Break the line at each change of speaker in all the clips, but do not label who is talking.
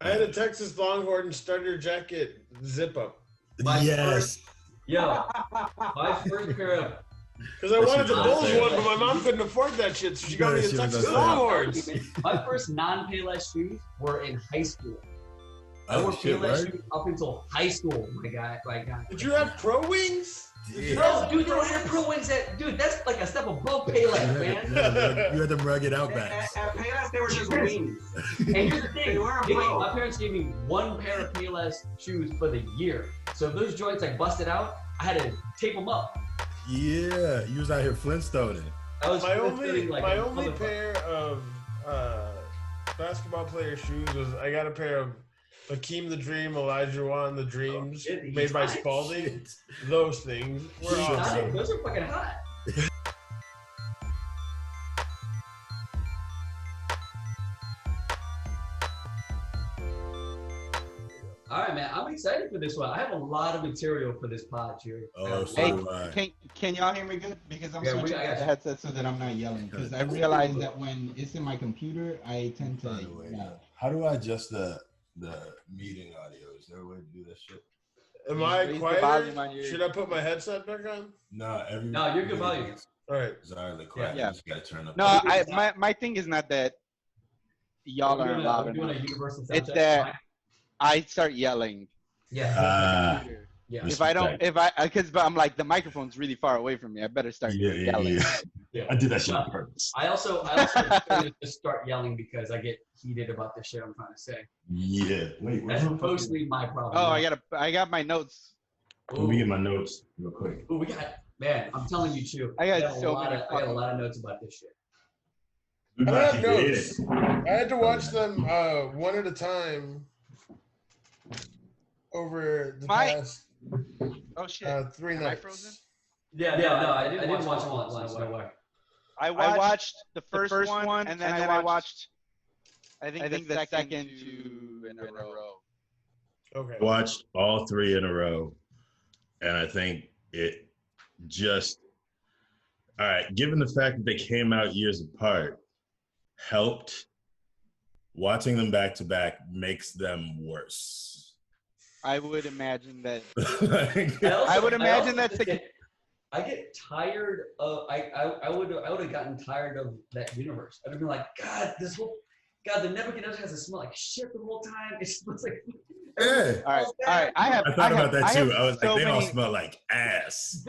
I had a Texas Longhorn starter jacket zip up.
Yes.
My first pair of.
Because I wanted the Bulls one, but my mom couldn't afford that shit, so she got me the Texas Longhorns.
My first non-Payless shoes were in high school. I wore Payless shoes up until high school, my guy.
Did you have Pro Wings?
No, dude, they don't have Pro Wings. Dude, that's like a step above Payless, man.
You had them rugged Outbacks.
At Payless, they were just wings.
And here's the thing: my parents gave me one pair of Payless shoes for the year. So if those joints like busted out, I had to tape them up.
Yeah, you was out here Flintstoning.
My only pair of basketball player shoes was I got a pair of Hakeem the Dream, Elijah Wan the Dreams, made by Spalding. Those things were awesome.
Those are fucking hot. All right, man. I'm excited for this one. I have a lot of material for this pod, Chuy.
Oh,
hey, can y'all hear me good? Because I'm switching the headset so that I'm not yelling. Because I realize that when it's in my computer, I tend to yell.
How do I adjust the meeting audio? Is there a way to do this shit?
Am I quieter? Should I put my headset back on?
No,
you're good volume.
All right.
Sorry, quiet.
Yeah.
Just gotta turn up.
No, my thing is not that y'all are loud enough. It's that I start yelling.
Yeah.
Because I'm like, the microphone's really far away from me. I better start yelling.
Yeah. I did that shit on purpose.
I also just start yelling because I get heated about the shit I'm trying to say.
Yeah. Wait.
That's mostly my problem.
Oh, I got my notes.
Let me get my notes real quick.
Oh, man, I'm telling you, Chuy. I got a lot of notes about this shit.
I don't have notes. I had to watch them one at a time over the past 3 nights.
Am I frozen?
Yeah, no, I didn't watch them all at once.
I watched the first one, and then I watched, I think the second two in a row.
Okay.
Watched all 3 in a row, and I think it just, all right, given the fact that they came out years apart, helped. Watching them back to back makes them worse.
I would imagine that.
I get tired of. I would have gotten tired of that universe. I'd have been like, the Nebuchadnezzar has to smell like shit the whole time. It smells like.
Yeah.
All right. I thought about that too. I was like, they all smell like ass.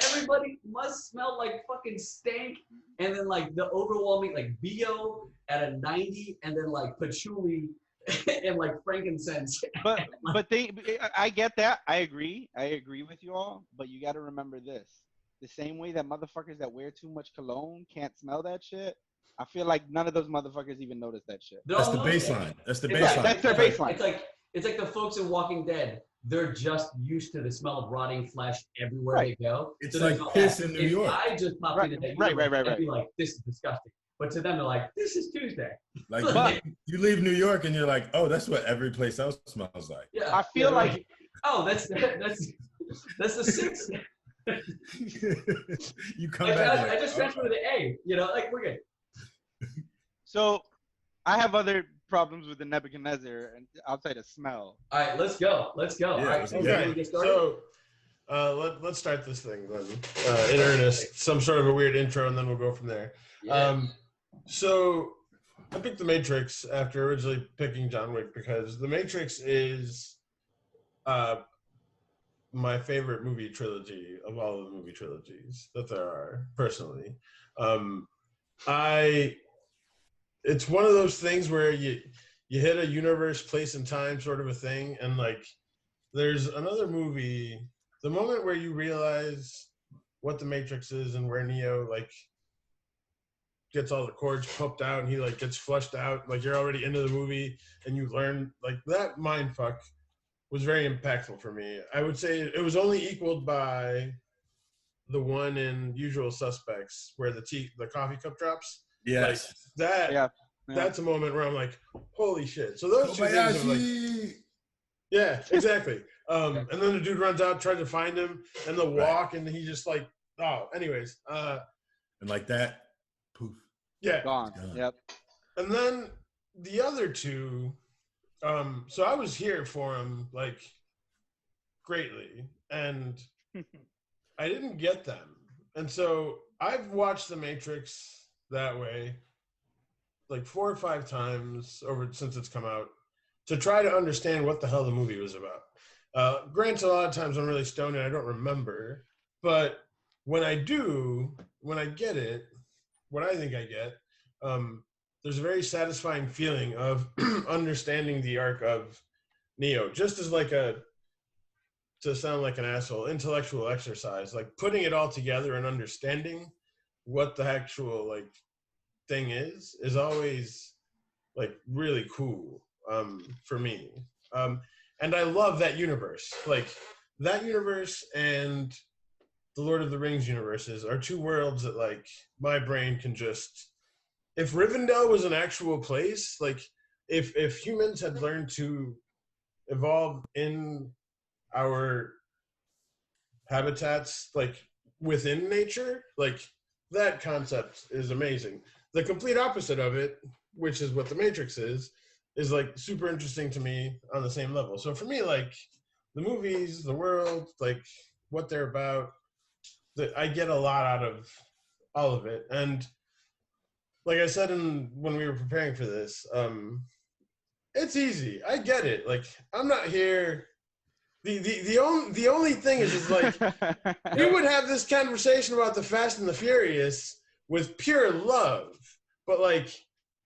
Everybody must smell like fucking stank, and then like the overwhelming like BO at a 90, and then like patchouli and like frankincense.
But I get that. I agree with you all. But you got to remember this: the same way that motherfuckers that wear too much cologne can't smell that shit. I feel like none of those motherfuckers even notice that shit.
That's the baseline. That's the baseline.
That's their baseline.
It's like the folks in Walking Dead. They're just used to the smell of rotting flesh everywhere they go.
It's so like piss in New York.
I just popped into that universe, I'd be like, this is disgusting. But to them, they're like, this is Tuesday.
Like, you leave New York and you're like, oh, that's what every place else smells like.
Yeah,
I feel like,
oh, that's the sixth.
You come back.
I just transferred to the A. Like we're good.
So, I have other problems with the Nebuchadnezzar and outside of smell.
All right, let's go. Yeah, all right,
okay. So, let's start this thing then in earnest. Some sort of a weird intro, and then we'll go from there.
Yeah.
So, I picked The Matrix after originally picking John Wick because The Matrix is my favorite movie trilogy of all of the movie trilogies that there are, personally. It's one of those things where you hit a universe, place, and time sort of a thing, and like there's another movie, the moment where you realize what the Matrix is and where Neo like gets all the cords popped out and he like gets flushed out, like you're already into the movie and you learn like that mind fuck was very impactful for me. I would say it was only equaled by the one in Usual Suspects where the coffee cup drops.
Yes.
Like, that's a moment where I'm like, holy shit. So those two things are like, yeah, exactly. And then the dude runs out, tries to find him, and the walk, and he just like, anyways.
And like that, poof.
Yeah.
Gone. Yep.
And then the other two, So I was here for him like greatly, and I didn't get them. And so I've watched The Matrix that way like 4 or 5 times over since it's come out to try to understand what the hell the movie was about. Granted, a lot of times I'm really stoned and I don't remember, but when I do, when I get it, what I think I get, there's a very satisfying feeling of understanding the arc of Neo, just as like a, to sound like an asshole, intellectual exercise, like putting it all together and understanding what the actual like thing is always like really cool for me. And I love that universe. Like that universe and the Lord of the Rings universes are two worlds that like my brain can just, if Rivendell was an actual place, like if humans had learned to evolve in our habitats like within nature, like that concept is amazing. The complete opposite of it, which is what the Matrix is like super interesting to me on the same level. So for me, like the movies, the world, like what they're about, that I get a lot out of all of it. And like I said when we were preparing for this, it's easy. I get it. Like I'm not here. The only thing is like we would have this conversation about the Fast and the Furious with pure love, but like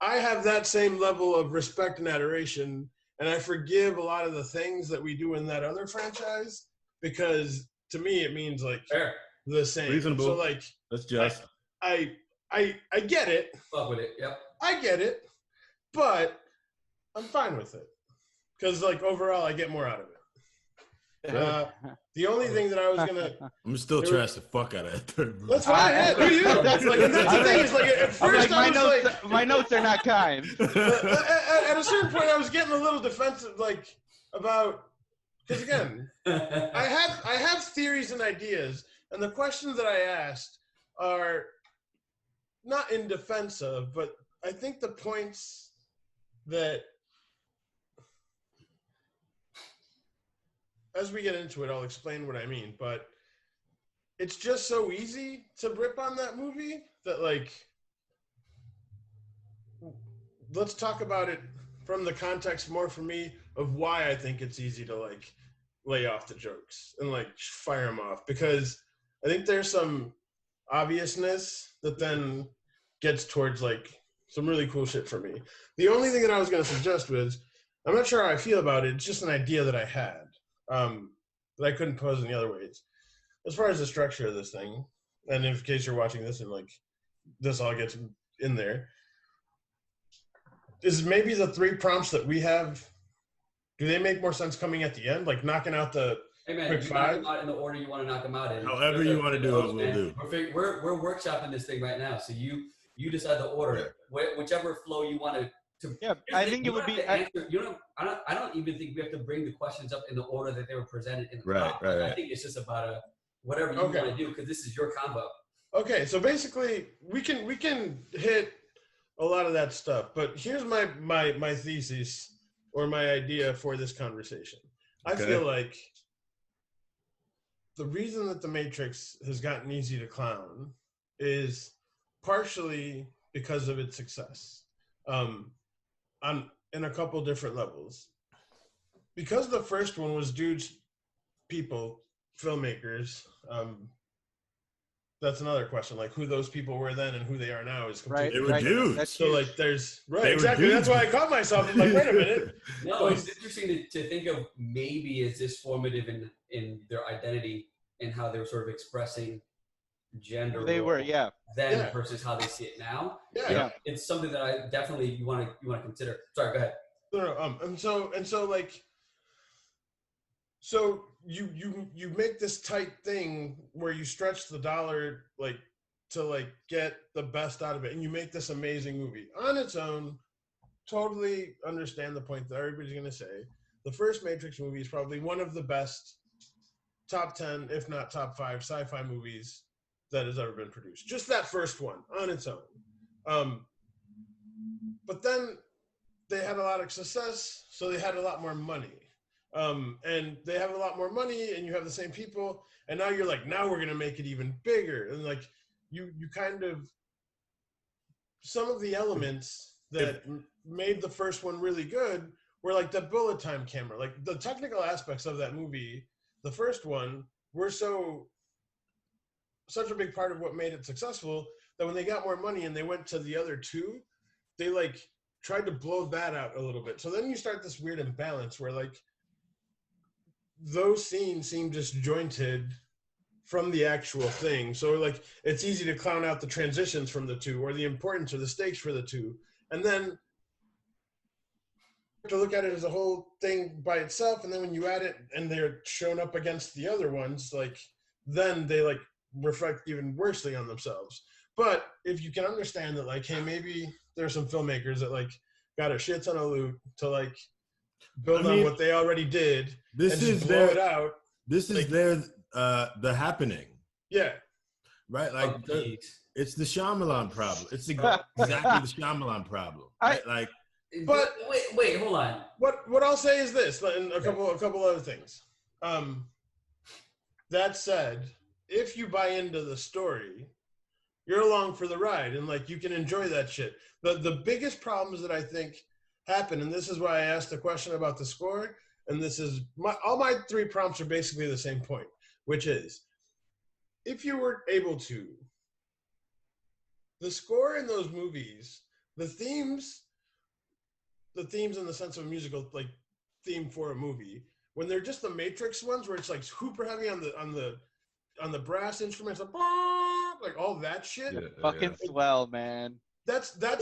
I have that same level of respect and adoration, and I forgive a lot of the things that we do in that other franchise because to me it means like
Fair.
the same.
Reasonable.
So like
That's just.
I get it.
Fuck with it. Yep.
I get it, but I'm fine with it because like overall I get more out of it. The only thing that I was gonna,
I'm still trash the fuck out of that third movie.
that's fine. Yeah, do you? That's like that's the thing. Is like at first I was like,
my notes are not kind.
at a certain point I was getting a little defensive, like about because again I have theories and ideas, and the questions that I asked are not in defense of, but I think the points that. As we get into it, I'll explain what I mean, but it's just so easy to rip on that movie that, like, let's talk about it from the context more for me of why I think it's easy to, like, lay off the jokes and, like, fire them off. Because I think there's some obviousness that then gets towards, like, some really cool shit for me. The only thing that I was going to suggest was, I'm not sure how I feel about it. It's just an idea that I had. That I couldn't pose any other ways. As far as the structure of this thing, and in case you're watching this and like this all gets in there, is maybe the 3 prompts that we have, do they make more sense coming at the end? Like knocking out the
Hey man,
quick
you
5?
knock them out in the order you want to knock them out in.
However you want to do it, we'll do.
We're workshopping this thing right now, so you decide the order, whichever flow you want to.
Yeah, I think it would be.
I don't even think we have to bring the questions up in the order that they were presented in the
Right.
I think it's just about whatever you want to do because this is your combo.
Okay, so basically we can hit a lot of that stuff, but here's my thesis or my idea for this conversation. I feel like the reason that the Matrix has gotten easy to clown is partially because of its success. In a couple different levels. Because the first one was dudes, people, filmmakers, that's another question. Like who those people were then and who they are now is completely
They were dudes.
That's
so
huge.
like there's
They
exactly.
were
That's why I caught myself. I'm like, wait a minute.
No, it's interesting to think of maybe is this formative in their identity and how they were sort of expressing gender.
They were, yeah.
Then versus how they see it now.
Yeah.
It's something that I definitely you want to consider. Sorry, go ahead.
No, and so like, so you make this tight thing where you stretch the dollar like to like get the best out of it, and you make this amazing movie on its own. Totally understand the point that everybody's gonna say. The first Matrix movie is probably one of the best top 10, if not top 5 sci-fi movies that has ever been produced. Just that first one on its own. But then they had a lot of success, so they had a lot more money. And they have a lot more money, and you have the same people, and now you're like, now we're gonna make it even bigger, and like you kind of some of the elements that made the first one really good were like the bullet time camera, like the technical aspects of that movie. The first one were such a big part of what made it successful that when they got more money and they went to the other two, they like tried to blow that out a little bit. So then you start this weird imbalance where like those scenes seem disjointed from the actual thing. So like it's easy to clown out the transitions from the two or the importance or the stakes for the two. And then to look at it as a whole thing by itself, and then when you add it and they're shown up against the other ones, like then they like reflect even worsely on themselves. But if you can understand that, like, hey, maybe there's some filmmakers that like got a shit ton of loot to like build on what they already did.
This
and
is
just blow it out.
This is
like,
their The Happening.
Yeah.
Right? Like it's the Shyamalan problem. It's exactly the Shyamalan problem. Right? Like,
but wait, hold on.
What I'll say is this, and a couple other things. That said, if you buy into the story, you're along for the ride, and like you can enjoy that shit. The biggest problems that I think happen, and this is why I asked the question about the score, and this is all my three prompts are basically the same point, which is if you were able to, the score in those movies, the themes in the sense of a musical like theme for a movie, when they're just the Matrix ones where it's like super heavy on the brass instruments, like all that shit.
Fucking swell, man.
That's that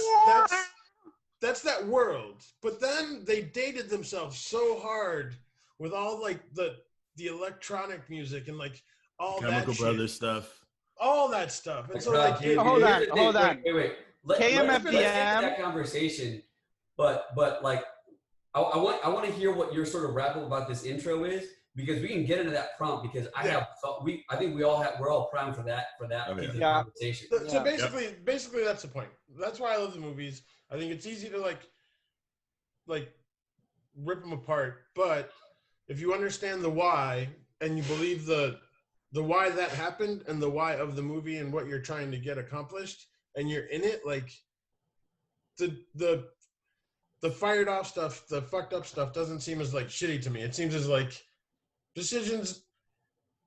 world. But then they dated themselves so hard with all like the electronic music and like all
Chemical
that
Brothers stuff.
All that stuff. And so like,
hold on.
Wait. Let's get to that conversation. But like, I want to hear what your sort of wrap up about this intro is, because we can get into that prompt, because I think we're all primed for that piece of conversation.
So basically that's the point. That's why I love the movies. I think it's easy to like rip them apart, but if you understand the why and you believe the why that happened and the why of the movie and what you're trying to get accomplished, and you're in it, like the fired off stuff, the fucked up stuff doesn't seem as like shitty to me. It seems as like decisions.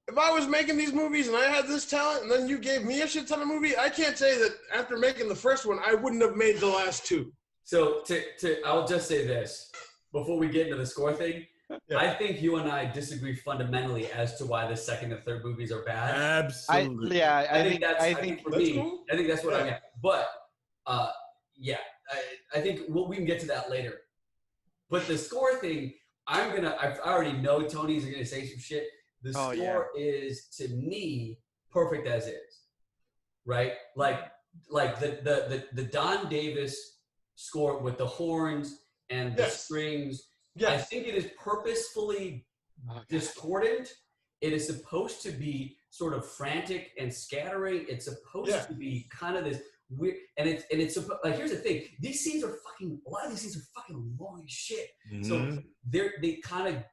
If I was making these movies and I had this talent and then you gave me a shit ton of movie, I can't say that after making the first one, I wouldn't have made the last two.
So I'll just say this before we get into the score thing. Yeah. I think you and I disagree fundamentally as to why the second and third movies are bad.
Absolutely.
I think for me, cool. I think that's what I meant. But I think we can get to that later. But the score thing, I already know Tony's gonna say some shit. The score is, to me, perfect as is, right? Like the Don Davis score with the horns and the strings. Yes. I think it is purposefully discordant. It is supposed to be sort of frantic and scattering. It's supposed to be kind of this weird, and it's like, here's the thing: a lot of these scenes are fucking long as shit. Mm-hmm. So they kind of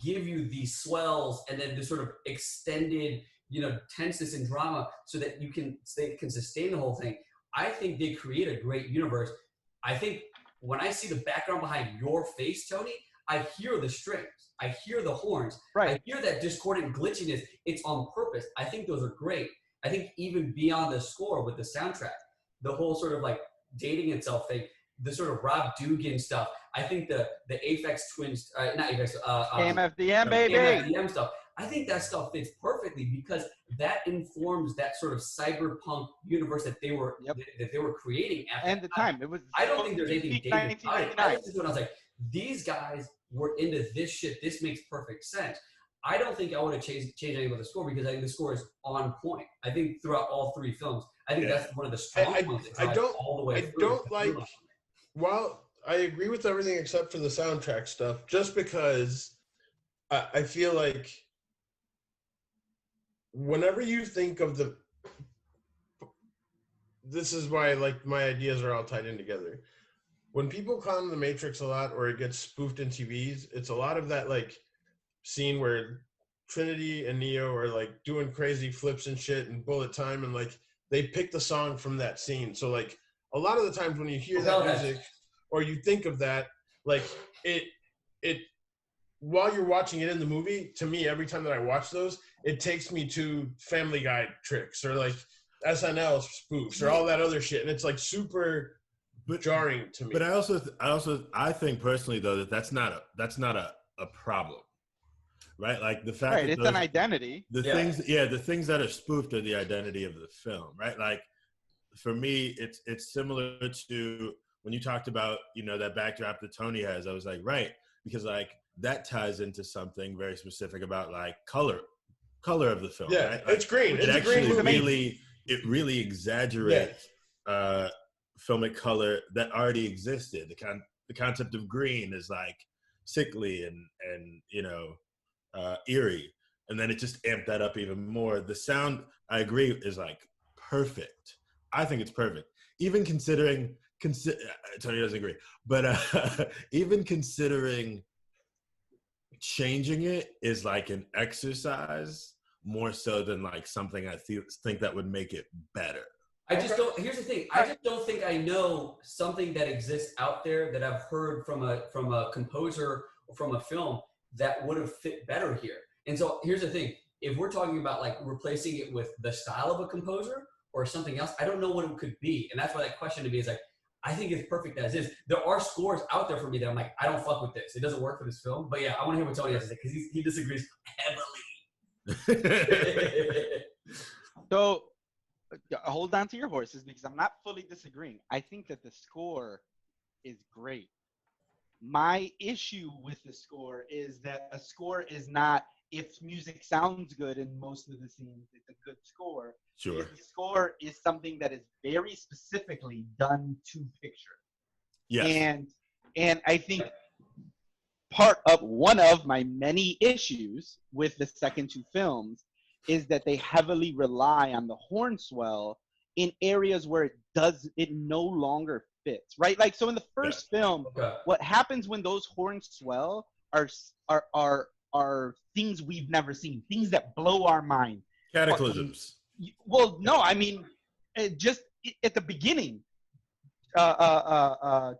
give you these swells and then this sort of extended, tenseness and drama, so that you can sustain the whole thing. I think they create a great universe. I think when I see the background behind your face, Tony, I hear the strings. I hear the horns. Right. I hear that discordant glitchiness. It's on purpose. I think those are great. I think even beyond the score with the soundtrack, the whole sort of like dating itself thing, the sort of Rob Dugan stuff. I think the Aphex Twins, not Aphex,
KMFDM, baby.
KMFDM stuff. I think that stuff fits perfectly because that informs that sort of cyberpunk universe that they were creating at the time.
It was.
I don't think there's anything dated. I listened to it and I was like, these guys were into this shit. This makes perfect sense. I don't think I would have changed anything with the score, because I think the score is on point. I think throughout all three films, I think that's one of the strong ones that drives all the way through.
While I agree with everything except for the soundtrack stuff, just because I feel like whenever you think of this is why like my ideas are all tied in together. when people clown the Matrix a lot, or it gets spoofed in TVs, it's a lot of that like scene where Trinity and Neo are like doing crazy flips and shit and bullet time, and like they pick the song from that scene. So like a lot of the times when you hear that music or you think of that, like it while you're watching it in the movie, to me, every time that I watch those, it takes me to Family Guy tricks or like SNL spoofs or all that other shit, and it's like super jarring to me.
But I think personally though that's not a problem, right? Like the fact that
it's an identity.
The things that are spoofed are the identity of the film, right? Like for me, it's similar to when you talked about that backdrop that Tony has. I was like, right, because like that ties into something very specific about like color of the film.
Yeah,
right? Like,
it's green.
It
it's
actually
a green movie.
really exaggerates filmic color that already existed. The concept of green is like sickly and eerie, and then it just amped that up even more. The sound, I agree, is like perfect. I think it's perfect, even considering Tony doesn't agree, but even considering changing it is like an exercise more so than like something I think that would make it better.
I just don't. Here's the thing. I just don't think I know something that exists out there that I've heard from a composer or from a film that would have fit better here. And so here's the thing. If we're talking about like replacing it with the style of a composer or something else, I don't know what it could be. And that's why that question to me is like, I think it's perfect as is. There are scores out there for me that I'm like, I don't fuck with this. It doesn't work for this film. But yeah, I want to hear what Tony has to say because he disagrees heavily.
So hold on to your horses because I'm not fully disagreeing. I think that the score is great. My issue with the score is that a score is not, if music sounds good in most of the scenes, it's a good score.
Sure.
The score is something that is very specifically done to picture.
Yes.
And I think one of my many issues with the second two films is that they heavily rely on the horn swell in areas where it no longer fits, right? Like, so in the first film, what happens when those horns swell are things we've never seen, things that blow our mind.
Cataclysms.
Well, no, I mean, just at the beginning,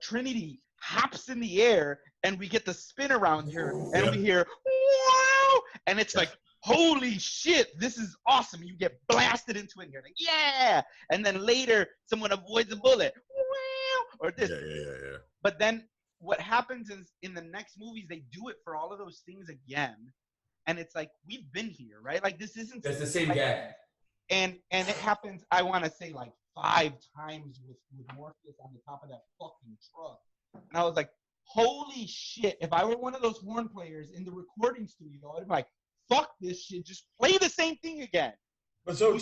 Trinity hops in the air and we get the spin around her and we hear, wow! And it's like, holy shit, this is awesome. You get blasted into it and you're like, yeah! And then later, someone avoids a bullet. Wow! Or this.
Yeah.
But then what happens is in the next movies, they do it for all of those things again. And it's like, we've been here, right? Like, this isn't...
It's the same gag.
And it happens, I want to say, like 5 times with Morpheus on the top of that fucking truck. And I was like, holy shit, if I were one of those horn players in the recording studio, I'd be like, fuck this shit, just play the same thing again.
But so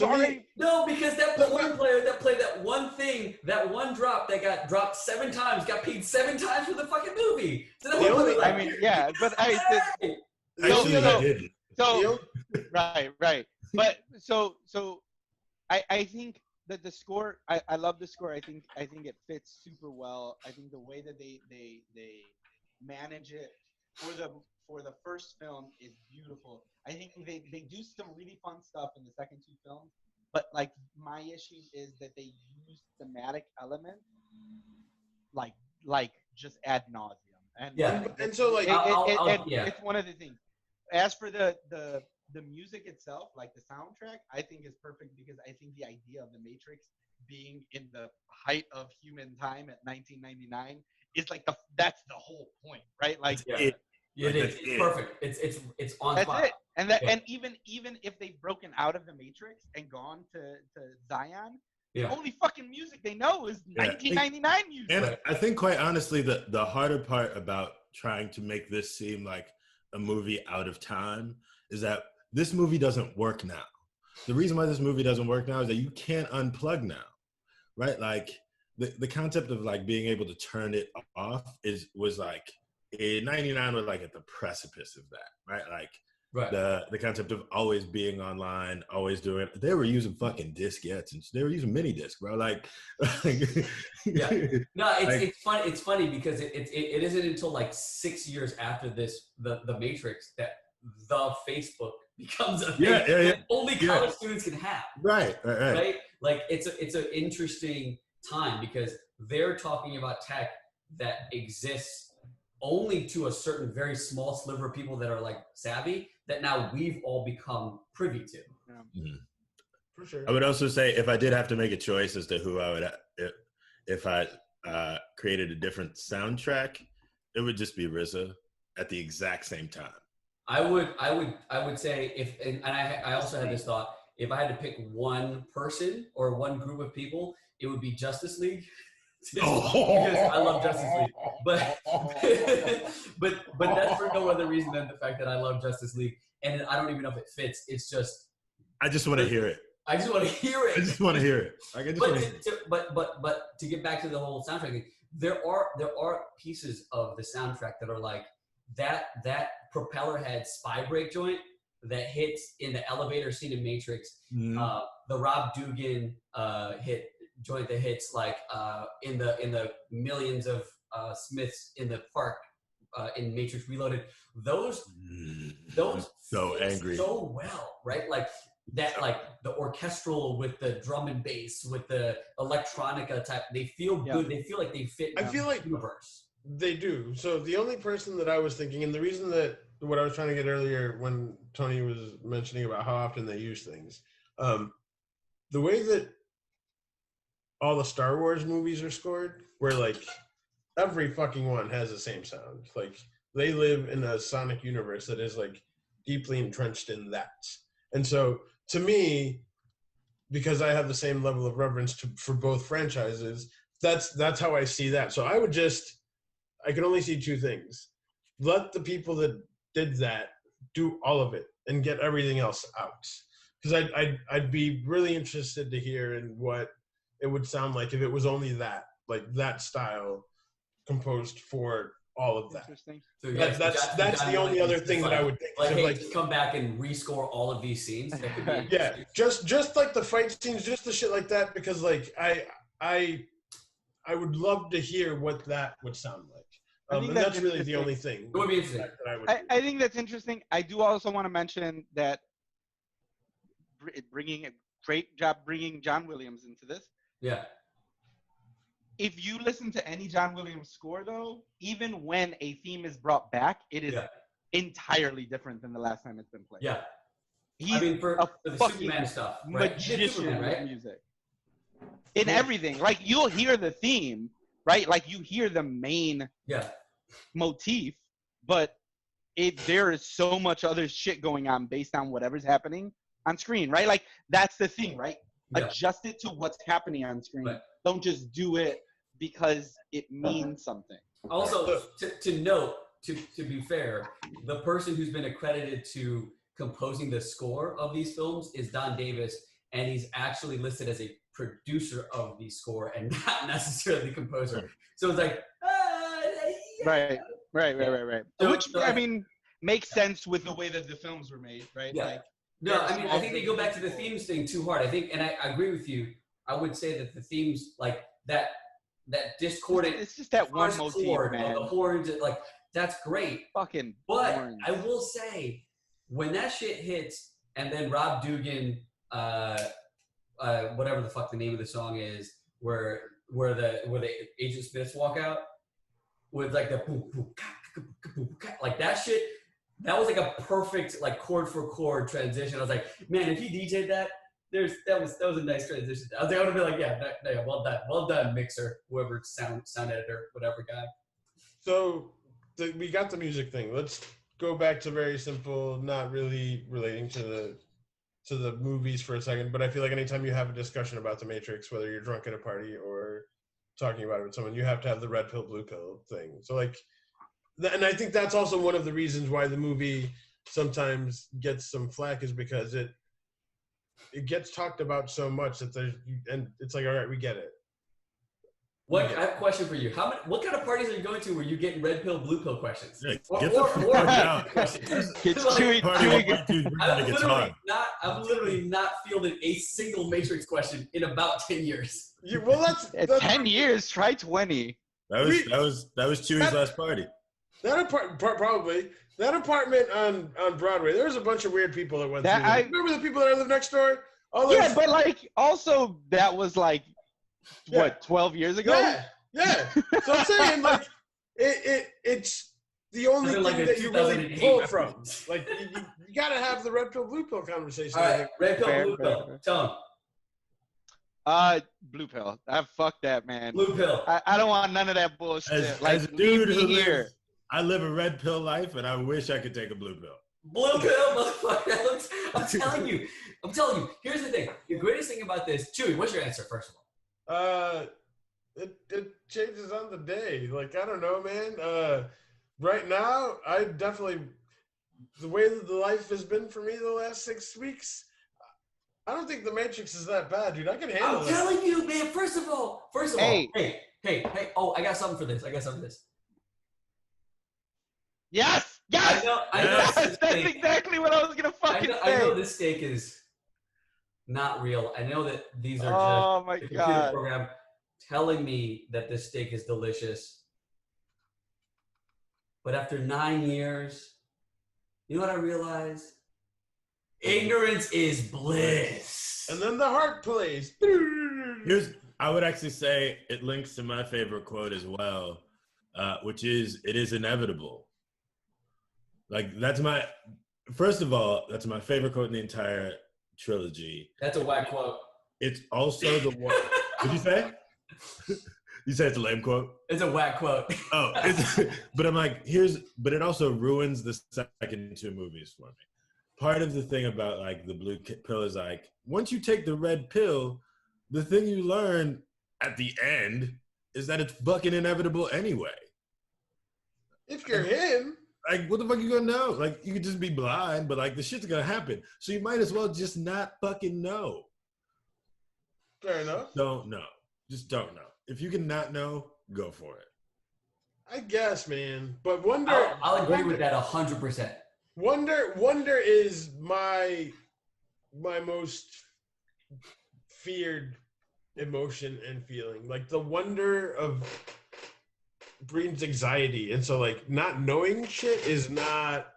no, because that horn player that played that one thing, that one drop that got dropped 7 times, got paid 7 times for the fucking movie. So
I mean, yeah, but
Actually, I didn't.
So right. But so I think that the score, I love the score. I think it fits super well. I think the way that they manage it for the first film is beautiful. I think they do some really fun stuff in the second 2 films, but like my issue is that they use thematic elements like just ad nauseum.
And so like
it's one of the things. As for the music itself, like the soundtrack, I think is perfect because I think the idea of the Matrix being in the height of human time at 1999 is like that's the whole point, right? Like
it's perfect. It's on
that's
spot.
it. And that and even if they've broken out of the Matrix and gone to Zion, the only fucking music they know is 1999 music.
And I think quite honestly the harder part about trying to make this seem like a movie out of time is that this movie doesn't work now. The reason why this movie doesn't work now is that you can't unplug now, right? Like the concept of like being able to turn it off was like in 99 was like at the precipice of that, right? Like
Right.
The concept of always being online, always doing. They were using fucking diskettes and they were using mini disc, bro. Like,
yeah. No, it's funny. It's funny because it isn't until like 6 years after this the Matrix that the Facebook becomes a thing that only college students can have.
Right.
Like it's an interesting time because they're talking about tech that exists only to a certain very small sliver of people that are like savvy that now we've all become privy to.
Yeah. Mm-hmm.
For sure.
I would also say if I did have to make a choice as to who I would, if I created a different soundtrack, it would just be RZA at the exact same time.
I would say if, and I also had this thought, if I had to pick one person or one group of people, it would be Justice League. Because I love Justice League, but that's for no other reason than the fact that I love Justice League, and I don't even know if it fits. It's just
I just want to hear it.
I just want to hear it.
I just want to hear it.
But to get back to the whole soundtrack thing, there are pieces of the soundtrack that are like that propeller head spy break joint that hits in the elevator scene in Matrix. The Rob Dugan hit joint that hits like in the millions of Smiths in the park in Matrix Reloaded. Those
so angry
so well, right? Like that, like the orchestral with the drum and bass with the electronica type. They feel good. They feel like they fit.
I feel like
universe.
They do. So the only person that I was thinking, and the reason that what I was trying to get earlier when Tony was mentioning about how often they use things, the way that all the Star Wars movies are scored, where like every fucking one has the same sound. Like they live in a sonic universe that is like deeply entrenched in that. And so to me, because I have the same level of reverence for both franchises, that's how I see that. So I can only see two things. Let the people that did that do all of it and get everything else out. Because I'd be really interested to hear in what it would sound like if it was only that, like that style composed for all of that.
Interesting.
So
that's the only other thing that I would think.
Like, hey, just come back and rescore all of these scenes. That could be
yeah, just like the fight scenes, just the shit like that, because like I would love to hear what that would sound like. And that's really the only thing.
It would be interesting.
I think that's interesting. I do also want to mention that bringing a great job bringing John Williams into this.
Yeah.
If you listen to any John Williams score, though, even when a theme is brought back, it is entirely different than the last time it's been played.
Yeah.
He's
for the Superman stuff, right?
Magician with music. In everything. Like, you'll hear the theme, right? Like, you hear the main motif, but there is so much other shit going on based on whatever's happening on screen, right? Like, that's the thing, right? Adjust it to what's happening on screen. Right. Don't just do it because it means something.
Also, to note, to be fair, the person who's been accredited to composing the score of these films is Don Davis, and he's actually listed as a producer of the score and not necessarily the composer. Right. So it's like,
right. So, which, I mean, makes sense with the way that the films were made, right?
Yeah.
Like,
no, I mean, I think they go back to the themes thing too hard. I think, and I agree with you. I would say that the themes, like that discordant.
It's just that one motif, man.
The horns, like that's great.
Fucking.
But
horns.
I will say, when that shit hits, and then Rob Dugan, whatever the fuck the name of the song is, where the Agent Smiths walk out with like the boom, boom, like that shit. That was like a perfect like chord for chord transition. I was like, man, if he DJ'd that, that was a nice transition. I would have been like, yeah, well done, mixer, whoever sound editor, whatever guy.
So we got the music thing. Let's go back to very simple, not really relating to the movies for a second. But I feel like anytime you have a discussion about the Matrix, whether you're drunk at a party or talking about it with someone, you have to have the red pill, blue pill thing. So like. And I think that's also one of the reasons why the movie sometimes gets some flack is because it gets talked about so much that and it's like, all right, we get it.
I have a question for you. What kind of parties are you going to where you're getting red pill, blue pill questions?
Yeah,
Or questions. I'm literally not fielding a single Matrix question in about 10 years.
That's
10 years. Try 20.
That was Chuy's last party.
Probably that apartment on Broadway. There was a bunch of weird people that went through there. Remember the people that live next door?
Yeah, but like also that was like what 12 years ago?
Yeah. So I'm saying like it's the only thing
like
that you really pull from. Like you gotta have the red pill blue pill conversation.
All right, red pill, blue pill. Tell him.
Blue pill. Fuck that, man.
Blue pill.
I don't want none of that bullshit.
As a dude who lives, I live a red pill life, and I wish I could take a blue pill.
Blue pill, motherfucker. I'm telling you. Here's the thing. The greatest thing about this, Chuy, what's your answer, first of all?
It changes on the day. Like, I don't know, man. Right now, I definitely, the way that the life has been for me the last 6 weeks, I don't think the Matrix is that bad, dude. I can handle it.
I'm telling you, man. First of all. Hey. Oh, I got something for this.
Yes.
I know.
That's exactly what I was gonna fucking say.
I know this steak is not real. I know that these are just a computer program telling me that this steak is delicious. But after 9 years, you know what I realized? Ignorance is bliss.
And then the heart plays.
I would actually say it links to my favorite quote as well, which is, "It is inevitable." Like, that's my favorite quote in the entire trilogy.
That's a whack quote.
It's also the one. What'd you say? You said it's a lame quote?
It's a whack quote.
Oh, but I'm like, but it also ruins the second two movies for me. Part of the thing about like the blue pill is like, once you take the red pill, the thing you learn at the end is that it's fucking inevitable anyway.
If you're him.
Like, what the fuck you gonna know? Like, you could just be blind, but like the shit's gonna happen. So you might as well just not fucking know.
Fair enough.
Don't know. Just don't know. If you can not know, go for it.
I guess, man. But wonder.
I'll agree with that 100%.
Wonder is my most feared emotion and feeling. Like the wonder of breeds anxiety, and so like not knowing shit is not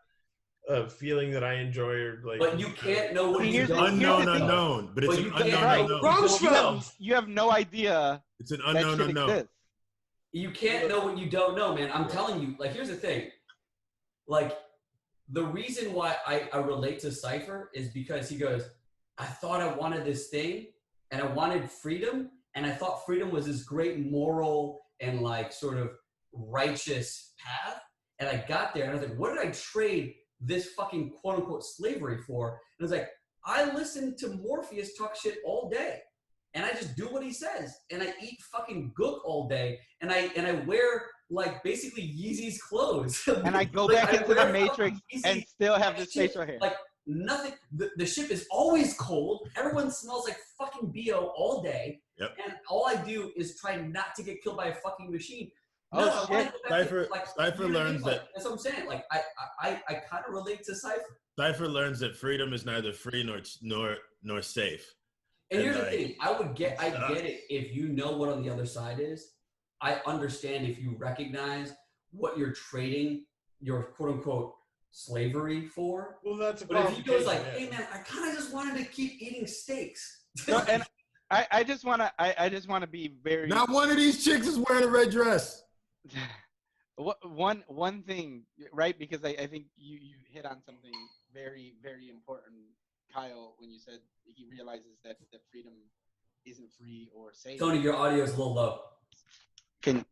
a feeling that I enjoy. Or like,
but you can't know what you don't
unknown, but it's an unknown unknown.
You have no idea.
It's an unknown unknown. Exists.
You can't know what you don't know, man. I'm telling you. Like, here's the thing. Like, the reason why I relate to Cypher is because he goes, I thought I wanted this thing, and I wanted freedom, and I thought freedom was this great moral and like sort of righteous path, and I got there and I was like, what did I trade this fucking quote unquote slavery for? And I was like, I listen to Morpheus talk shit all day, and I just do what he says, and I eat fucking gook all day, and I wear like basically Yeezy's clothes,
and I go back into the Matrix and still have this face right here.
Like nothing. The ship is always cold. Everyone smells like fucking BO all day, and all I do is try not to get killed by a fucking machine.
Oh shit! Cypher learns that.
That's what I'm saying. Like I kind of relate to Cypher.
Cypher learns that freedom is neither free nor safe.
And here's the thing: I get it if you know what on the other side is. I understand if you recognize what you're trading your quote unquote slavery for.
Well, that's a
but if he goes like, "Hey man, I kind of just wanted to keep eating steaks."
No, and I just want to be very.
Not one of these chicks is wearing a red dress.
One thing, right? Because I think you hit on something very, very important, Kyle, when you said he realizes that freedom isn't free or safe.
Tony, your audio is a little low.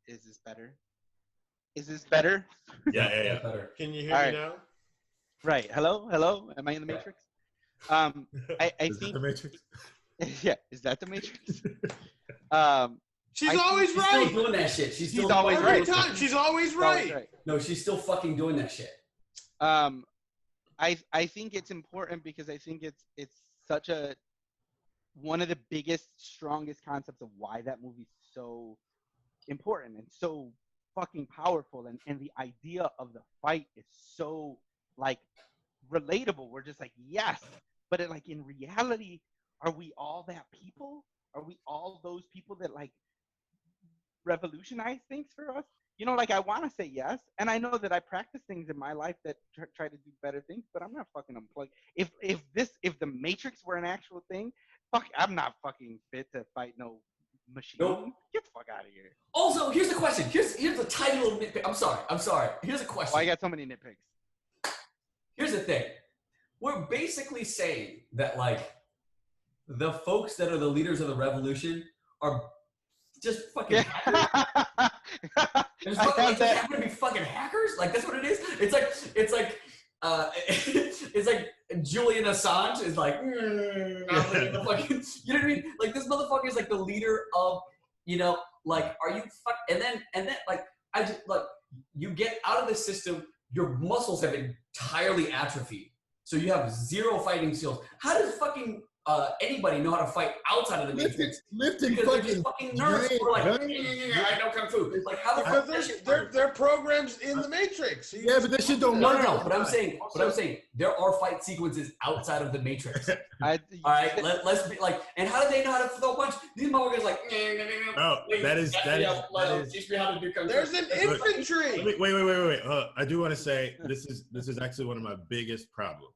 Is this better? Is this better?
Yeah.
Better. Can you hear me now?
Right. Hello. Am I in the Matrix? I
is
think
that the Matrix?
Yeah. Is that the Matrix?
She's always right.
She's still doing that shit. She's
always right.
She's always right.
No, she's still fucking doing that shit.
I think it's important because I think it's such one of the biggest, strongest concepts of why that movie's so important and so fucking powerful, and the idea of the fight is so like relatable. We're just like, yes, but it, like in reality, are we all that people? Are we all those people that like revolutionize things for us? You know, like I want to say yes, and I know that I practice things in my life that try to do better things, but I'm not fucking unplugged. If the Matrix were an actual thing, fuck, I'm not fucking fit to fight no machine.
Nope.
Get the fuck out of here.
Also, here's the question. Here's the tiny little nitpick. I'm sorry. Here's a question.
Why you got so many nitpicks?
Here's the thing. We're basically saying that like the folks that are the leaders of the revolution are just fucking hackers. Just happen to be fucking hackers. Like that's what it is. It's like it's like Julian Assange is like, the fucking, you know what I mean? Like this motherfucker is like the leader of, you know, like are you fuck? And then like I just like you get out of the system, your muscles have entirely atrophied, so you have zero fighting skills. How does fucking anybody know how to fight outside of the Matrix?
Lifting
because they're just fucking nerds who are like, I know kung fu. It's like how the fuck
they're programs in the Matrix. So
yeah, but this shit don't work.
No. But I'm saying there are fight sequences outside of the Matrix. All right, let's be like, and how do they know how to throw a punch? These motherfuckers like,
no, that is.
Teach me how to do kung fu.
There's an infantry.
Wait. I do want to say this is actually one of my biggest problems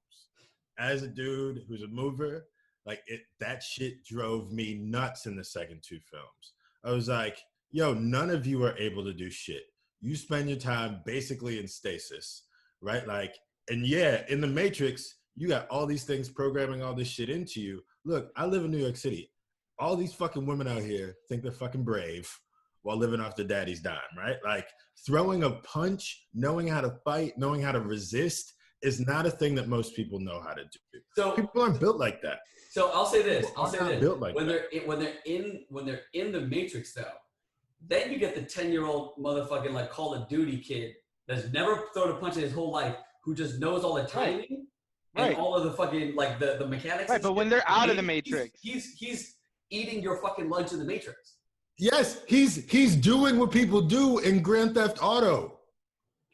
as a dude who's a mover. Like that shit drove me nuts in the second two films. I was like, yo, none of you are able to do shit. You spend your time basically in stasis, right? Like, and yeah, in the Matrix, you got all these things programming all this shit into you. Look, I live in New York City. All these fucking women out here think they're fucking brave while living off their daddy's dime, right? Like throwing a punch, knowing how to fight, knowing how to resist is not a thing that most people know how to do.
So
people aren't built like that.
So I'll say this.
Like
when they're in the Matrix though, then you get the 10-year-old motherfucking like Call of Duty kid that's never thrown a punch in his whole life, who just knows all the timing and all of the fucking like the mechanics.
Right, but when they're out of the Matrix,
he's eating your fucking lunch in the Matrix.
Yes, he's doing what people do in Grand Theft Auto.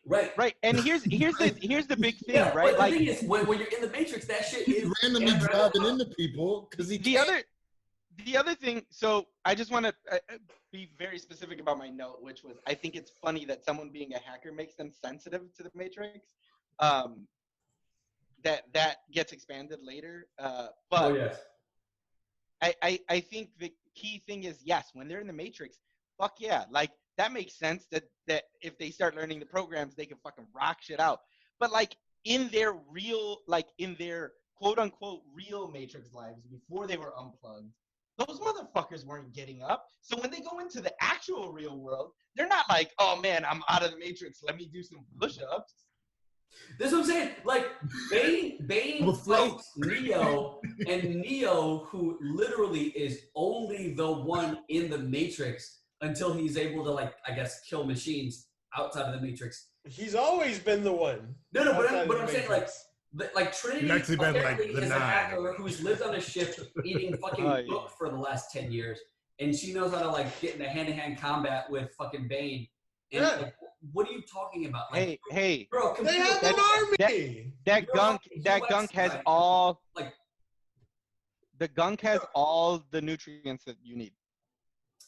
Right. And here's the big thing,
yeah,
right?
But
like
the thing is, when you're in the Matrix, that shit is
randomly driving into people because
the other thing. So I just want to be very specific about my note, which was I think it's funny that someone being a hacker makes them sensitive to the Matrix. That gets expanded later. But
yes.
I think the key thing is yes, when they're in the Matrix, fuck yeah, like. That makes sense that if they start learning the programs, they can fucking rock shit out. But like in their real, like in their quote unquote real Matrix lives before they were unplugged, those motherfuckers weren't getting up. So when they go into the actual real world, they're not like, oh man, I'm out of the Matrix. Let me do some push-ups.
That's what I'm saying. Like Bane fights Neo, and Neo, who literally is only the one in the Matrix, until he's able to, like, I guess, kill machines outside of the Matrix.
He's always been the one.
No, but I'm saying, like Trinity apparently
is
a hacker who's lived on a ship eating fucking book for the last 10 years, and she knows how to, like, get into hand-to-hand combat with fucking Bane. And, like, what are you talking about? Like,
hey,
bro,
they have an army.
That gunk has all, like, the gunk has all the nutrients that you need.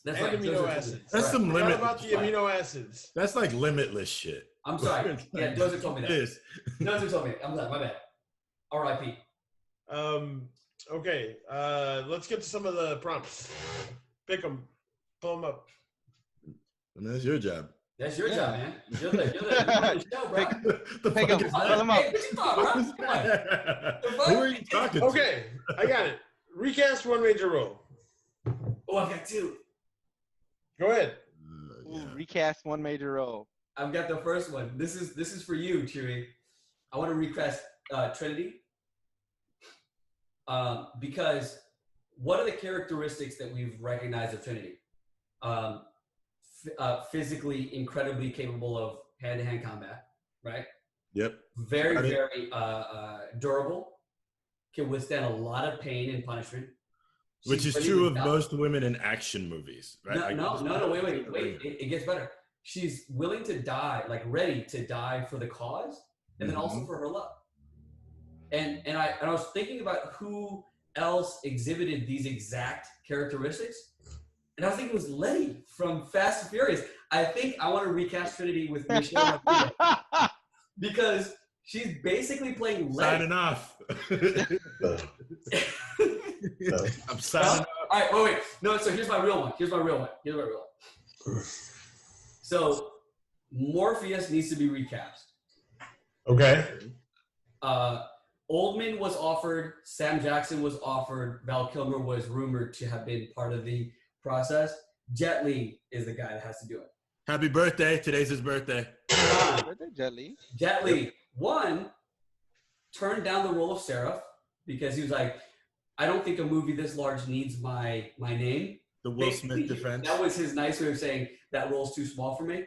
That's
and amino acids.
That's some limit.
What about the amino acids?
That's like limitless shit.
I'm sorry. Yeah, Dozer told me that. Dozer told me that. I'm sorry. My bad. R.I.P.
Okay. Let's get to some of the prompts. Pick them. Pull them up.
And that's your job.
That's your job, man. You're the show, bro.
Pick them. Pull them up.
Hey, what you thought, bro?
Who are you talking to?
Okay. I got it. Recast one major role.
Oh, I got two.
Go ahead.
Recast one major role.
I've got the first one. This is for you, Chuy. I want to recast Trinity because what are the characteristics that we've recognized of Trinity? Physically incredibly capable of hand-to-hand combat, right?
Yep.
Very durable. Can withstand a lot of pain and punishment.
Which is true of most women in action movies, right?
No, wait. It gets better. She's willing to die, like ready to die for the cause, and then also for her love. And I was thinking about who else exhibited these exact characteristics, and I was thinking it was Letty from Fast and Furious. I think I want to recast Trinity with Michelle because she's basically playing Letty.
Signing off. I'm signing off.
All right, wait. No, so here's my real one. So Morpheus needs to be recast.
Okay.
Oldman was offered, Sam Jackson was offered, Val Kilmer was rumored to have been part of the process. Jet Li is the guy that has to do it.
Happy birthday. Today's his birthday.
Happy birthday, Jet Li.
Jet Li, one, turned down the role of Seraph because he was like, I don't think a movie this large needs my name.
The Will Smith defense.
That was his nice way of saying that role's too small for me.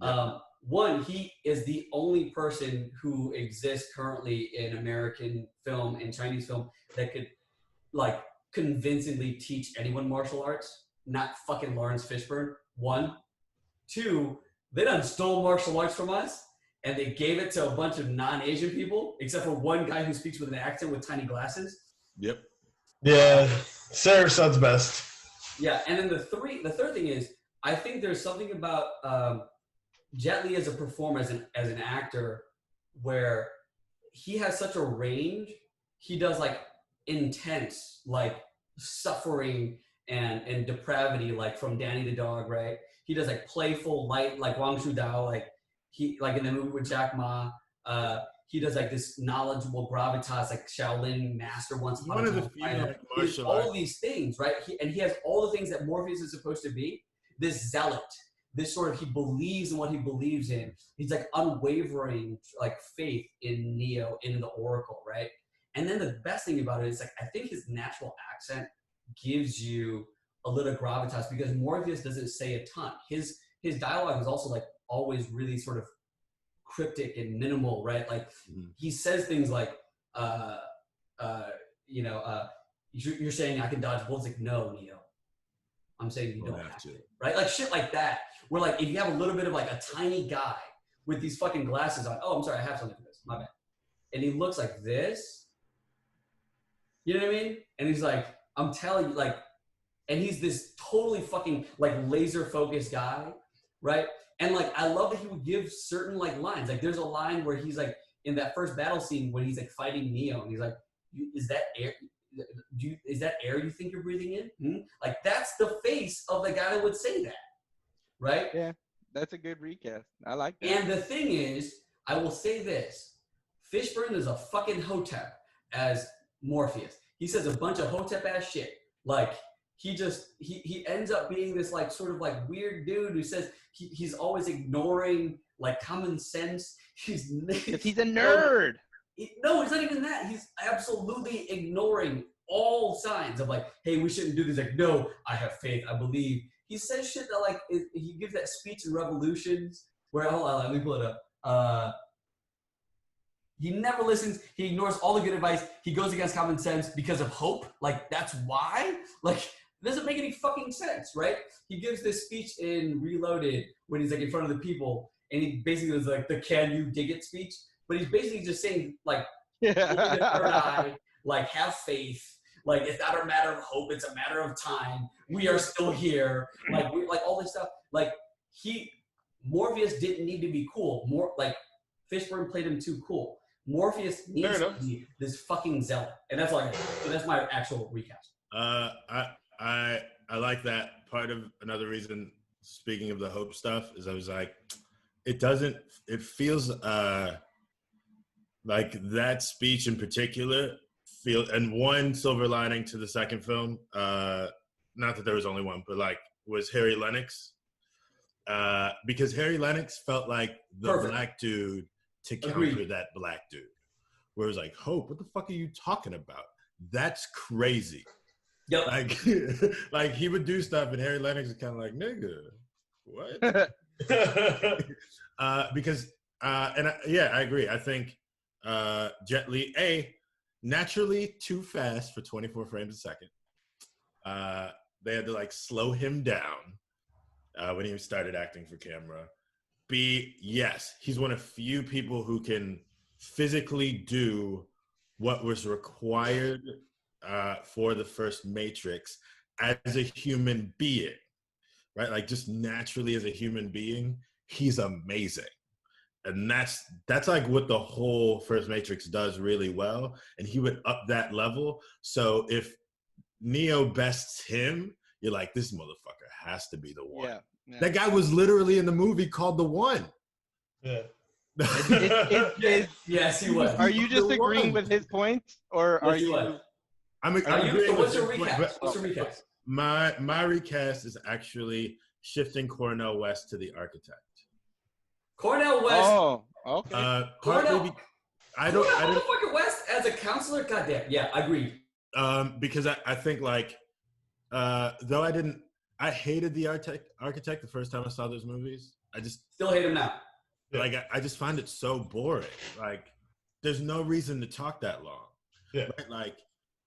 Yeah. One, he is the only person who exists currently in American film and Chinese film that could like convincingly teach anyone martial arts, not fucking Lawrence Fishburne. One. Two, they done stole martial arts from us and they gave it to a bunch of non-Asian people, except for one guy who speaks with an accent with tiny glasses.
Yep.
Yeah, Sarah sounds best.
Yeah, and then the third thing is, I think there's something about Jet Li as a performer, as an actor, where he has such a range. He does like intense, like suffering and depravity, like from Danny the Dog, right? He does like playful, light, like Wang Shudao, like he like in the movie with Jack Ma. He does like this knowledgeable gravitas, like Shaolin master once upon a time. One of the few like martial arts. All these things, right? He has all the things that Morpheus is supposed to be. This zealot, this sort of, he believes in what he believes in. He's like unwavering, like faith in Neo, in the Oracle, right? And then the best thing about it is like, I think his natural accent gives you a little gravitas because Morpheus doesn't say a ton. His dialogue is also like always really sort of cryptic and minimal, right? Like he says things like, you're saying I can dodge bullets. Like, no, Neo. I'm saying you don't have to, right? Like shit like that. Where like if you have a little bit of like a tiny guy with these fucking glasses on. Oh, I'm sorry, I have something for this. My bad. And he looks like this. You know what I mean? And he's like, I'm telling you, like, and he's this totally fucking like laser focused guy, right? And like I love that he would give certain like lines. Like there's a line where he's like in that first battle scene when he's like fighting Neo, and he's like, "Is that air? Is that air you think you're breathing in?" Like that's the face of the guy that would say that, right?
Yeah, that's a good recast. I like that.
And the thing is, I will say this: Fishburne is a fucking hotep as Morpheus. He says a bunch of hotep ass shit. Like he ends up being this like sort of like weird dude who says he's always ignoring like common sense. He's
a nerd.
No, it's not even that. He's absolutely ignoring all signs of like, hey, we shouldn't do this. Like, no, I have faith. I believe. He says shit that like, he gives that speech in Revolutions where, hold on, let me pull it up. He never listens. He ignores all the good advice. He goes against common sense because of hope. Like, that's why? Like, it doesn't make any fucking sense, right? He gives this speech in Reloaded when he's like in front of the people, and he basically was like the "Can you dig it" speech. But he's basically just saying, like, look in the third eye, like, have faith. Like, it's not a matter of hope. It's a matter of time. We are still here. Like, all this stuff. Like, Morpheus didn't need to be cool. Fishburne played him too cool. Morpheus needs to be this fucking zealot. And that's all I got. So that's my actual recast.
I like that. Part of another reason, speaking of the hope stuff, is I was like, it feels like that speech in particular and one silver lining to the second film, not that there was only one, but like was Harry Lennox, because Harry Lennox felt like the black dude to counter that black dude, where it was like, hope, what the fuck are you talking about? That's crazy.
Yep.
Like he would do stuff and Harry Lennox is kind of like, nigga, what? Because I agree. I think Jet Li, naturally too fast for 24 frames a second. They had to like slow him down when he started acting for camera. B, yes, he's one of few people who can physically do what was required for the first Matrix as a human being, right? Like just naturally as a human being, he's amazing. And that's like what the whole first Matrix does really well. And he would up that level. So if Neo bests him, you're like, this motherfucker has to be the one.
Yeah.
That guy was literally in the movie called The One.
Yeah.
Yes, he was.
Are you just agreeing with his points, or are you?
What's your recast?
My recast is actually shifting Cornel West to the architect.
Cornel West.
Oh, okay.
Cornel.
Didn't
West as a counselor. Goddamn. Yeah, I agree.
Because I think like, though I hated the architect the first time I saw those movies. I just
still hate him now.
Like I just find it so boring. Like there's no reason to talk that long.
Yeah.
Right? Like,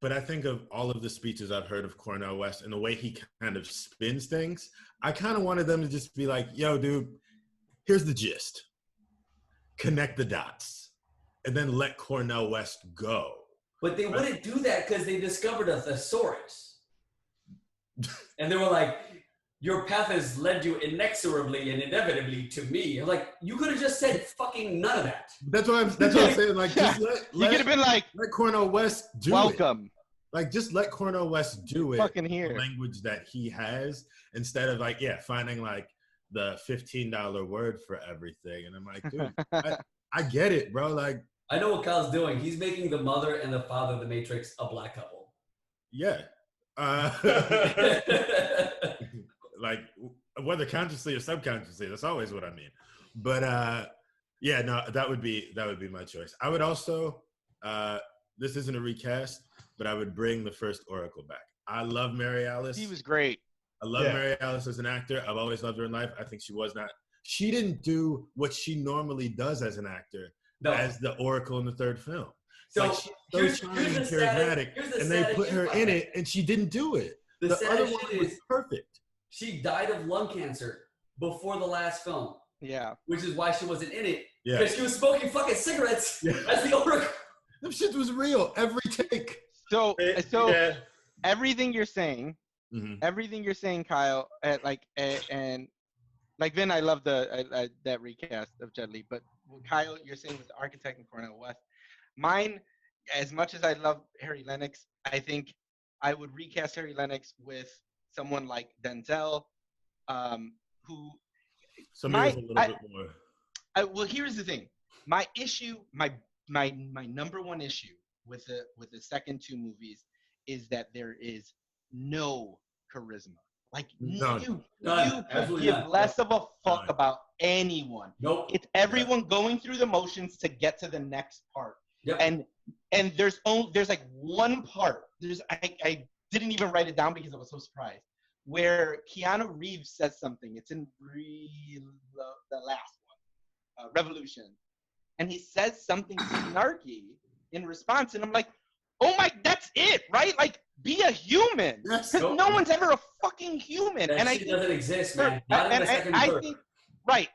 but I think of all of the speeches I've heard of Cornel West and the way he kind of spins things, I kind of wanted them to just be like, yo, dude, here's the gist. Connect the dots. And then let Cornel West go.
But they wouldn't do that because they discovered a thesaurus. And they were like, your path has led you inexorably and inevitably to me. I'm like, you could have just said fucking none of that.
That's what I'm saying. Like, just
you could have been like,
let Cornel West do
welcome.
It. Like, just let Cornel West do it.
Fucking here.
The language that he has, instead of like, finding like the $15 word for everything. And I'm like, dude, I get it, bro. Like,
I know what Kyle's doing. He's making the mother and the father of the Matrix a black couple.
Yeah. Like whether consciously or subconsciously, that's always what I mean. But no, that would be my choice. I would also this isn't a recast, but I would bring the first Oracle back. I love Mary Alice.
He was great.
I love Mary Alice as an actor. I've always loved her in life. I think she didn't do what she normally does as an actor as the Oracle in the third film.
So
like she's so charming and charismatic, and they put her in it, and she didn't do it. The other one was perfect.
She died of lung cancer before the last film.
Yeah.
Which is why she wasn't in it.
Yeah.
Because she was smoking fucking cigarettes as the Oracle.
That shit was real. Every take.
So everything you're saying, Kyle, and like Vin, I love that recast of Jet Li, but Kyle, you're saying with the architect and Cornel West. Mine, as much as I love Harry Lennox, I think I would recast Harry Lennox with someone like Denzel, who
somebody was a little bit more.
Well, here's the thing. My issue, my number one issue with the second two movies is that there is no charisma. Like you could give less of a fuck about anyone.
Nope.
It's everyone going through the motions to get to the next part.
Yep.
And there's like one part. I didn't even write it down because I was so surprised. Where Keanu Reeves says something. It's in the last one, Revolution, and he says something snarky in response, and I'm like, oh my, that's it, right? Like, be a human, because no one's ever a fucking human.
That
and
shit doesn't exist, man. Not in the second birth.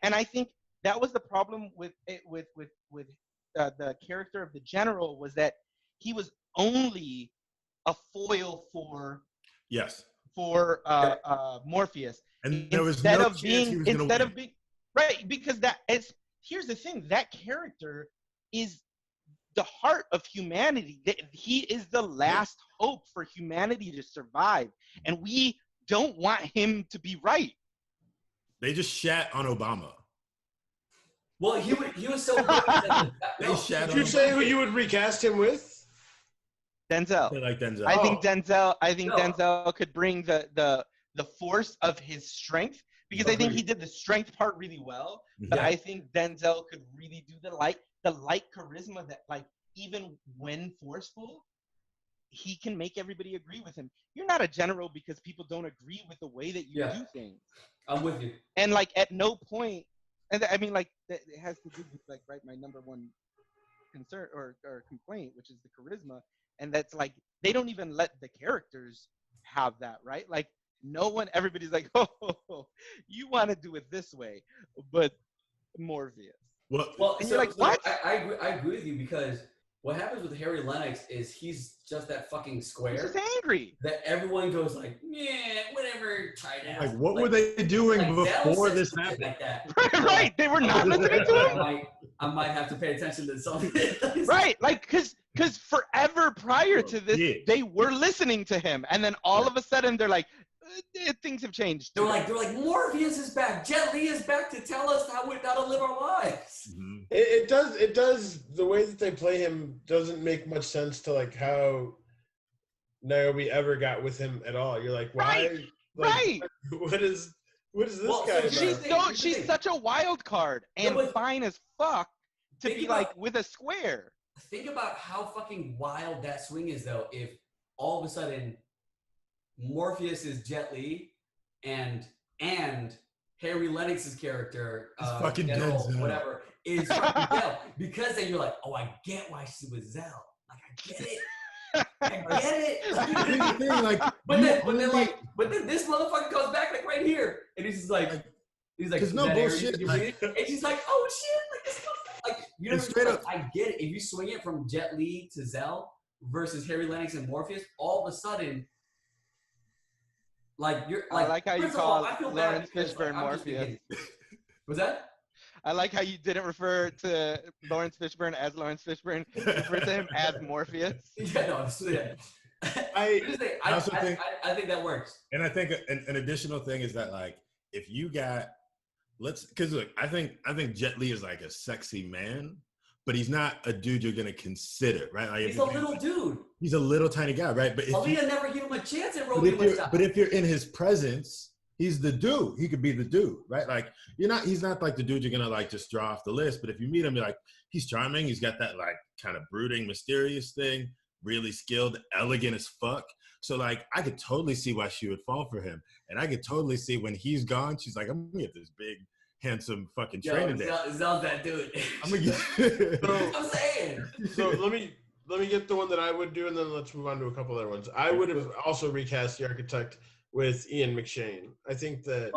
And I think that was the problem with the character of the general, was that he was only a foil for Morpheus,
and there was no chance he was
instead of being right, because here's the thing, that character is the heart of humanity. He is the last hope for humanity to survive, and we don't want him to be right.
They just shat on Obama.
Well, he was so good.
Did you say who you would recast him with?
Denzel.
I like Denzel.
I think Denzel could bring the force of his strength, because I think he did the strength part really well. But I think Denzel could really do the light charisma that, like, even when forceful, he can make everybody agree with him. You're not a general because people don't agree with the way that you do things.
I'm with you.
And like at no point, and I mean, like, it has to do with, like, right, my number one concern or complaint, which is the charisma. And that's like, they don't even let the characters have that, right? Like no one, everybody's like, oh, you want to do it this way, but Morpheus.
Well,
and
so,
you're like, what?
I agree with you, because what happens with Harry Lennox is he's just that fucking square.
He's just angry.
That everyone goes like, yeah, whatever, tight ass.
Like, what were they doing before this happened?
Like that.
Right, they were not listening to him.
I might have to pay attention to something.
Right, like, because forever prior to this, they were listening to him, and then all of a sudden they're like, things have changed.
They're like, Morpheus is back. Jet Li is back to tell us how to live our lives.
Mm-hmm. It does. The way that they play him doesn't make much sense to like how Nairobi ever got with him at all. You're like, why?
Right.
What is this guy?
She's such a wild card and fine as fuck to be like with a square.
Think about how fucking wild that swing is, though. If all of a sudden Morpheus is Jet Li and Harry Lennox's character,
fucking
General,
Denzel.
whatever, is Denzel. Because then you're like, oh, I get why she was Zell. Like, I get it. I get it.
Like,
but then this motherfucker comes back like right here, and he's just like,
there's no bullshit.
Like, and she's like, oh shit, like this like you know,
straight up.
I get it. If you swing it from Jet Li to Zell versus Harry Lennox and Morpheus, all of a sudden, like you're like. I
like how you call Lawrence Fishburne Morpheus.
Was that?
I like how you didn't refer to Lawrence Fishburne as Lawrence Fishburne. You refer to him as Morpheus.
Yeah, no, I think that works.
And I think an additional thing is that, like, if you got, because look, I think Jet Li is like a sexy man, but he's not a dude you're gonna consider, right? Like,
he's a little dude.
He's a little tiny guy, right? But
Aaliyah never gave him a chance at Romeo.
But if you're in his presence, he's the dude. He could be the dude, right? Like, he's not like the dude you're gonna like just draw off the list. But if you meet him, you're like, he's charming. He's got that like kind of brooding, mysterious thing, really skilled, elegant as fuck. So like, I could totally see why she would fall for him. And I could totally see when he's gone, she's like, I'm gonna get this big, handsome fucking training day.
Zell's that dude.
I'm gonna get
I'm saying.
So let me get the one that I would do, and then let's move on to a couple other ones. I would have also recast the architect with Ian McShane. I think that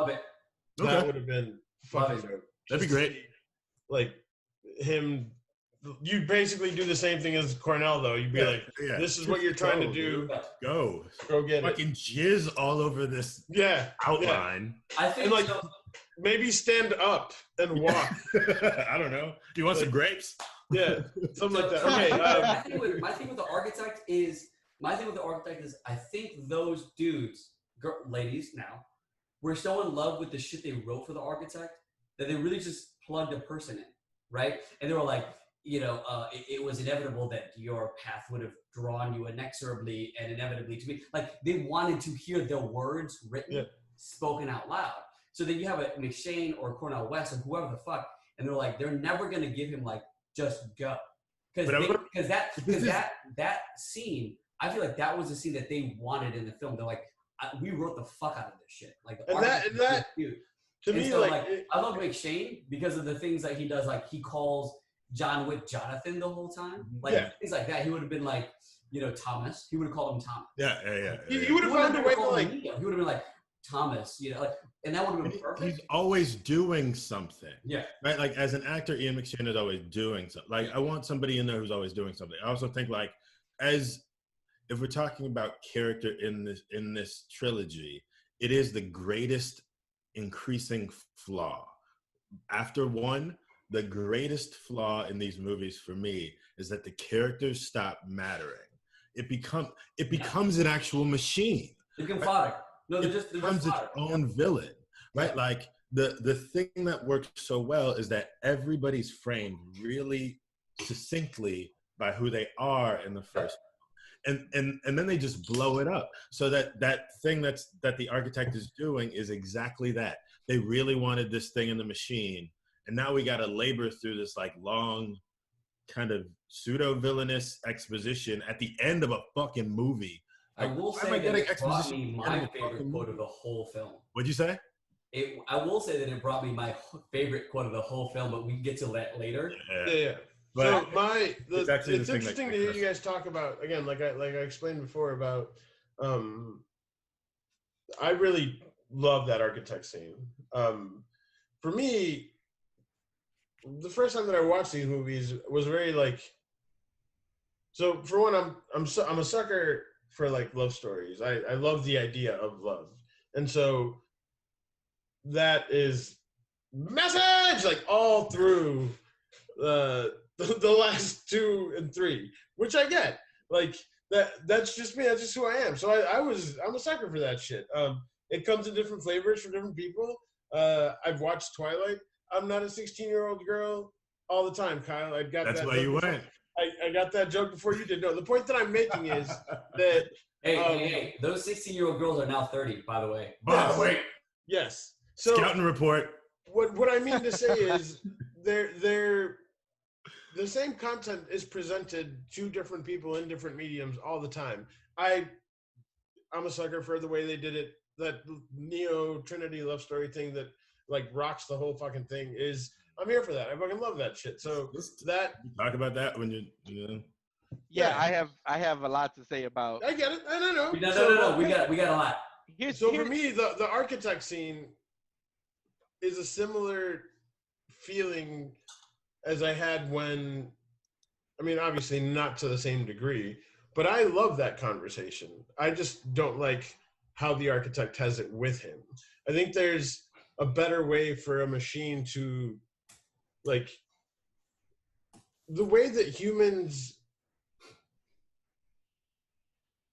that would have been fucking dope.
That'd be great.
Like him, you basically do the same thing as Cornell, though. You'd be like, "This is what you're trying to do.
Go
get
fucking jizz all over this outline."
I think
and, like, maybe stand up and walk.
I don't know. Do you want some grapes?
Yeah, something like that. Okay.
My thing with the architect is I think those dudes, ladies now, were so in love with the shit they wrote for the architect that they really just plugged a person in, right? And they were like, it was inevitable that your path would have drawn you inexorably and inevitably to me. Like, they wanted to hear their words written, spoken out loud. So then you have a McShane or Cornel West or whoever the fuck, and they're like, they're never gonna give him like just go, because that scene, I feel like that was the scene that they wanted in the film. They're like, we wrote the fuck out of this shit. Like, dude. To me, I love McShane because of the things that he does. Like, he calls John Wick Jonathan the whole time. Like, things like that. He would have been like, Thomas. He would have called him Thomas.
Yeah.
He would have found a way to like.
He would have been like Thomas. And that would have been perfect.
He's always doing something.
Yeah.
Right. Like, as an actor, Ian McShane is always doing something. Like, I want somebody in there who's always doing something. I also think, like, if we're talking about character in this trilogy, it is the greatest increasing flaw. After one, the greatest flaw in these movies for me is that the characters stop mattering. It becomes an actual machine.
They become fodder. No,
it becomes its own villain, right? Like, the thing that works so well is that everybody's framed really succinctly by who they are in the first. And then they just blow it up. So that thing that the architect is doing is exactly that. They really wanted this thing in the machine, and now we got to labor through this like long, kind of pseudo villainous exposition at the end of a fucking movie.
I will say that it brought me my favorite quote of the whole film.
What'd you say?
I will say that it brought me my favorite quote of the whole film, but we can get to that later.
Yeah. So it's interesting to hear you guys talk about, again, like I explained before, about I really love that architect scene. For me, the first time that I watched these movies was very like. So for one, I'm a sucker for like love stories. I love the idea of love, and so that is message like all through the last 2 and 3, which I get. Like that's just me. That's just who I am. So I'm a sucker for that shit. It comes in different flavors for different people. I've watched Twilight. I'm not a 16-year-old girl all the time, Kyle. I got
That's
that.
why you went.
I got that joke before you did. No, the point that I'm making is that
hey, those 16-year-old girls are now 30, by the way.
Wait.
Yes. So
Scouting report.
What I mean to say is they're the same content is presented to different people in different mediums all the time. I'm a sucker for the way they did it. That Neo Trinity love story thing that like rocks the whole fucking thing is. I'm here for that. I fucking love that shit. So that
talk about that when you know.
Yeah, I have a lot to say about.
I get it. I don't know.
No. We got a lot.
For me, the architect scene is a similar feeling as I had when, I mean, obviously not to the same degree, but I love that conversation. I just don't like how the architect has it with him. I think there's a better way for a machine to, like, the way that humans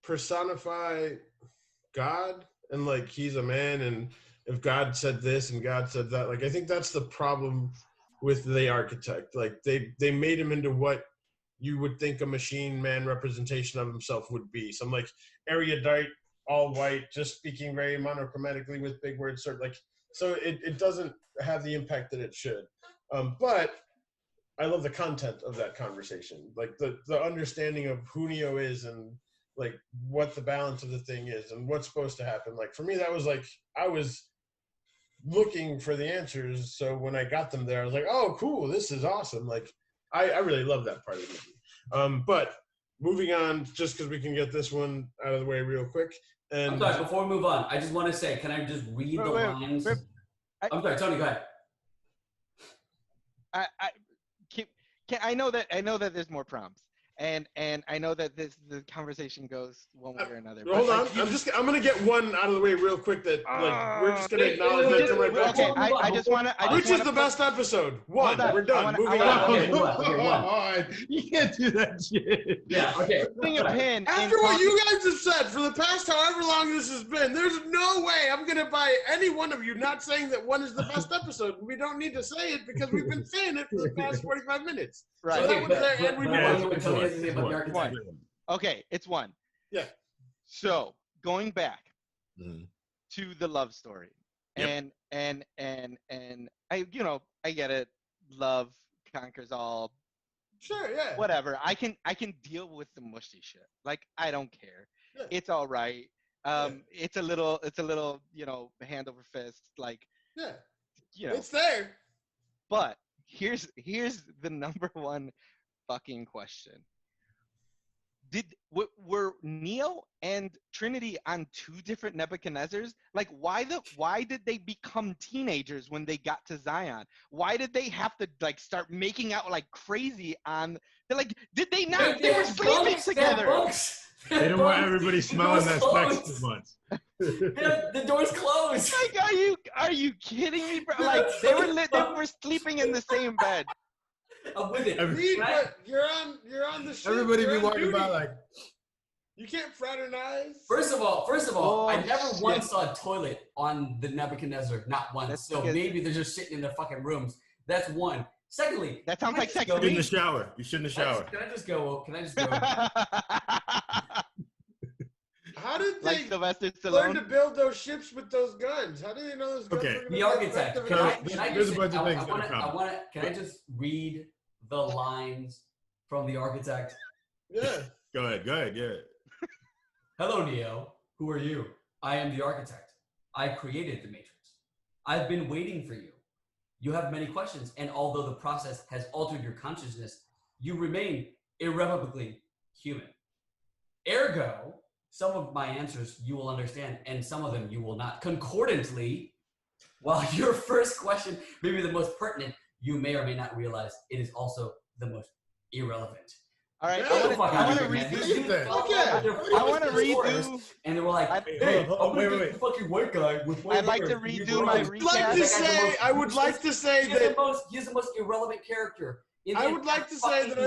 personify God and like he's a man, and if God said this and God said that, like I think that's the problem with the architect. Like they made him into what you would think a machine man representation of himself would be. Some like erudite, all white, just speaking very monochromatically with big words, sort of like, so it doesn't have the impact that it should. But I love the content of that conversation, like the understanding of who Neo is and like what the balance of the thing is and what's supposed to happen. Like for me, that was like, I was looking for the answers. So when I got them there, I was like, oh, cool, this is awesome. Like I really love that part of the movie. But moving on, just because we can get this one out of the way real quick. And
I'm sorry, before we move on, I just want to say, can I just read the lines? I'm sorry, Tony, go ahead.
I know that there's more prompts. And I know that the conversation goes one way or another.
Hold on, I'm gonna get one out of the way real quick. That like we're just gonna acknowledge that.
Okay, I just want to.
Which is the best episode? One. We're done. Moving on.
Okay,
you can't do that shit.
Yeah. Okay.
After what you guys have said for the past however long this has been, there's no way I'm gonna buy any one of you not saying that one is the best episode. We don't need to say it because we've been saying it for the past 45 minutes.
Right.
So that was there, and we
Okay, it's one.
Yeah.
So going back to the love story, and I get it. Love conquers all.
Sure. Yeah.
Whatever. I can deal with the mushy shit. Like I don't care.
Yeah.
It's all right. It's a little hand over fist. Like
it's there.
But here's the number one fucking question. Were Neo and Trinity on two different Nebuchadnezzars? Like, why did they become teenagers when they got to Zion? Why did they have to like start making out like crazy on? They're like, did they not? They were sleeping together.
They don't want everybody smelling that sex too much.
The door's closed.
Like, are you kidding me, bro? Like they were sleeping in the same bed.
I'm with it.
But you're on the ship.
Everybody be walking by like,
you can't fraternize.
First of all, I never once saw a toilet on the Nebuchadnezzar. Not once.
That's
so maybe they're just sitting in their fucking rooms. That's one. Secondly,
that sounds like sex.
You shouldn't shower. You shouldn't shower.
Can I just go?
How did
like
they
Sylvester
learn
Stallone?
to build those ships with those guns? How did they know those guns were going to
The architect.
There's a bunch of things that are coming.
Can I just read the lines from the architect?
Yeah.
Go ahead. Yeah.
Hello, Neo. Who are you? I am the architect. I created the Matrix. I've been waiting for you. You have many questions, and although the process has altered your consciousness, you remain irrevocably human. Ergo, some of my answers you will understand, and some of them you will not. Concordantly, while your first question may be the most pertinent, you may or may not realize it is also the most irrelevant.
All right,
I want to
redo.
And they were like,
"Hey, wait.
fucking white guy with white
I'd like to
hair.
redo my recap.
I would like to say that
he's the most irrelevant character.
I would like to say that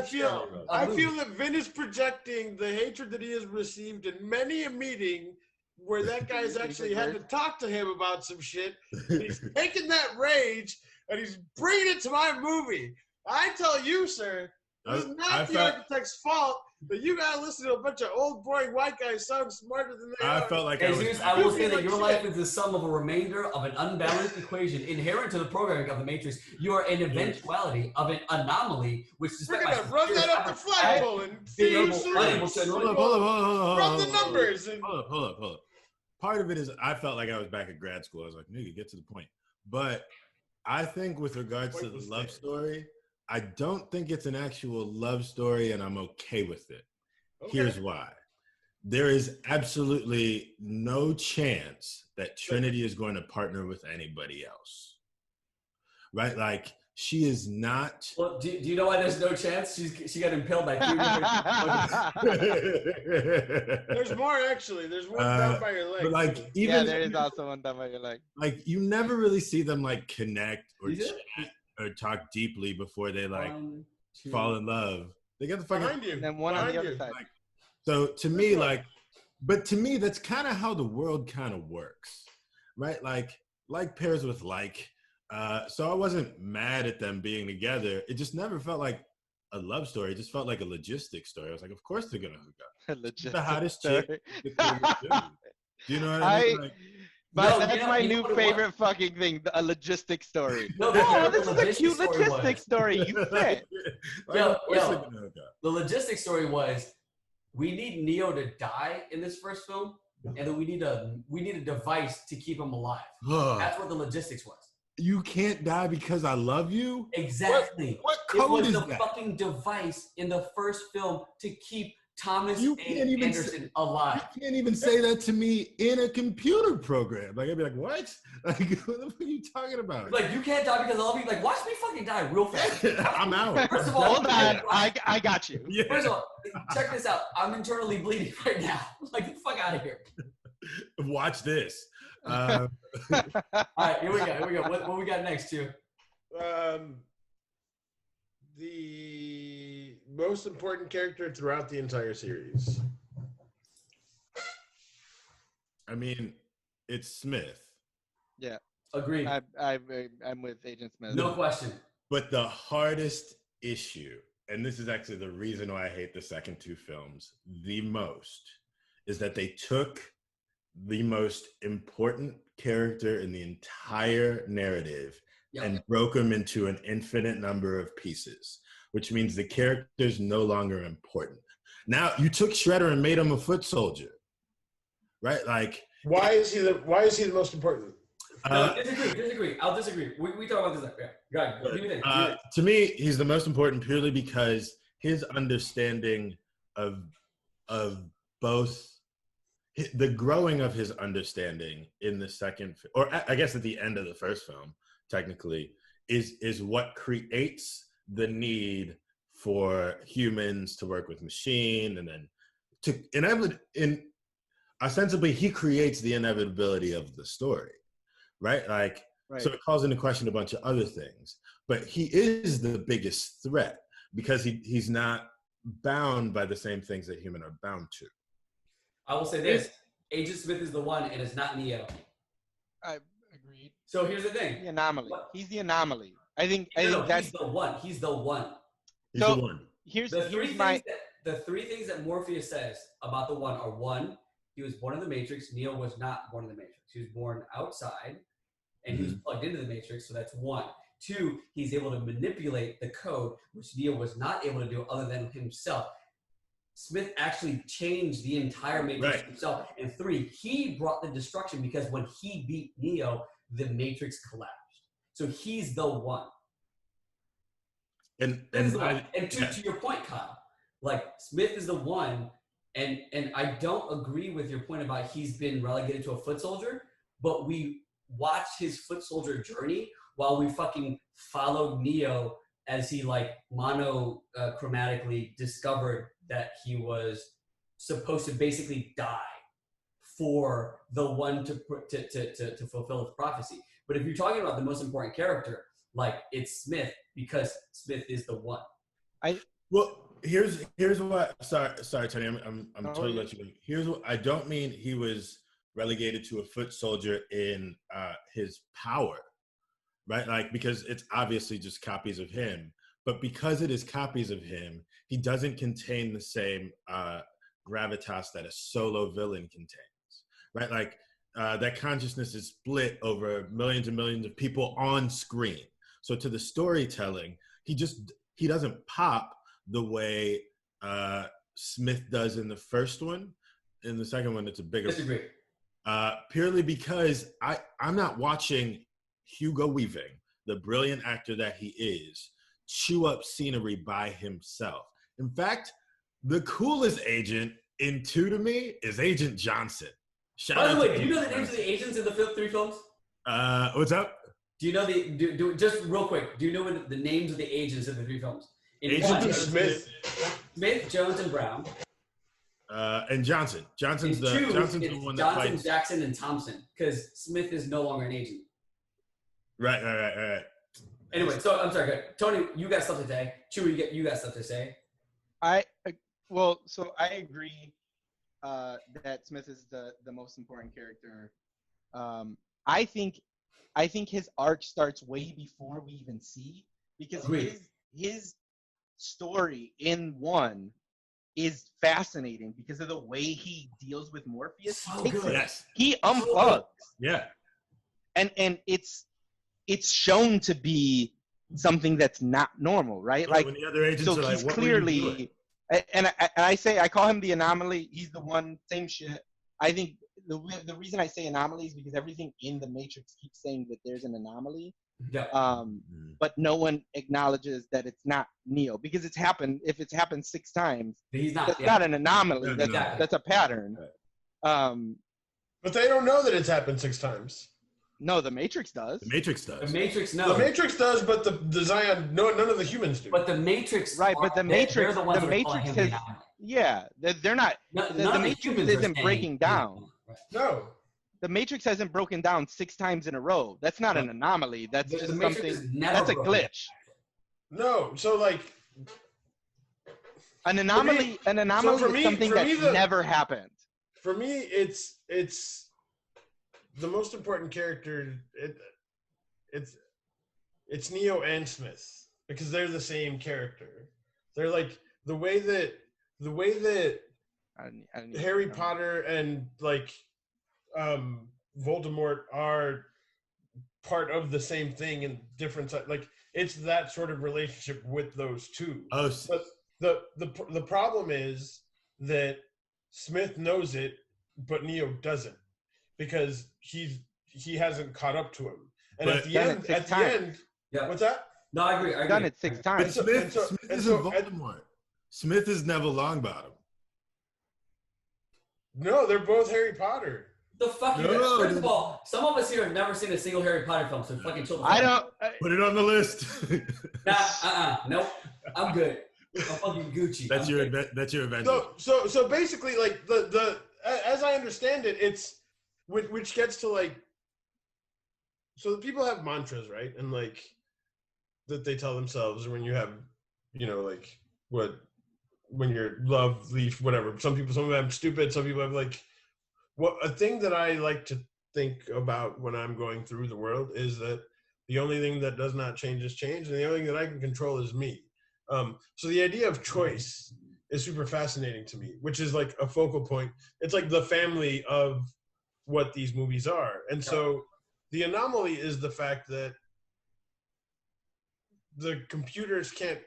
I feel that Vin is projecting the hatred that he has received in many a meeting where that guy's actually had to talk to him about some shit. And he's taking that rage and he's bringing it to my movie. I tell you, sir, it's not the architect's fault that you gotta listen to a bunch of old boring white guys sound smarter than they are.
I felt like
I will say that your life is the sum of a remainder of an unbalanced equation inherent to the programming of the Matrix. You are an eventuality of an anomaly, which is
we're gonna run that up the flagpole and see
Hold
up. Run the numbers.
Hold up. Part of it is I felt like I was back at grad school. I was like, nigga, get to the point. But I think with regards to the love story, I don't think it's an actual love story, and I'm okay with it. Okay. Here's why. There is absolutely no chance that Trinity is going to partner with anybody else. Right? Like, she is not.
Well, do you know why there's no chance? She got impaled by 3 different.
There's more, actually. There's one down by your leg.
But like, even
there is also one down by your leg.
Like, you never really see them like connect or chat or talk deeply before they like fall in love. They get the fucking
behind you,
and then one on the other side.
Like, so to me, like, but to me, that's kind of how the world kind of works, right? Like pairs with like. So I wasn't mad at them being together. It just never felt like a love story. It just felt like a logistics story. I was like, of course they're gonna hook up. The hottest chick. Do you know what I mean? Like,
but that's my new favorite fucking thing, a logistic story. This is a cute logistic story. You fit.
The logistic story was, we need Neo to die in this first film, and then we need a device to keep him alive. That's what the logistics was.
You can't die because I love you?
Exactly.
What code is that?
It was the fucking device in the first film to keep Thomas and Anderson alive.
You can't even say that to me in a computer program. Like, I'd be like, what? Like, what the fuck are you talking about?
Like, you can't die because I love you. Like, watch me fucking die real fast.
I'm out.
First of all,
hold on. I got you.
Yeah.
First of all, check this out. I'm internally bleeding right now. Like, get the fuck out of here.
Watch this.
All right, here we go. What we got next, Chuy?
The most important character throughout the entire series.
I mean, it's Smith.
Yeah.
Agreed.
I'm with Agent Smith.
No question.
But the hardest issue, and this is actually the reason why I hate the second two films the most, is that they took the most important character in the entire narrative and broke him into an infinite number of pieces, which means the character's no longer important. Now, you took Shredder and made him a foot soldier, right? Like,
why is he the most important?
No, disagree. I'll disagree. We talk about this. Yeah, go ahead.
To me, he's the most important purely because his understanding of both. The growing of his understanding in the second, or I guess at the end of the first film, technically, is what creates the need for humans to work with machine, and then ostensibly he creates the inevitability of the story, right? Like, so it calls into question a bunch of other things, but he is the biggest threat because he's not bound by the same things that humans are bound to.
I will say this: Agent Smith is the one, and it's not Neo.
I agreed.
So here's the thing:
the anomaly. He's the anomaly. I think that's
the one. He's the one.
He's the one.
Here's the three things that Morpheus says about the one are: one, he was born in the Matrix. Neo was not born in the Matrix. He was born outside, and he was plugged into the Matrix. So that's one. Two, he's able to manipulate the code, which Neo was not able to do other than himself. Smith actually changed the entire Matrix himself. And three, he brought the destruction because when he beat Neo, the Matrix collapsed. So he's the one.
And
to your point, Kyle, like Smith is the one And I don't agree with your point about he's been relegated to a foot soldier, but we watched his foot soldier journey while we fucking followed Neo as he like monochromatically discovered that he was supposed to basically die for the one to fulfill his prophecy. But if you're talking about the most important character, like it's Smith, because Smith is the one.
Here's what. Sorry, Tony. I'm totally let you go. Here's what I don't mean. He was relegated to a foot soldier in his power, right? Like because it's obviously just copies of him, but because it is copies of him, he doesn't contain the same gravitas that a solo villain contains, right? Like that consciousness is split over millions and millions of people on screen. So to the storytelling, he doesn't pop the way Smith does in the first one. In the second one, it's a bigger.
Disagree.
Purely because I'm not watching Hugo Weaving, the brilliant actor that he is, chew up scenery by himself. In fact, the coolest agent in 2 to me is Agent Johnson.
By the way, do you know the names of the agents in the 3 films?
What's up?
Do you know just real quick, do you know the names of the agents in the 3 films?
Agent Smith,
Jones, and Brown.
And Johnson. Johnson's the one that
Johnson,
fights.
Jackson, and Thompson, because Smith is no longer an agent.
Right.
Anyway, so I'm sorry, Tony, you got stuff to say. Chuy, you got stuff to say.
So I agree that Smith is the most important character. I think his arc starts way before we even see, because his story in 1 is fascinating because of the way he deals with Morpheus.
So good.
Yes.
He unplugs.
Yeah.
And it's shown to be something that's not normal, right?
Like when the other agents
so
are like,
he's
what
clearly,
were you doing?
and I call him the anomaly. He's the one, same shit. I think the reason I say anomaly is because everything in the Matrix keeps saying that there's an anomaly.
Yeah.
But no one acknowledges that it's not Neo, because it's happened. If it's happened 6 times, that's not an anomaly. That's a pattern.
but they don't know that it's happened 6 times.
No, the Matrix does.
The Matrix knows.
The Matrix does, but the Zion, none of the humans do.
But the Matrix,
right? But the Matrix, has, yeah, they're not. The Matrix isn't breaking down.
No.
The Matrix hasn't broken down 6 times in a row. That's not an anomaly. That's just something. That's a glitch.
No, so like
an anomaly. An anomaly is something that never happened.
For me, it's the most important character. It's Neo and Smith, because they're the same character. They're like the way that Harry Potter and like Voldemort are part of the same thing in different like it's that sort of relationship with those two. But the problem is that Smith knows it, but Neo doesn't, because he hasn't caught up to him. And at the end,
yeah.
What's that?
No, I agree.
I've done it 6 times.
Smith isn't Voldemort. Smith is Neville Longbottom.
No, they're both Harry Potter.
The fuck you guys. First of all, some of us here have never seen a single Harry Potter film, so fucking chill the fuck out.
Put it on the list.
Nope. I'm good. I'm fucking Gucci.
That's your adventure.
So basically, like the as I understand it, it's which gets to like, so the people have mantras, right? And like that they tell themselves when you have, like when you're love, leaf, whatever. Some of them have stupid. Some people have like, a thing that I like to think about when I'm going through the world is that the only thing that does not change is change, and the only thing that I can control is me. So the idea of choice is super fascinating to me, which is like a focal point. It's like the family of what these movies are. And so the anomaly is the fact that the computers can't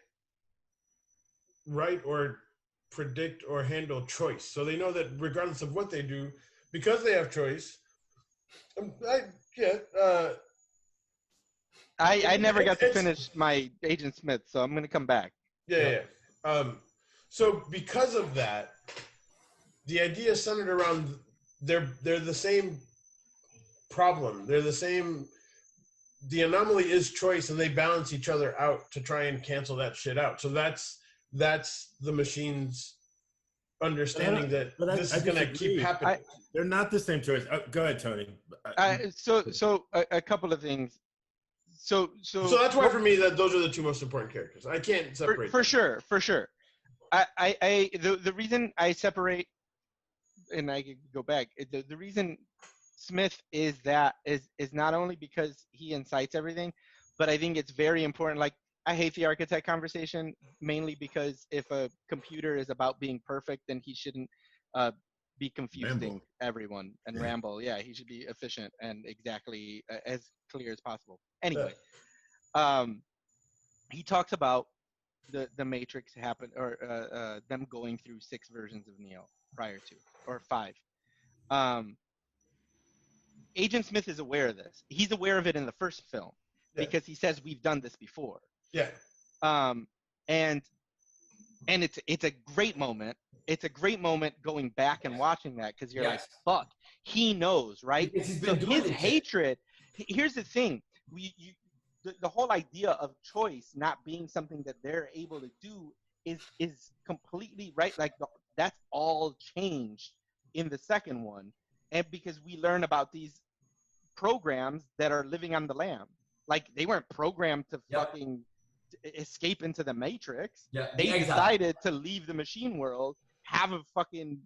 write or predict or handle choice. So they know that regardless of what they do, because they have choice,
I never got to finish my Agent Smith, so I'm going to come back.
Yeah. So because of that, the idea is centered around they're the same problem. They're the same. The anomaly is choice, and they balance each other out to try and cancel that shit out. So that's the machine's understanding that this is going to keep happening.
They're not the same choice. Go ahead, Tony.
So a couple of things. So
that's why for me that those are the two most important characters. I can't separate
for sure. The reason I separate, and I could go back. The reason Smith is not only because he incites everything, but I think it's very important. Like, I hate the architect conversation mainly because if a computer is about being perfect, then he shouldn't be confusing everyone and ramble. Yeah, he should be efficient and exactly as clear as possible. Anyway, he talks about the Matrix happen or them going through 6 versions of Neo prior to, or 5. Agent Smith is aware of this. He's aware of it in the first film because he says we've done this before.
Yeah.
And it's a great moment. It's a great moment going back and watching that because you're like, fuck, he knows, right? So his hatred. Here's the thing: the whole idea of choice not being something that they're able to do is completely right. Like that's all changed in the second one, and because we learn about these programs that are living on the lam, like they weren't programmed to fucking escape into the Matrix. They decided to leave the machine world, have a fucking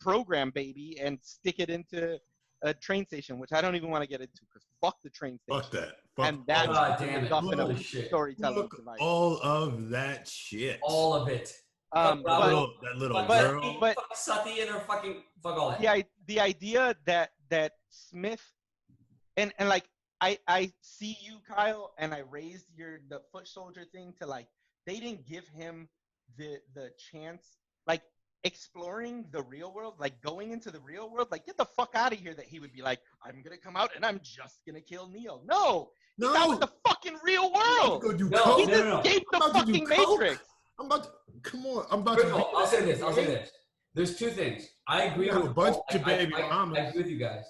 program baby, and stick it into a train station, which I don't even want to get into because fuck the train station.
Fuck that.
And that's the MacGuffin of storytelling device.
All of that shit.
All of it.
That little girl.
But fuck Sati and her fucking fuck all that.
The idea that Smith and like I see you, Kyle, and I raised the foot soldier thing to like they didn't give him the chance, like exploring the real world, like going into the real world, like get the fuck out of here. That he would be like, I'm gonna come out and I'm just gonna kill Neo. No, he's out in the fucking real world. He escaped the fucking Matrix.
Come on. I'm about to.
I'll say this. There's 2 things. I agree with
a bunch of baby mamas.
I agree with you guys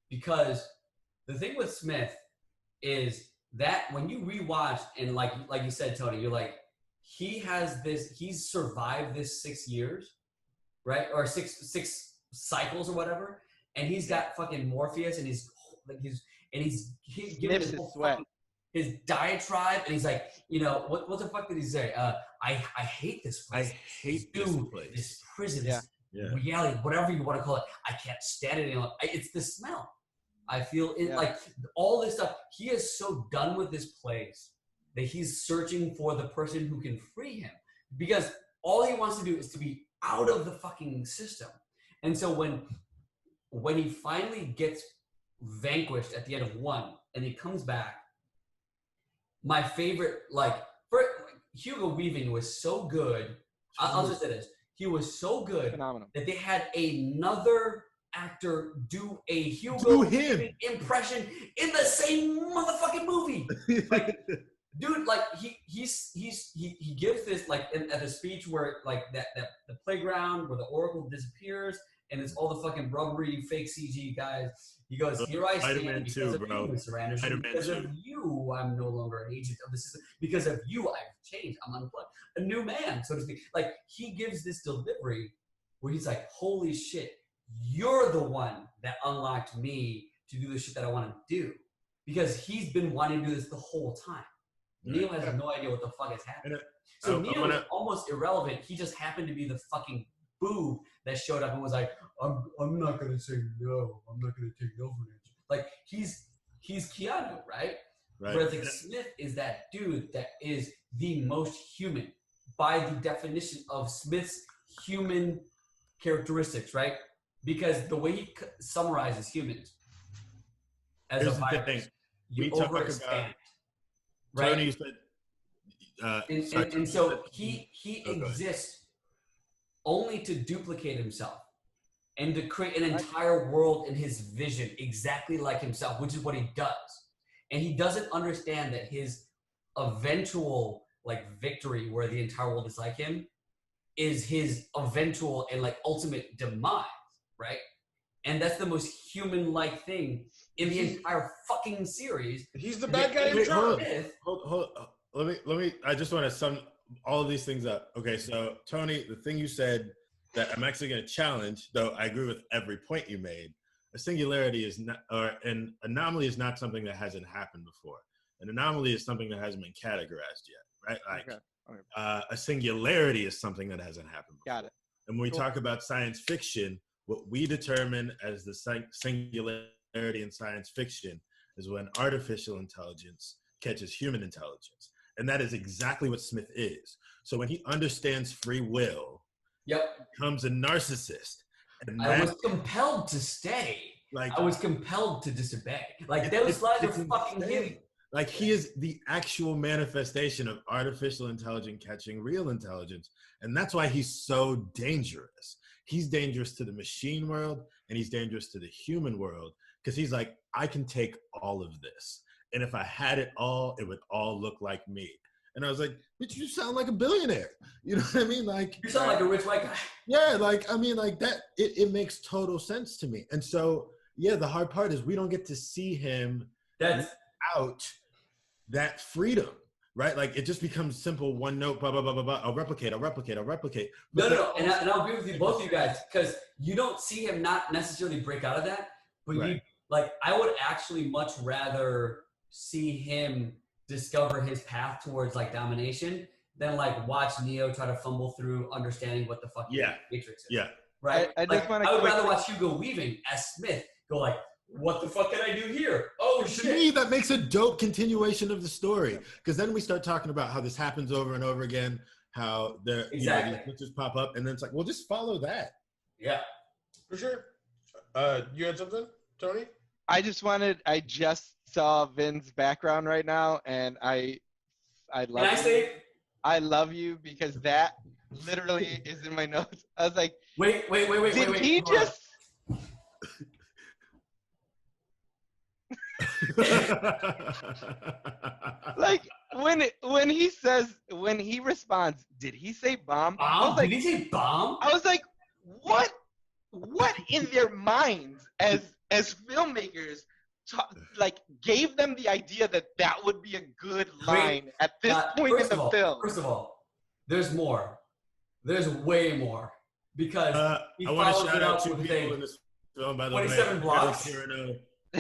because the thing with Smith is that when you rewatch and like you said, Tony, you're like, he's survived this 6 years, right? Or six cycles or whatever, and he's got fucking Morpheus and he's giving his diatribe, and he's like, you know, what the fuck did he say? I hate this place.
I hate this place.
This prison, this reality, whatever you want to call it. I can't stand it anymore. It's the smell. I feel it like all this stuff. He is so done with this place that he's searching for the person who can free him because all he wants to do is to be out of the fucking system. And so when he finally gets vanquished at the end of 1 and he comes back, my favorite, Hugo Weaving was so good. I'll just say this. He was so good that they had another actor do a Hugo Weaving impression in the same motherfucking movie. Like, dude, like he gives this like at the speech where like that the playground where the Oracle disappears and it's all the fucking rubbery fake CG guys. He goes, "Here I stand because of you, Mr. Anderson. Because of you, I'm no longer an agent of the system. Because of you, I've changed. I'm unplugged. A new man, so to speak." Like he gives this delivery where he's like, "Holy shit, you're the one that unlocked me to do the shit that I want to do." Because he's been wanting to do this the whole time. Neo has no idea what the fuck is happening. So Neo is almost irrelevant. He just happened to be the fucking boob that showed up and was like, I'm not gonna say no. I'm not gonna take no for an answer. Like he's Keanu, right? Whereas like Smith is that dude that is the most human by the definition of Smith's human characteristics, right? Because the way he summarizes humans as a virus, you overexpand. Right?
Tony said,
and so he exists only to duplicate himself and to create an entire world in his vision exactly like himself, which is what he does. And he doesn't understand that his eventual like victory where the entire world is like him is his eventual and like ultimate demise. right? And that's the most human-like thing in the entire fucking series.
He's the bad guy in
Hold. Let me. I just want to sum all of these things up. Okay, so Tony, the thing you said that I'm actually going to challenge, though I agree with every point you made. A singularity is not, or an anomaly is not something that hasn't happened before. An anomaly is something that hasn't been categorized yet, right? Like a singularity is something that hasn't happened before.
Got it.
And when we talk about science fiction, what we determine as the singularity in science fiction is when artificial intelligence catches human intelligence. And that is exactly what Smith is. So when he understands free will, becomes a narcissist. And
I was compelled to stay. I was compelled to disobey. Like, those slides are fucking hitting.
Like, he is the actual manifestation of artificial intelligence catching real intelligence. And that's why he's so dangerous. He's dangerous to the machine world, and he's dangerous to the human world, because he's like, I can take all of this. And if I had it all, it would all look like me. And I was like, but you sound like a billionaire. You know what I mean? Like,
you sound like a rich white guy.
Yeah, like, I mean, like that, it makes total sense to me. And so, yeah, the hard part is we don't get to see him out that freedom, right? Like, it just becomes simple one note, blah, blah, blah, blah, blah. I'll replicate. But
no. And I'll agree with you, both of you guys, because you don't see him not necessarily break out of that. But you, like, I would actually much rather see him discover his path towards like domination than like watch Neo try to fumble through understanding what the fuck Matrix is.
Yeah.
Right? I would rather watch Hugo Weaving as Smith go like, what the fuck can I do here? Oh shit.
To me, that makes a dope continuation of the story. Because then we start talking about how this happens over and over again, how the these pictures pop up, and then it's like, well, just follow that.
Yeah. For sure. You had something, Tony?
I just saw Vin's background right now, and I love
Can I say?
I love you, because that literally is in my notes. I was like,
wait.
Did he just? Like when he responds, did he say bomb?
Did he say bomb?
I was like, what in their minds as filmmakers like gave them the idea that would be a good line at this point in the film?
First of all, there's more. There's way more, because
I want to shout out two people in this film, by the way.
27 blocks.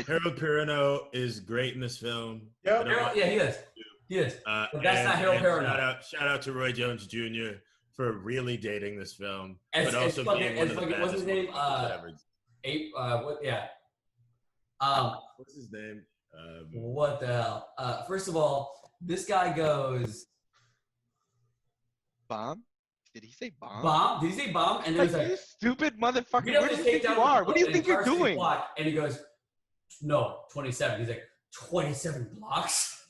Harold Perrineau is great in this film.
Yeah, he is. He is. But that's not Harold Perrineau.
Shout out to Roy Jones Jr. for really dating this film,
but
also being one of the best.
What's his name?
What's his name?
What the hell? First of all, this guy goes
bomb. Did he say bomb?
Bomb? Did he say bomb? And then he's like,
you stupid motherfucker. Where do you think you are? What do you think you're doing?
And he goes, no, 27. He's like, 27 blocks?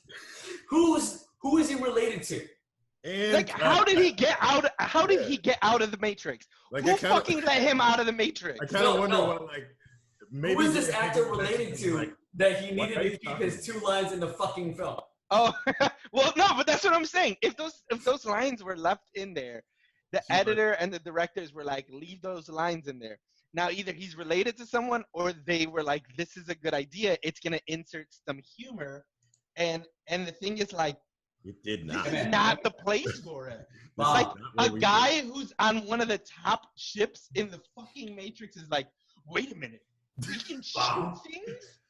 Who is he related to?
And,
like, how did he get out? How did he get out of the Matrix? Like, who fucking let him out of the Matrix?
I kind of wonder what, like, maybe
who is this actor related to, like, that he needed to keep his 2 lines in the fucking film?
Oh, well, no, but that's what I'm saying. If those lines were left in there, the editor and the directors were like, leave those lines in there. Now, either he's related to someone, or they were like, this is a good idea. It's going to insert some humor. And the thing is, like,
it did not.
This is not the place for it. Like, a guy who's on one of the top ships in the fucking Matrix is like, wait a minute, we can shoot things?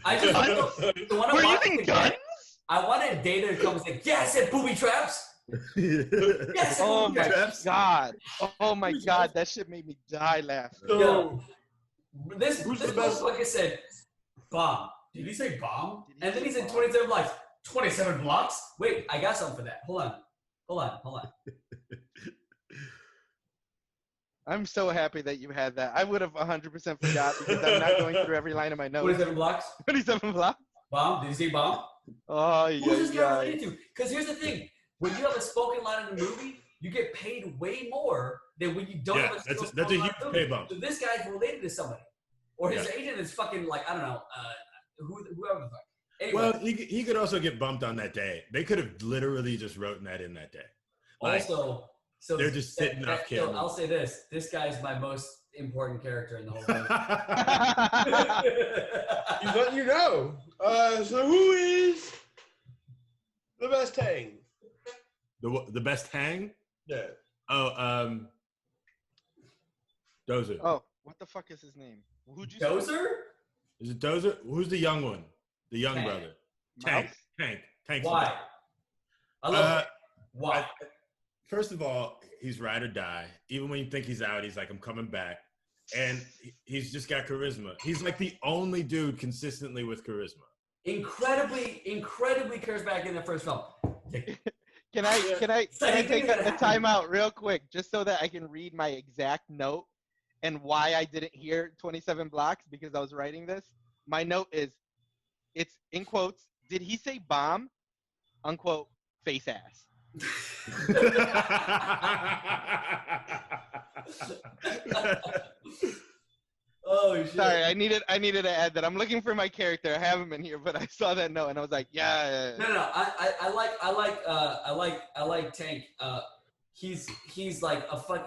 We're
using guns?
I wanted Data to come and say, yeah, I said booby traps.
Yes, oh my god! Oh my god! That shit made me die laughing.
So, this motherfucker said bomb. Did he say bomb? And then he said 27 blocks. 27 blocks? Wait, I got something for that. Hold on.
I'm so happy that you had that. I would have 100% forgot, because I'm not going through every line of my notes.
27 blocks?
27 blocks?
Bomb? Did he say bomb?
Oh, yeah.
Who's this guy related to? Because here's the thing. When you have a spoken line in the movie, you get paid way more than when you don't have a spoken line.
That's a huge pay bump.
So this guy's related to somebody. Or his agent is fucking, like, I don't know, whoever the fuck. Anyway.
Well, he could also get bumped on that day. They could have literally just written that in that day.
Also, So
they're just sitting off camera.
I'll say this: this guy's my most important character in the whole thing.
He's letting you know. So who is the best hang?
The best hang?
Yeah.
Oh, Dozer.
Oh, what the fuck is his name? Who'd you
Dozer?
say?
Is it Dozer? Who's the young one? The young
Tank.
brother.
Mouse?
Tank.
Why? I love it. Why?
First of all, he's ride or die. Even when you think he's out, he's like, I'm coming back. And he's just got charisma. He's like the only dude consistently with charisma.
Incredibly charismatic in the first film.
Can I take a time out real quick just so that I can read my exact note and why I didn't hear 27 blocks because I was writing this? My note is, it's in quotes, did he say bomb? Unquote, face ass.
Oh shit.
Sorry, I needed to add that. I'm looking for my character. I have him in here, but I saw that note and I was like, yeah.
No. I like Tank. He's like a fun.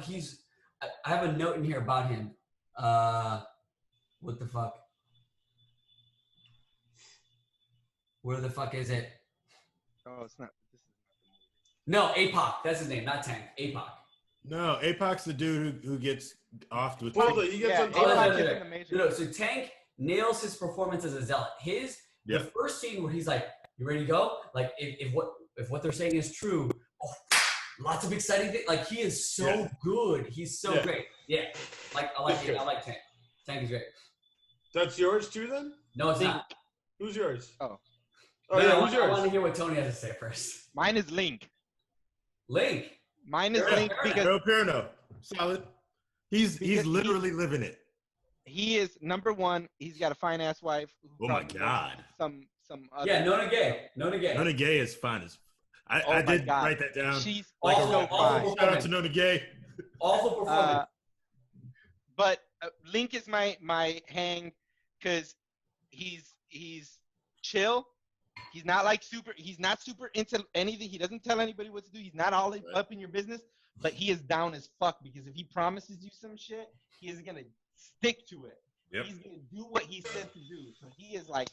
I have a note in here about him. What the fuck? Where the fuck is it?
Oh, it's not. This is
No, APOC. That's his name, not Tank. APOC.
No, APOC's the dude who gets off with.
Well, he gets on
No, so Tank nails his performance as a zealot. The first scene where he's like, "You ready to go?" Like, if what they're saying is true, lots of exciting things. Like, he is so good. He's so great. Yeah, like I like Tank. Tank is great.
That's yours too, then?
No, it's not.
Who's yours?
Oh,
who's yours?
I want to hear what Tony has to say first.
mine is Link.
Link.
Mine is Link because
Pirno. Solid. He's literally living it.
he is number one. He's got a fine ass wife.
Oh my God.
Some other.
Yeah, Nona Gay. Nona
Gay is fine as. I did write that down.
She's
like
also fine.
Shout out to Nona Gay.
Awful performance.
But Link is my hang because he's chill. He's not like he's not super into anything. He doesn't tell anybody what to do. He's not all up in your business, but he is down as fuck because if he promises you some shit, he is gonna stick to it.
Yep.
He's gonna do what he said to do. So he is like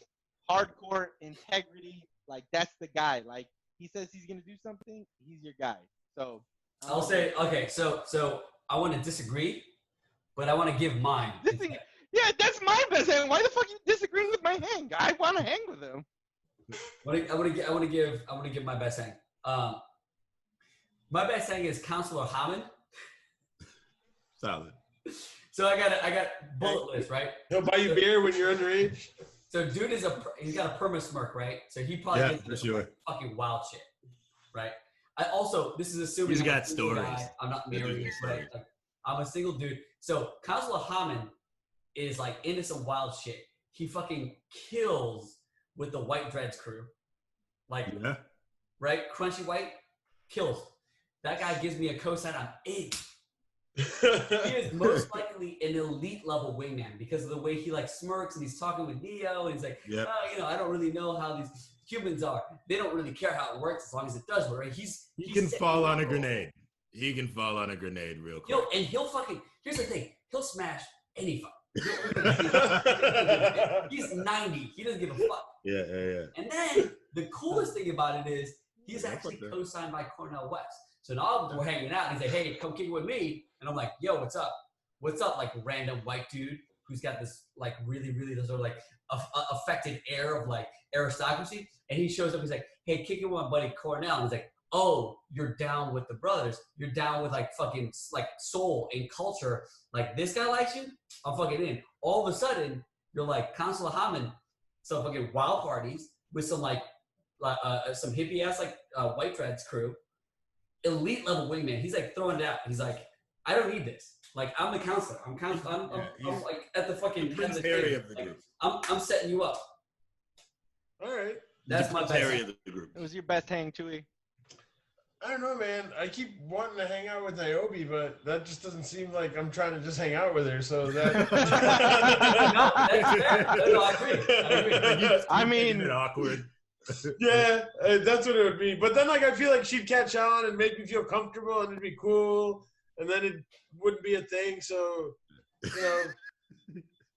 hardcore integrity. Like that's the guy. Like he says he's gonna do something, he's your guy. So
I'll say okay. So I want to disagree, but I want to give mine.
Yeah, that's my best hang. Why the fuck are you disagreeing with my hang? I want to hang with him.
I want to give my best hang. My best hang is Counselor Hammond.
Solid.
So I got bullet list, right?
He'll buy you beer when you're underage.
So dude he's got a perma smirk, right? So he probably gets
for sure.
Fucking wild shit, right? This is assuming
He's
I'm
got
a single
stories.
guy. I'm not married, right? Like, I'm a single dude. So Counselor Hammond is like into some wild shit. He fucking kills with the White Dreads crew. Like, right? Crunchy White kills. That guy gives me a cosign on 8. He is most likely an elite level wingman because of the way he like smirks and he's talking with Neo and he's like, I don't really know how these humans are. They don't really care how it works as long as it does work, right?
He can fall on a grenade. He can fall on a grenade real quick.
He'll fucking, here's the thing, he'll smash any fuck. He's 90. He doesn't give a fuck.
Yeah.
And then the coolest thing about it is he's actually co-signed by Cornel West. So now we're hanging out and he's like, hey, come kick it with me. And I'm like, yo, what's up? What's up, like random white dude who's got this like really, really sort of like affected air of like aristocracy. And he shows up, he's like, hey, kick it with my buddy Cornel. And he's like, oh, you're down with the brothers. You're down with like fucking like soul and culture. Like this guy likes you. I'm fucking in. All of a sudden, you're like Counselor Hammond, some fucking wild parties with some like some hippie ass like White Dreads crew, elite level wingman. He's like throwing it out. He's like, I don't need this. Like I'm the counselor. I'm like at the fucking
Prince Harry of the group.
I'm setting you up.
All right.
That's my best
Harry of the group.
It was your best hang, Chuy.
I don't know, man. I keep wanting to hang out with Niobe, but that just doesn't seem like I'm trying to just hang out with her. So that.
No, that's fair. No, I agree.
I mean,
awkward.
Yeah, that's what it would be. But then, like, I feel like she'd catch on and make me feel comfortable, and it'd be cool, and then it wouldn't be a thing. So, you know,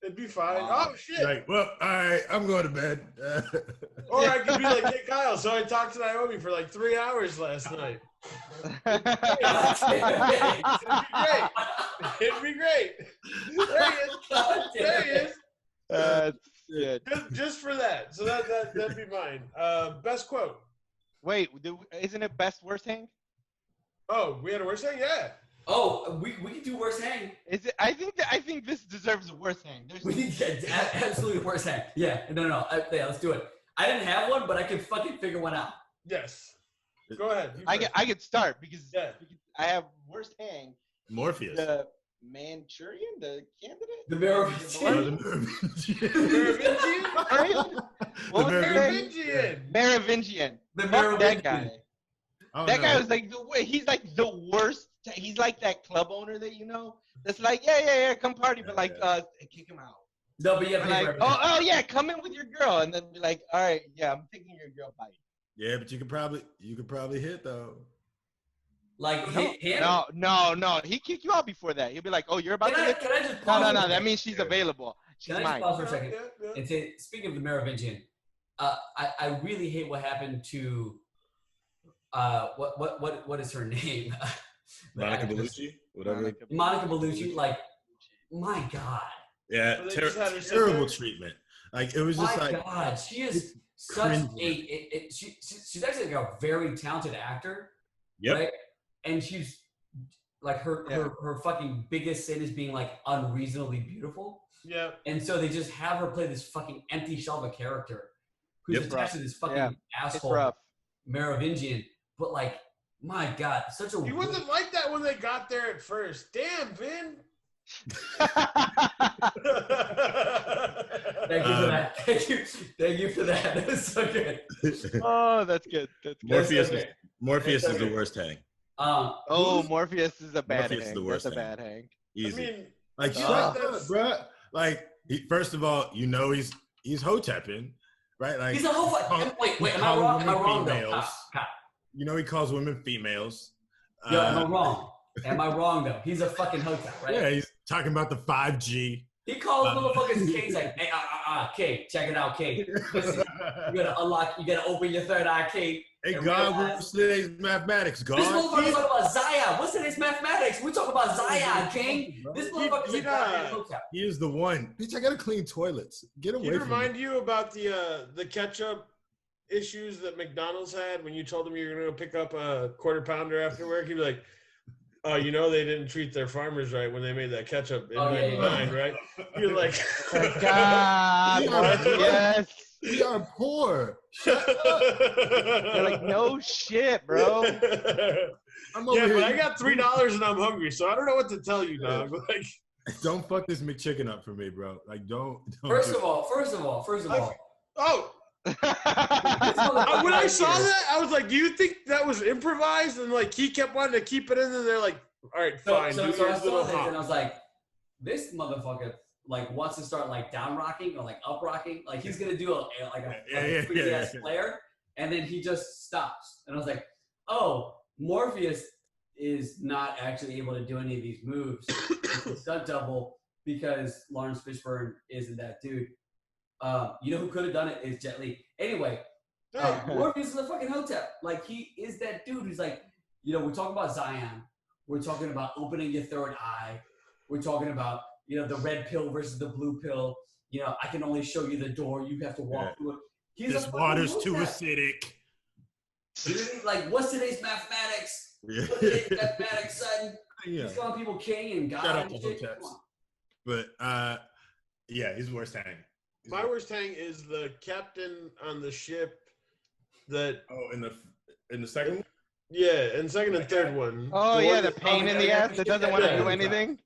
it'd be fine.
Wow.
Oh shit!
Like, well, all right, I'm going to bed.
Or I could be like, hey Kyle, so I talked to Naomi for like 3 hours last night. It'd be great. There he is. There he is.
Yeah.
Just for that. So that'd be mine. Best quote.
Wait, isn't it best worst hang?
Oh, we had a worst thing? Yeah.
Oh, we can do worst hang.
Is it? I think this deserves a worst hang.
We need to get absolutely worst hang. Yeah, no. Yeah, let's do it. I didn't have one, but I can fucking figure one out.
Yes. Go ahead.
I could start because
Yeah.
I have worst hang.
Morpheus.
The Manchurian, the candidate.
The
Merovingian.
Merovingian.
The
Fuck that
Merovingian.
guy.
Oh,
That
no.
guy was like he's like the worst. He's like that club owner that you know. That's like yeah, come party, but like kick him out.
No, but yeah,
Like oh yeah, come in with your girl, and then be like, all right, yeah, I'm taking your girl bite.
Yeah, but you could probably hit though.
like him.
No. He kick you out before that. He'll be like, oh, you're about to hit.
Can I just pause?
No. That means she's available. She's
Can I just
mine.
pause for a second
Yeah.
and say, speaking of the Merovingian, I really hate what happened to what is her name?
Monica Bellucci, whatever.
Monica Bellucci. Like, my God.
Yeah,
So they just had her sit
terrible
there?
treatment. Like it was just
My
like
God, she is such she's actually like a very talented actor.
Yep.
Right? And she's like her fucking biggest sin is being like unreasonably beautiful.
Yeah.
And so they just have her play this fucking empty shell of a character who's attached to this fucking asshole Merovingian. But like, my God, such a
He wasn't like that when they got there at first. Damn, Vin.
Thank you for that. Thank you for that. That was so good.
Oh, that's good. That's good.
Morpheus is the worst hang.
Morpheus is a bad
Morpheus
hang.
is the worst
That's a
hang.
bad hang.
Easy.
I mean,
Like shut up, bro. Like first of all, you know he's hotepping, right? Like
He's a whole wait, am I wrong? Am I wrong though?
You know he calls women females.
Yo, am I wrong? Am I wrong though? He's a fucking hotel, right?
Yeah, he's talking about the 5G.
He calls motherfuckers K. He's like, hey, K, check it out, K. Listen, you gotta open your third eye, K.
Hey, God, what's today's mathematics, God?
This motherfucker's talking about Zion. What's today's mathematics? We're talking about Zion, King. This motherfucker's a goddamn hotel.
He is the one. Bitch, I gotta clean toilets. Get away from me.
He remind you about the ketchup issues that McDonald's had when you told them you were gonna go pick up a quarter pounder after work? He'd be like, oh, you know they didn't treat their farmers right when they made that ketchup in '99, right? You're like,
God, yes.
We are poor. Shut up.
You're like, no shit, bro.
But I got $3 and I'm hungry, so I don't know what to tell you, dog. Like,
don't fuck this McChicken up for me, bro. Like, don't
First of all.
Oh. When I saw that, I was like, do you think that was improvised? And like he kept wanting to keep it in, and they're like, all right, fine.
So I saw this, and I was like, this motherfucker like wants to start like down rocking or like up rocking. Like he's gonna do a freaky ass flare, and then he just stops. And I was like, oh, Morpheus is not actually able to do any of these moves. It's a stunt double because Lawrence Fishburne isn't that dude. You know who could have done it is Jet Li. Anyway, Morpheus is a fucking hotel. Like he is that dude who's like, you know, we're talking about Zion. We're talking about opening your third eye. We're talking about, you know, the red pill versus the blue pill. You know, I can only show you the door. You have to walk through it.
This water's too acidic.
Like, what's today's mathematics? What's today's mathematics, son? He's calling people king and God.
Shout out to hotels. But yeah, he's the worst hang.
My worst hang is the captain on the ship that.
Oh, in the second one?
Yeah, and second and third one.
Oh yeah, the pain in the ass that doesn't want to do anything.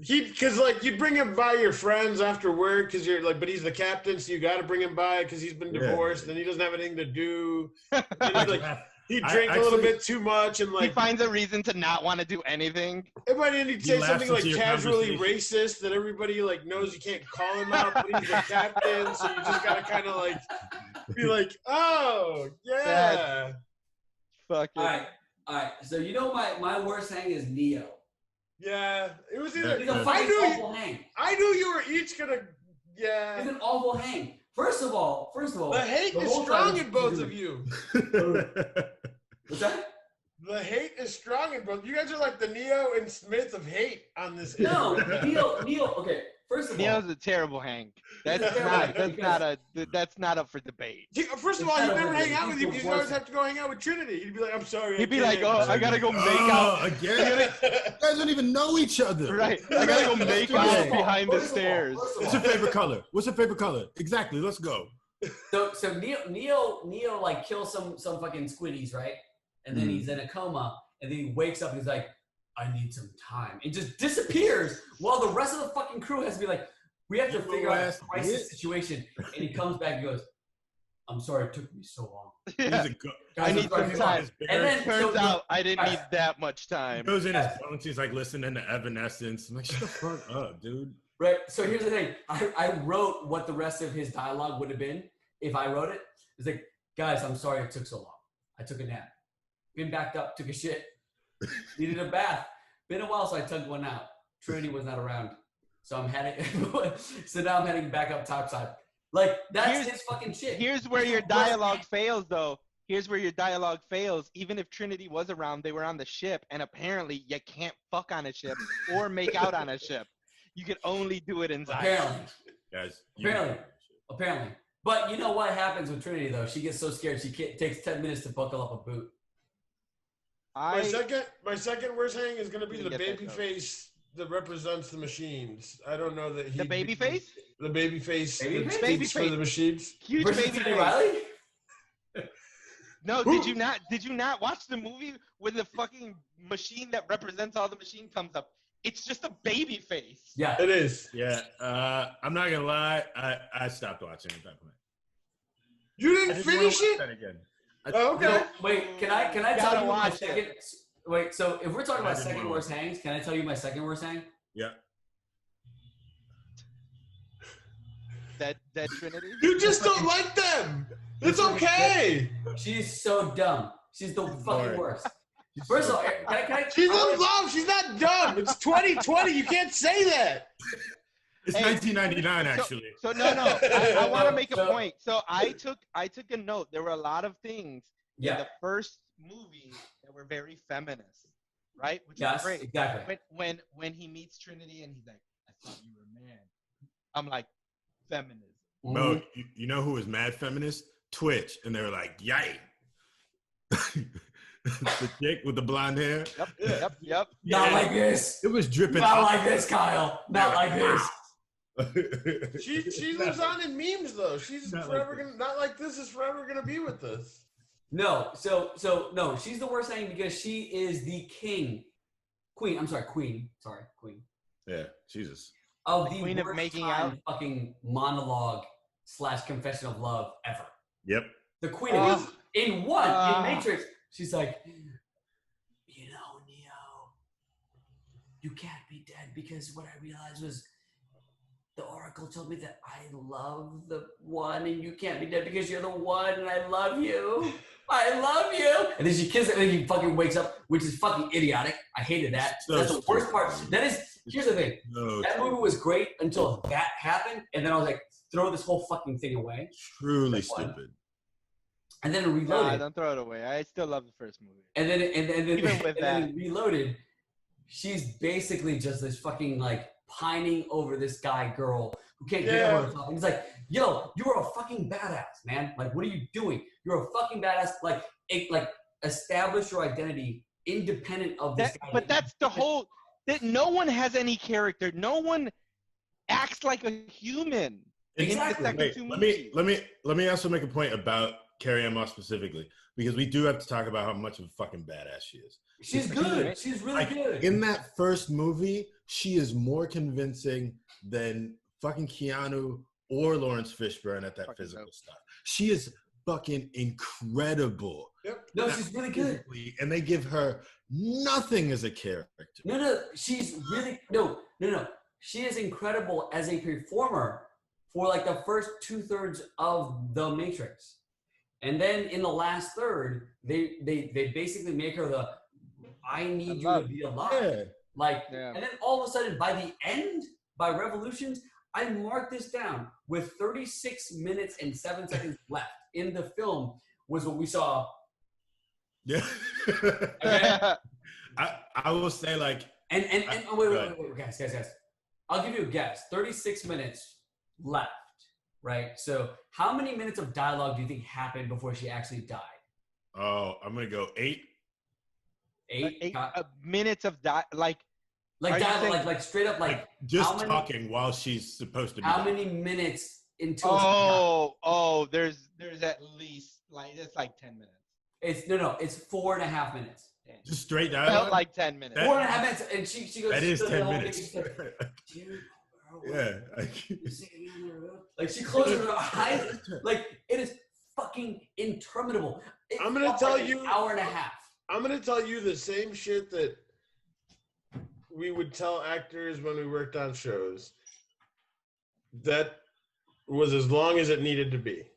Because like you'd bring him by your friends after work because you're like, but he's the captain, so you got to bring him by because he's been divorced and he doesn't have anything to do. And he's like, he drank a little bit too much and like
he finds a reason to not want to do anything.
Everybody need to say something like casually racist that everybody like knows you can't call him out, but he's the captain, so you just gotta kind of like Be like, oh yeah.
Fucking.
All right. So you know my worst hang is Neo.
Yeah, it was either.
He's a fucking awful hang.
I knew you were each gonna. Yeah.
He's an awful hang. First of all,
the hate is strong in both of you.
What's that?
The hate is strong in both. You guys are like the Neo and Smith of hate on this.
No, Neo. Okay, first of all,
Neo's a terrible hang. That's not up for debate.
First of all, he'd never hang out with you because you always have to go hang out with Trinity. He'd be like, I'm sorry.
He'd be like, oh, I gotta go make out.
Again? You guys don't even know each other.
Right. I gotta go make out behind the stairs.
What's your favorite color? What's your favorite color? Exactly. Let's go.
So Neo like kills some fucking squiddies, right? And then he's in a coma, and then he wakes up and he's like, I need some time. It just disappears while the rest of the fucking crew has to be like, we have to figure out a crisis situation. And he comes back and goes, I'm sorry it took me so long.
Yeah. I need some time. And then turns out I didn't need that much time.
He goes in his bones, he's like listening to Evanescence. I'm like, shut the fuck up, dude.
Right. So here's the thing. I wrote what the rest of his dialogue would have been if I wrote it. It's like, guys, I'm sorry it took so long. I took a nap. Been backed up, took a shit. Needed a bath. Been a while, so I tugged one out. Trinity was not around. So I'm heading so now I'm heading back up topside. Like, that's his fucking shit.
Here's where your dialogue fails, though. Here's where your dialogue fails. Even if Trinity was around, they were on the ship, and apparently you can't fuck on a ship or make out on a ship. You can only do it inside.
Apparently.
Guys,
Apparently. But you know what happens with Trinity, though? She gets so scared, takes 10 minutes to buckle up a boot.
My second worst hang is going to be the baby face that represents the machines. I don't know that he...
The baby face?
The baby face that speaks
baby
for
face.
the machines.
Huge baby face.
Riley?
No, did you not watch the movie when the fucking machine that represents all the machine comes up? It's just a baby face.
Yeah.
It is.
Yeah. I'm not going to lie. I stopped watching at that point.
You didn't finish it?
Again.
Okay.
No, wait, can I tell you my second? Wait, so if we're talking about second worst hangs, can I tell you my second worst hang?
Yeah.
That Trinity?
You just don't like them. It's okay.
She's so dumb. She's the fucking worst. First of all, can I
she's in love. She's not dumb. It's 2020. You can't say that.
It's 1999, actually.
So no. I want to make a point. So I took a note. There were a lot of things in the first movie that were very feminist, right? Which is great.
Exactly.
When he meets Trinity and he's like, I thought you were a man. I'm like, feminism.
Bro, you know who was mad feminist? Twitch. And they were like, yay. The chick with the blonde hair.
Yep.
Not like this.
It was dripping.
Not like this, Kyle. Not like this.
She lives on in memes though. She's forever gonna not like this is forever gonna be with us.
No, so no, she's the worst thing because she is the queen. Sorry, queen.
Yeah, Jesus.
Of the
queen of
worst
making
time
out
fucking monologue / confession of love ever.
Yep.
The queen of in Matrix, she's like, you know, Neo, you can't be dead because what I realized was the Oracle told me that I love the one and you can't be dead because you're the one and I love you. I love you. And then she kisses it and then he fucking wakes up, which is fucking idiotic. I hated that.
So
that's the worst part. Here's the thing. That movie was great until that happened. And then I was like, throw this whole fucking thing away.
Truly stupid.
And then Reloaded.
Nah, don't throw it away. I still love the first movie.
And then
even with that,
Reloaded, she's basically just this fucking like pining over this girl who can't get over herself. And he's like, yo, you're a fucking badass, man. Like, what are you doing? You're a fucking badass. Like establish your identity independent of this guy.
But that's the whole, that no one has any character. No one acts like a human.
Exactly.
Wait, let me also make a point about Carrie-Anne Moss specifically, because we do have to talk about how much of a fucking badass she is.
She's good. She's really good.
In that first movie, she is more convincing than fucking Keanu or Lawrence Fishburne at that physical stuff. She is fucking incredible.
Yep.
No, she's really good.
And they give her nothing as a character.
No, she's really no. She is incredible as a performer for like the first 2/3 of the Matrix. And then in the last third, they basically make her the I need you to be alive.
Yeah.
And then all of a sudden by the end, by Revolutions, I marked this down with 36 minutes and 7 seconds left in the film was what we saw.
Yeah.
Okay?
I will say like
and wait, guys. I'll give you a guess. 36 minutes left, right? So how many minutes of dialogue do you think happened before she actually died?
Oh, I'm gonna go 8.
8
minutes of
like dialogue, like straight up like
just talking while she's supposed to be.
How many minutes until?
There's at least like it's like 10 minutes.
It's it's 4.5 minutes.
Just straight dialogue.
Felt like 10 minutes.
4.5 minutes, and she goes.
That is 10 minutes.
Dude,
yeah.
Like she closes her eyes. Like it is fucking interminable.
I'm gonna tell you
an hour and a half.
I'm gonna tell you the same shit that we would tell actors when we worked on shows. That was as long as it needed to be.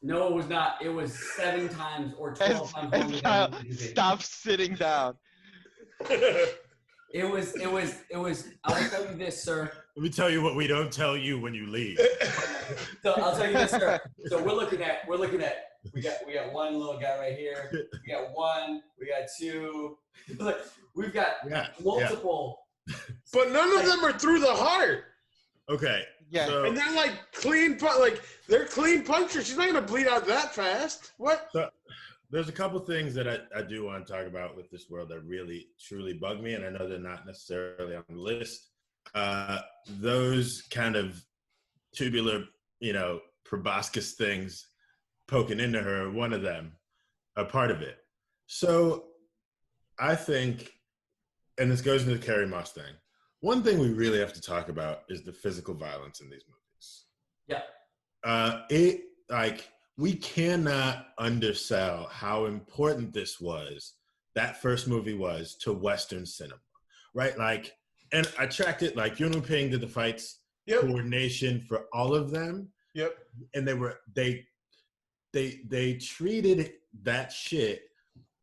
No, it was not. It was 7 times or 12 times longer than it needed to be.
Stop sitting down.
It was. I will tell you this, sir.
Let me tell you what we don't tell you when you leave.
So I'll tell you this, sir. So we're looking at. We got one little guy right here. We got 1. We got 2. We've got multiple.
Yeah. But none of them are through the heart.
Okay.
Yeah.
So, and they're like they're clean punchers. She's not gonna bleed out that fast. What?
So, there's a couple things that I do want to talk about with this world that really truly bug me, and I know they're not necessarily on the list. Those kind of tubular, proboscis things poking into her, one of them, a part of it. So I think, and this goes into the Carrie Moss thing, one thing we really have to talk about is the physical violence in these movies.
Yeah.
We cannot undersell how important that first movie was to Western cinema, right? Like, and I tracked it, like Yuen Ping did the fights, coordination for all of them.
Yep.
And they treated that shit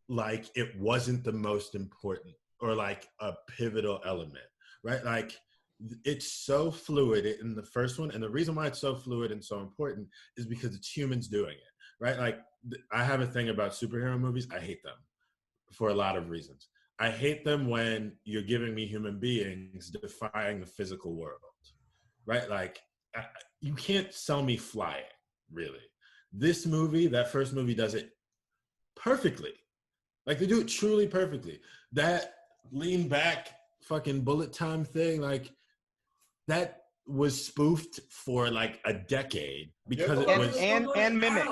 like it wasn't the most important or like a pivotal element, right? Like it's so fluid in the first one. And the reason why it's so fluid and so important is because it's humans doing it, right? Like I have a thing about superhero movies. I hate them for a lot of reasons. I hate them when you're giving me human beings defying the physical world, right? Like you can't sell me flying, really. This movie, that first movie, does it perfectly. Like they do it truly perfectly. That lean back fucking bullet time thing, like that was spoofed for like a decade because it was
and mimic,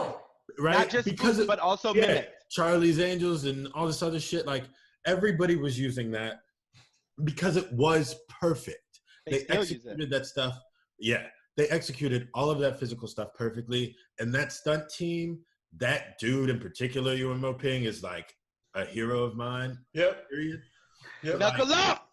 right?
Not just because but also mimic.
Charlie's Angels and all this other shit. Like everybody was using that because it was perfect. They executed that stuff. Yeah, they executed all of that physical stuff perfectly. And that stunt team, that dude in particular, Yuen Ping, is like a hero of mine.
Yep.
Period.
Yep.
Knuckle up!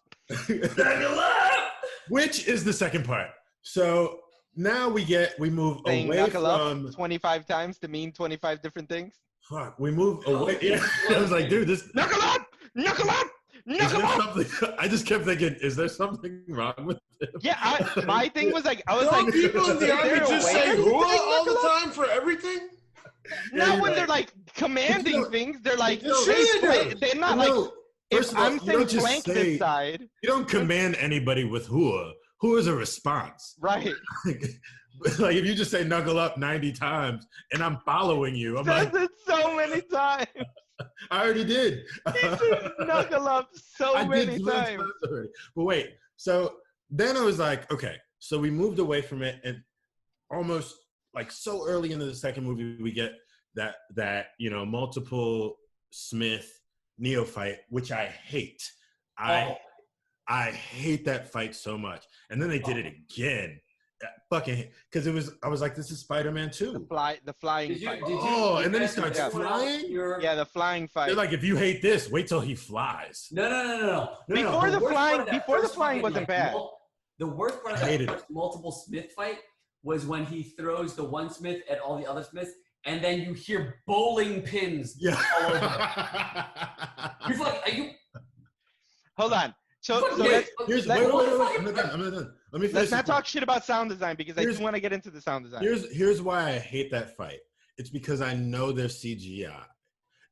Knuckle up!
Which is the second part. So now we move
Saying
away
knuckle
from
up 25 times to mean 25 different things.
Fuck, we move away. Yeah. I was like, dude, this
knuckle up! Knuckle up! Knuckle up!
I just kept thinking, is there something wrong with him?
Yeah, my thing was like,
Don't people in the army just say "hooah" all the time for everything?
Not when they're like commanding things. They're like, they're not like.
If
I'm saying flank this side.
You don't command anybody with hooah. Hooah is a response.
Right.
Like if you just say knuckle up 90 times and I'm following you, I'm like,
it so many times.
I already did.
He said knuckle up so many times.
But wait, so then I was like, okay, so we moved away from it, and almost like so early into the second movie, we get that multiple Smith Neo fight, which I hate. I hate that fight so much. And then they did it again. Fucking, because I was like, this is Spider-Man 2.
The flying fight.
And then he starts flying?
Yeah, the flying fight.
They're like, if you hate this, wait till he flies.
No.
Before the flying wasn't bad.
The worst part of that multiple Smith fight was when he throws the one Smith at all the other Smiths, and then you hear bowling pins all over. You're like, are you?
Hold on. So
wait, I'm not done. Let me finish.
Let's not talk shit about sound design because I do want to get into the sound design.
Here's why I hate that fight. It's because I know there's CGI,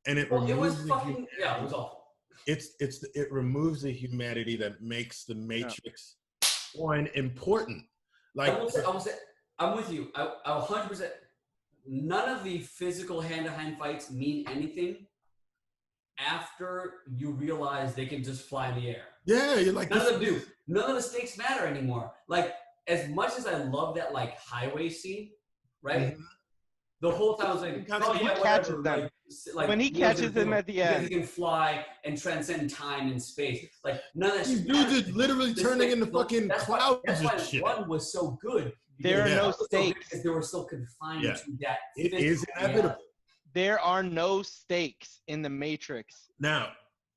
and it was fucking
it was awful.
It removes the humanity that makes the Matrix one important. Like
I will say, I'm with you. I 100%. None of the physical hand-to-hand fights mean anything after you realize they can just fly in the air.
Yeah, you're like,
none of them do. None of the stakes matter anymore. Like, as much as I love that like highway scene, right? Mm-hmm. The whole time I was like,
catches them. Like when he catches them at the end,
he can fly and transcend time and space. Like none of that.
These dudes are literally turning into fucking clouds and shit.
One was so good.
There are no stakes
because they were so confined to that.
It is inevitable.
There are no stakes in the Matrix.
Now,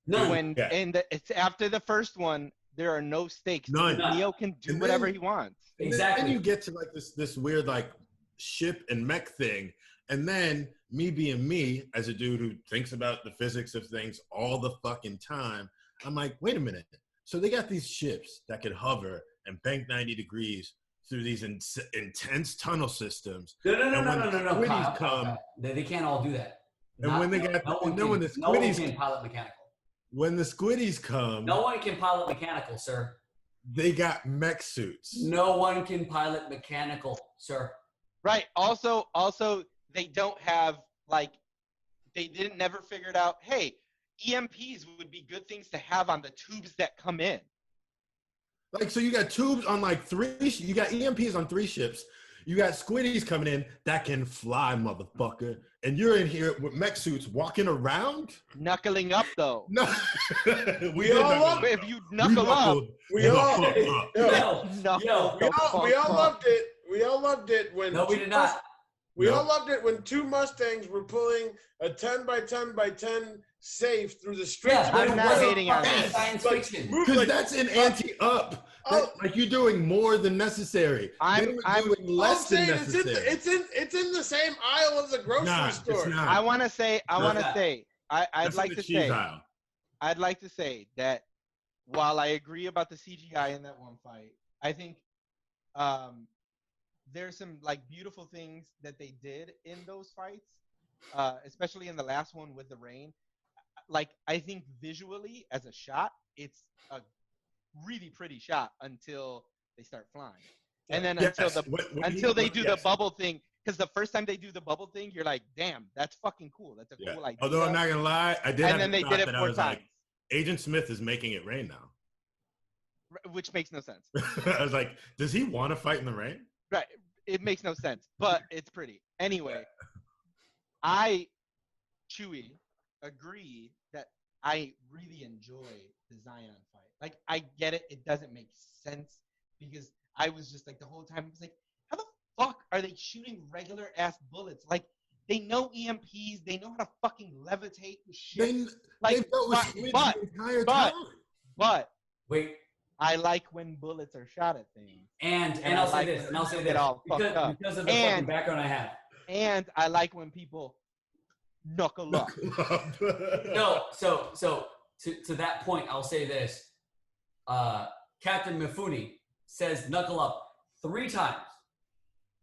none. It's after the first one. There are no stakes.
None.
Neo can do whatever he wants.
Exactly.
Then you get to like this weird like ship and mech thing, and then me being me as a dude who thinks about the physics of things all the fucking time, I'm like, wait a minute. So they got these ships that could hover and bank 90 degrees through these intense tunnel systems.
No. They can't all do that.
And when they got, when the squiddies
can pilot mechanical.
When the squiddies come,
no one can pilot mechanical, sir.
They got mech suits.
No one can pilot mechanical, sir.
Right. Also, they don't have they didn't never figured out. Hey, EMPs would be good things to have on the tubes that come in.
Like, so you got tubes on you got EMPs on 3 ships. You got squiddies coming in that can fly, motherfucker. And you're in here with mech suits walking around?
Knuckling up, though.
No.
We all love it. If you knuckle up.
We all loved it. We all loved it when.
No, we did not.
We all loved it when 2 Mustangs were pulling a 10 by 10 by 10 safe through the streets.
Yeah, I'm not hating on that.
Science fiction.
Because that's an anti-up. Like you're doing more than necessary.
I'm
doing less than necessary.
It's in the same aisle of the grocery store.
It's not.
I'd like to say that while I agree about the CGI in that one fight, I think there's some beautiful things that they did in those fights, especially in the last one with the rain. I think visually as a shot, it's a really pretty shot until they start flying, and then until they do the bubble thing. Because the first time they do the bubble thing, you're like, "Damn, that's fucking cool. That's a cool idea."
Although I'm not gonna lie, I did.
And then they did it 4 times.
Agent Smith is making it rain now,
which makes no sense.
I was like, does he want to fight in the rain?
Right. It makes no sense, but it's pretty. Anyway, Chuy, agree that I really enjoy the Zion fight. I get it. It doesn't make sense because I was just the whole time, I was like, how the fuck are they shooting regular ass bullets? They know EMPs. They know how to fucking levitate and shit. But
wait.
I like when bullets are shot at things.
And I'll say this. Because of the fucking background I have.
And I like when people knuckle up.
No, so to that point, I'll say this. Captain Mifune says knuckle up 3 times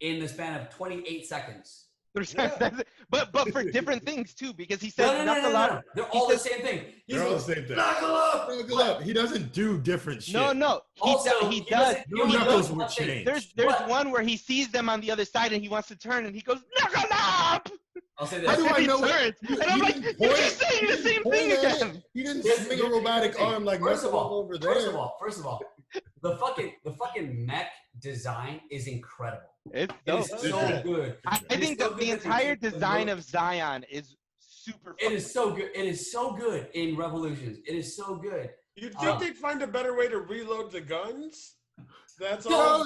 in the span of 28 seconds.
But for different things too, because he says knuckle up.
They're all the same thing.
They're all the same thing.
Knuckle up.
Knuckle up. He doesn't do different shit.
No. He does.
Your knuckles will change.
There's one where he sees them on the other side and he wants to turn and he goes knuckle up.
I'll say this.
How do I know?
And I'm like, you're just saying the same thing again.
He didn't swing a robotic arm like
first of all,
over there.
First of all, the fucking mech design is incredible.
It's
so good.
I think the entire design of Zion is super.
It is so good. It is so good in Revolutions. It is so good.
You'd think they'd find a better way to reload the guns? That's
all.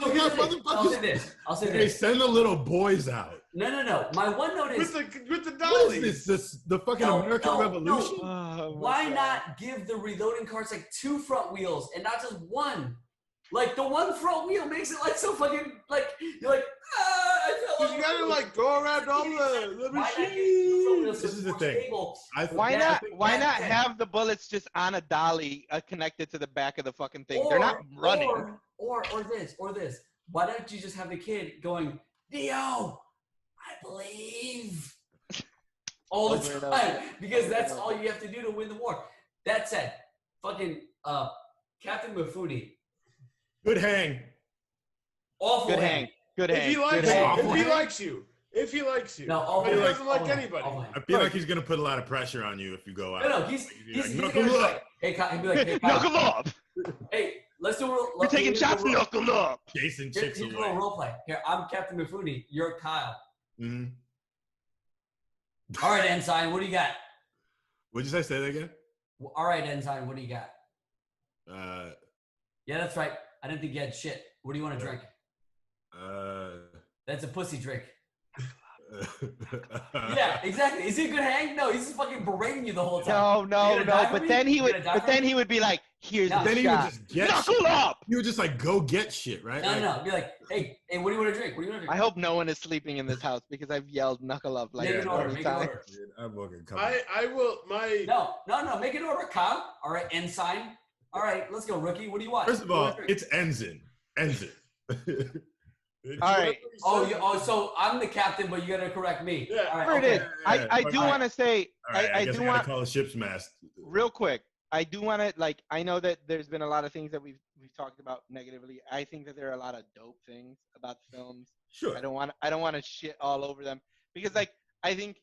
I'll say this.
They send the little boys out.
No. My one note is
with the dollies.
What is this? The fucking American Revolution?
Why not give the reloading carts 2 front wheels and not just 1? The one front wheel makes it so fucking you're
gotta like go around all the
machines?
This is the thing.
Why not have the bullets just on a dolly connected to the back of the fucking thing? They're not running.
Or this. Why don't you just have the kid going, Neo, I believe, all the time, because that's all you have to do to win the war. That said, fucking Captain Mifune.
Good hang.
Awful
Good
hang.
Good hang.
If he likes you. If he likes you.
No,
but he doesn't like anybody.
I feel like he's gonna put a lot of pressure on you if you go out.
No, he's
like,
gonna be like, hey, he'd be like, hey,
knuckle up.
Hey, let's do a roll.
You're taking shots, knuckle up.
Chasing chicks
Here's a
away.
little role play. Here, I'm Captain Mifune. You're Kyle.
Mm-hmm.
All right, Ensign, what do you got?
What'd you say? Say that again.
Well, all right, Ensign, what do you got? Yeah, that's right. I didn't think you had shit. What do you want to drink? That's a pussy drink. Yeah, exactly. Is he a good hang? No, he's just fucking berating you the whole time.
No. But then he would be like, "Here's the
then
shot.
He would just get
knuckle
shit.
up."
You would just like go get shit, right?
No. Be like, hey, what do you want to drink? What do you want to drink?
I hope no one is sleeping in this house because I've yelled "knuckle up" like 20 times.
I'm fucking
I will.
No. Make an order, Kyle. All right, Ensign. All right, let's go, rookie. What do you want?
First of all, it's Ensign.
All right.
So I'm the captain, but you gotta correct me.
Yeah.
All right,
Where it is. I do want to say.
I
do
want
want
to call a ship's mast.
real quick. I do want to like. I know that there's been a lot of things that we've talked about negatively. I think that there are a lot of dope things about the films.
Sure.
I don't want to shit all over them because like I think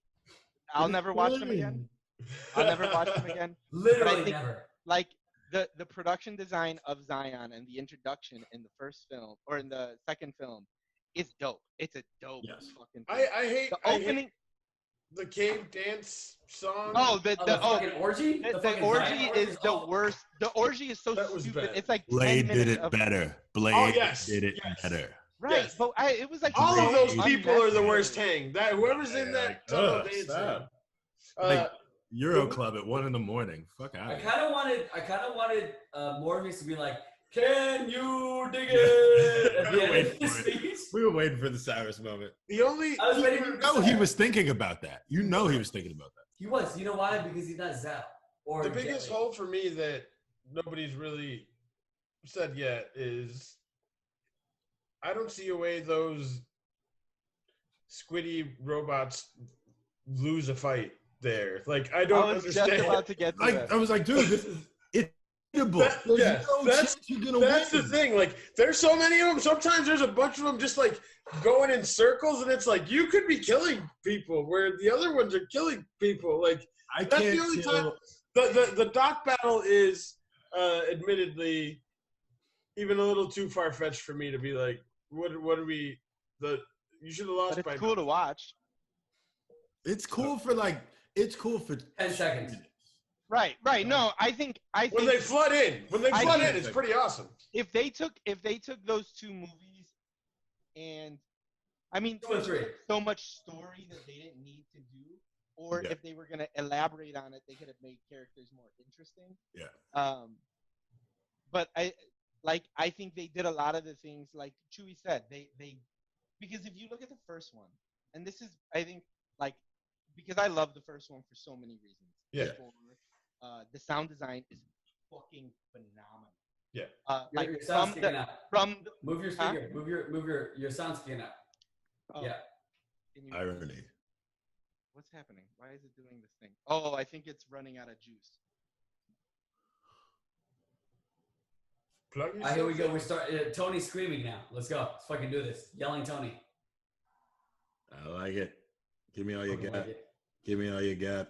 I'll never watch them again. I'll never watch them again.
Literally never.
Like the production design of Zion and the introduction in the first film or in the second film is dope. It's a dope fucking thing.
I hate
the opening.
The cave dance song.
Oh, the fucking orgy.
The orgy is the worst. The orgy is so stupid.
Bad.
It's like
Blade did it better. Blade did it better.
Right, but it was like
all of those people are the worst hang. That whoever's in that tunnel dancing.
Like Euro Club at 1 a.m. Fuck out.
I kind of wanted Morpheus to be like, "Can you dig it?"
We were waiting for the Cyrus moment.
The only
I was waiting for
he was thinking about that. You know he was thinking about that.
He was. You know why? Because he's not Zao. Or
the biggest hole for me that nobody's really said yet is I don't see a way those squiddy robots lose a fight there. Like I don't understand.
Just about to get to that.
I was like, dude, this is
that's the thing. Like, there's so many of them. Sometimes there's a bunch of them just like going in circles, and it's like you could be killing people where the other ones are killing people. Like that's the only time. The dock battle is admittedly even a little too far fetched for me to be like, what are we? You should have lost.
But it's cool to watch.
It's cool for
10 seconds.
Right. No, I think
when they flood in, it's pretty awesome.
If they took those two movies, and I mean, so much story that they didn't need to do, or if they were gonna elaborate on it, they could have made characters more interesting.
Yeah.
But I think they did a lot of the things like Chuy said. They because if you look at the first one, and this is I think like because I love the first one for so many reasons.
Yeah.
The sound design is fucking phenomenal.
Yeah.
Like your sound sticking out. Move your speaker. Move your sound sticking out.
Oh.
Yeah.
Irony.
What's happening? Why is it doing this thing? Oh, I think it's running out of juice.
Here we go. We start. Tony's screaming now. Let's go. Let's fucking do this. Yelling Tony.
I like it. Give me all you got. Give me all you got.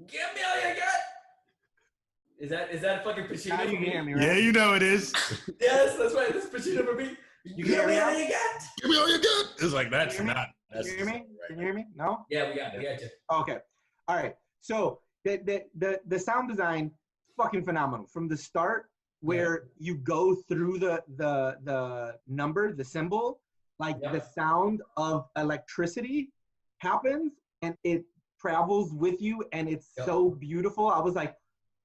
Give me all you got. Is that fucking Pacino?
You can hear me, right?
Yeah, you know it is.
Yes, that's right. This is Pacino for me. Give me all you got.
Give me all you got. It's like that's not.
Can you hear me? Can you hear me? No.
Yeah, we got you.
Okay. All right. So the sound design, fucking phenomenal from the start, where you go through the number, the symbol, like the sound of electricity happens and it travels with you, and it's so beautiful. I was like,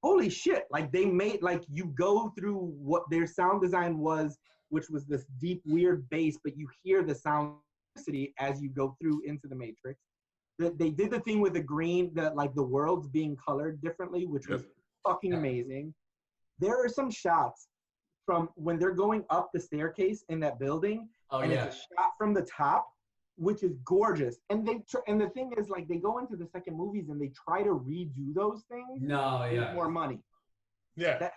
holy shit! Like they made like you go through what their sound design was which was this deep, weird bass, but you hear the sound as you go through into the Matrix. They did the thing with the green, that like the worlds being colored differently, which was fucking amazing. There are some shots from when they're going up the staircase in that building, it's a shot from the top, which is gorgeous. And the thing is, like, they go into the second movies and they try to redo those things. With more money.
Yeah.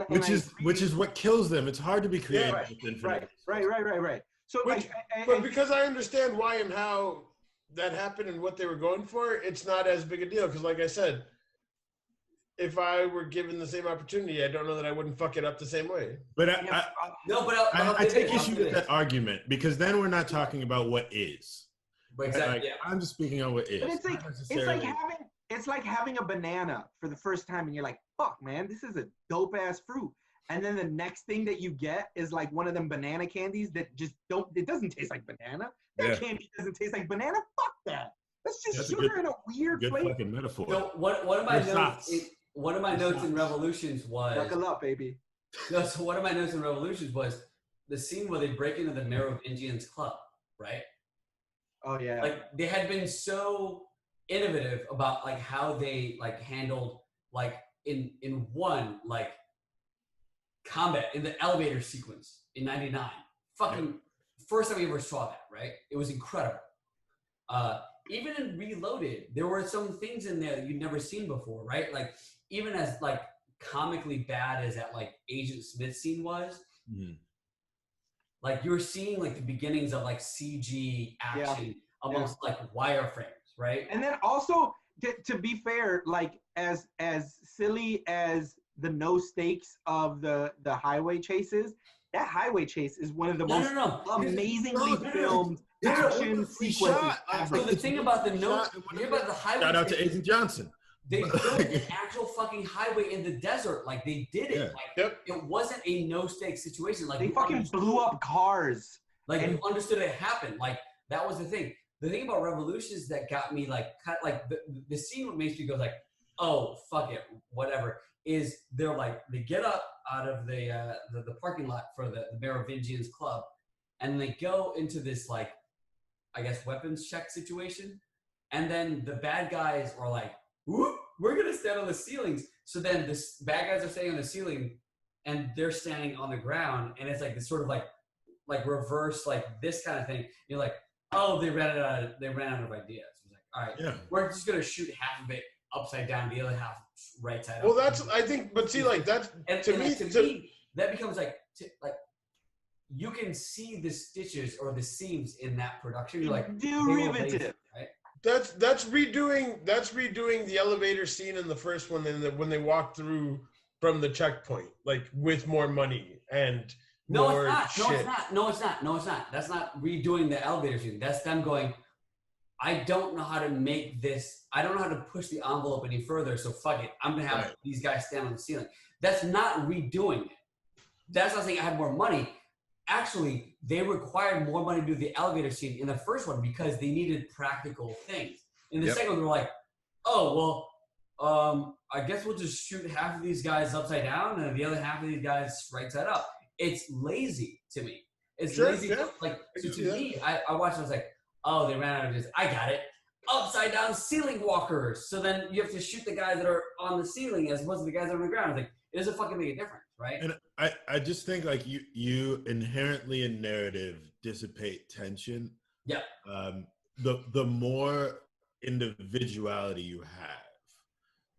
Which is what kills them. It's hard to be creative with Infinite.
Right. So,
but because I understand why and how that happened and what they were going for, it's not as big a deal. Because, like I said, if I were given the same opportunity, I don't know that I wouldn't fuck it up the same way.
But I take issue with that argument, because then we're not talking about what is.
But exactly.
I'm just speaking on what is.
But it's like having a banana for the first time, and you're like, "Fuck, man, this is a dope ass fruit." And then the next thing that you get is like one of them banana candies that just it doesn't taste like banana. That candy doesn't taste like banana. Fuck that. That's just sugar in a weird flavor.
Good fucking metaphor.
So one of my notes in Revolutions was
buckle up, baby.
No, so one of my notes in Revolutions was the scene where they break into the Merovingians club, right?
Oh yeah.
Like they had been so innovative about like how they like handled like in one like combat in the elevator sequence in '99. Fucking first time we ever saw that, right? It was incredible. Even in Reloaded, there were some things in there that you'd never seen before, right? Like even as like comically bad as that like Agent Smith scene was, like you were seeing like the beginnings of like CG action amongst like wireframes, right?
And then also to be fair, like as silly as the no stakes of the highway chases, that highway chase is one of the most amazingly filmed action sequences.
So the thing about the highway,
shout out to Agent Johnson.
They built an actual fucking highway in the desert. Like they did it. Like it wasn't a no stakes situation. Like
they fucking blew up cars.
Like you understood it happened. Like that was the thing. The thing about Revolutions that got me like kind of like the scene what makes me go like, oh fuck it, whatever. Is they're like they get up out of the parking lot for the Merovingians club, and they go into this like I guess weapons check situation, and then the bad guys are like, whoop, we're gonna stand on the ceilings. So then the bad guys are standing on the ceiling, and they're standing on the ground, and it's like this sort of like reverse like this kind of thing. You're like, oh, they ran out of ideas. It's like, all right, we're just gonna shoot half of it upside down, the other half right side up.
Well, that's I think, but see, like that's to me
that becomes like you can see the stitches or the seams in that production. You're like
derivative,
right?
That's redoing the elevator scene in the first one, and when they walk through from the checkpoint, like with more money and more shit.
No, it's not. That's not redoing the elevator scene. That's them going, I don't know how to make this. I don't know how to push the envelope any further. So fuck it. I'm gonna have these guys stand on the ceiling. That's not redoing it. That's not saying I had more money. Actually, they required more money to do the elevator scene in the first one because they needed practical things. In the second one, they were like, oh well, I guess we'll just shoot half of these guys upside down and the other half of these guys right side up. It's lazy to me. It's lazy.
Yeah.
Like so to me, I watched it, I was like, oh, they ran out of this. I got it. Upside down ceiling walkers. So then you have to shoot the guys that are on the ceiling as opposed to the guys that are on the ground. It's like, it doesn't fucking make a difference, right?
And I just think like you inherently in narrative dissipate tension.
Yeah.
The more individuality you have,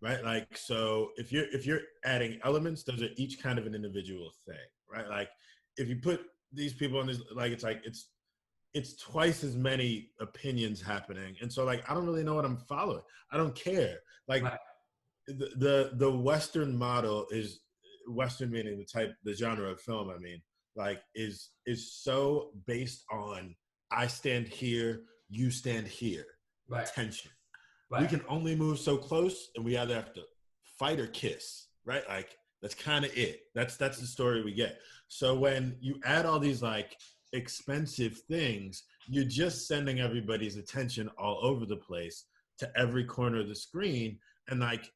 right? Like, so if you're adding elements, those are each kind of an individual thing, right? Like if you put these people in this, like it's twice as many opinions happening. And so like, I don't really know what I'm following. I don't care. Like the Western model is Western meaning the genre of film. I mean, like is so based on, I stand here, you stand here, tension. We can only move so close and we either have to fight or kiss, right? Like that's kind of it. That's the story we get. So when you add all these like expensive things, you're just sending everybody's attention all over the place to every corner of the screen. And like,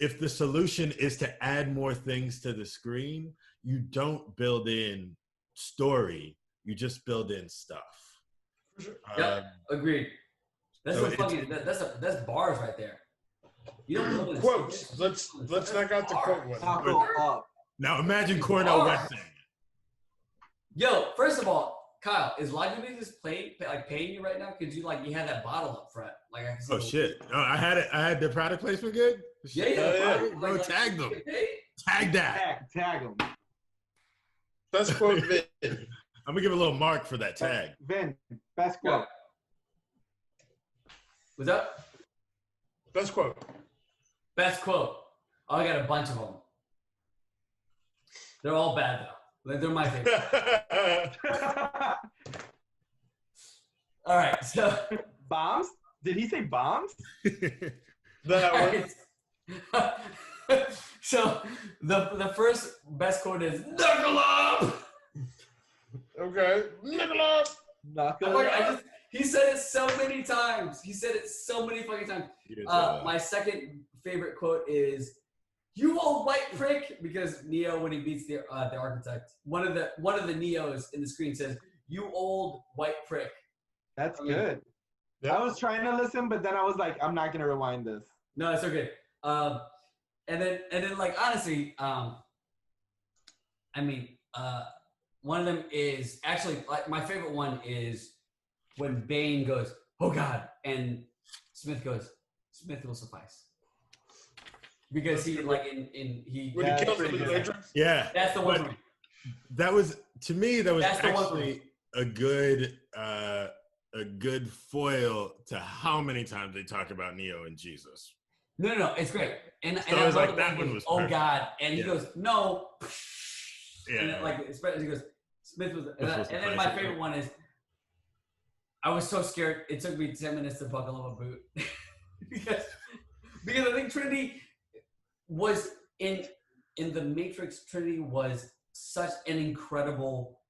if the solution is to add more things to the screen, you don't build in story. You just build in stuff.
Yep, agreed. That's
so
that's bars right there. You don't build in
quotes. Let's knock out the quote one.
Up.
Now imagine Cornell West saying it.
Yo, first of all, Kyle, is Live Music paying you right now? Because you had that bottle up front. Like I can see
Oh shit! No, I had the product placement good.
Yeah.
Bro, tag them. Tag that.
Tag them.
Best quote, Vin.
I'm gonna give a little mark for that tag.
Vin, best quote.
What's up?
Best quote.
Best quote. Oh, I got a bunch of them. They're all bad though. Like, they're my favorite. All right, so
bombs? Did he say bombs?
That one.
So the first best quote is "Knuckle up."
Okay. Knuckle up.
He said it so many times. He said it so many fucking times. My second favorite quote is "You old white prick," because Neo, when he beats the architect, one of the Neos in the screen says, "You old white prick."
That's good. I was trying to listen, but then I was like, I'm not gonna rewind this.
No, it's okay. And then like honestly, one of them is actually like my favorite one is when Bane goes, "Oh God," and Smith goes, "Smith will suffice," because he like when he
killed him.
Yeah, that's the one.
That was to me. That was actually a good foil to how many times they talk about Neo and Jesus.
No, it's great. And
I was like, that one was
"Oh
perfect.
God," and he goes, "No."
Yeah.
And like he goes, Smith was, and then my favorite one is, I was so scared. It took me 10 minutes to buckle up a boot because I think Trinity was in the Matrix. Trinity was such an incredible,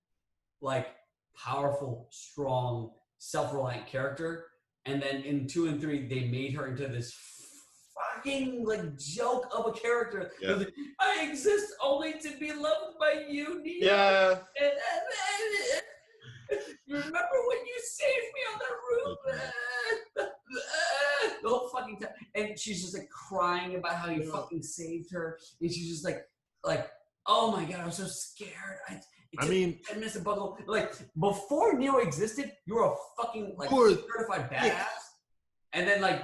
like, powerful, strong, self-reliant character, and then in 2 and 3 they made her into this fucking like joke of a character.
Yeah.
Like, I exist only to be loved by you, Neo.
Yeah.
You remember when you saved me on the roof? The whole fucking time, and she's just like crying about how you fucking saved her, and she's just like, oh my God, I'm so scared. I mean, 10 minutes to buckle. Like before Neo existed, you were a fucking like certified badass, and then like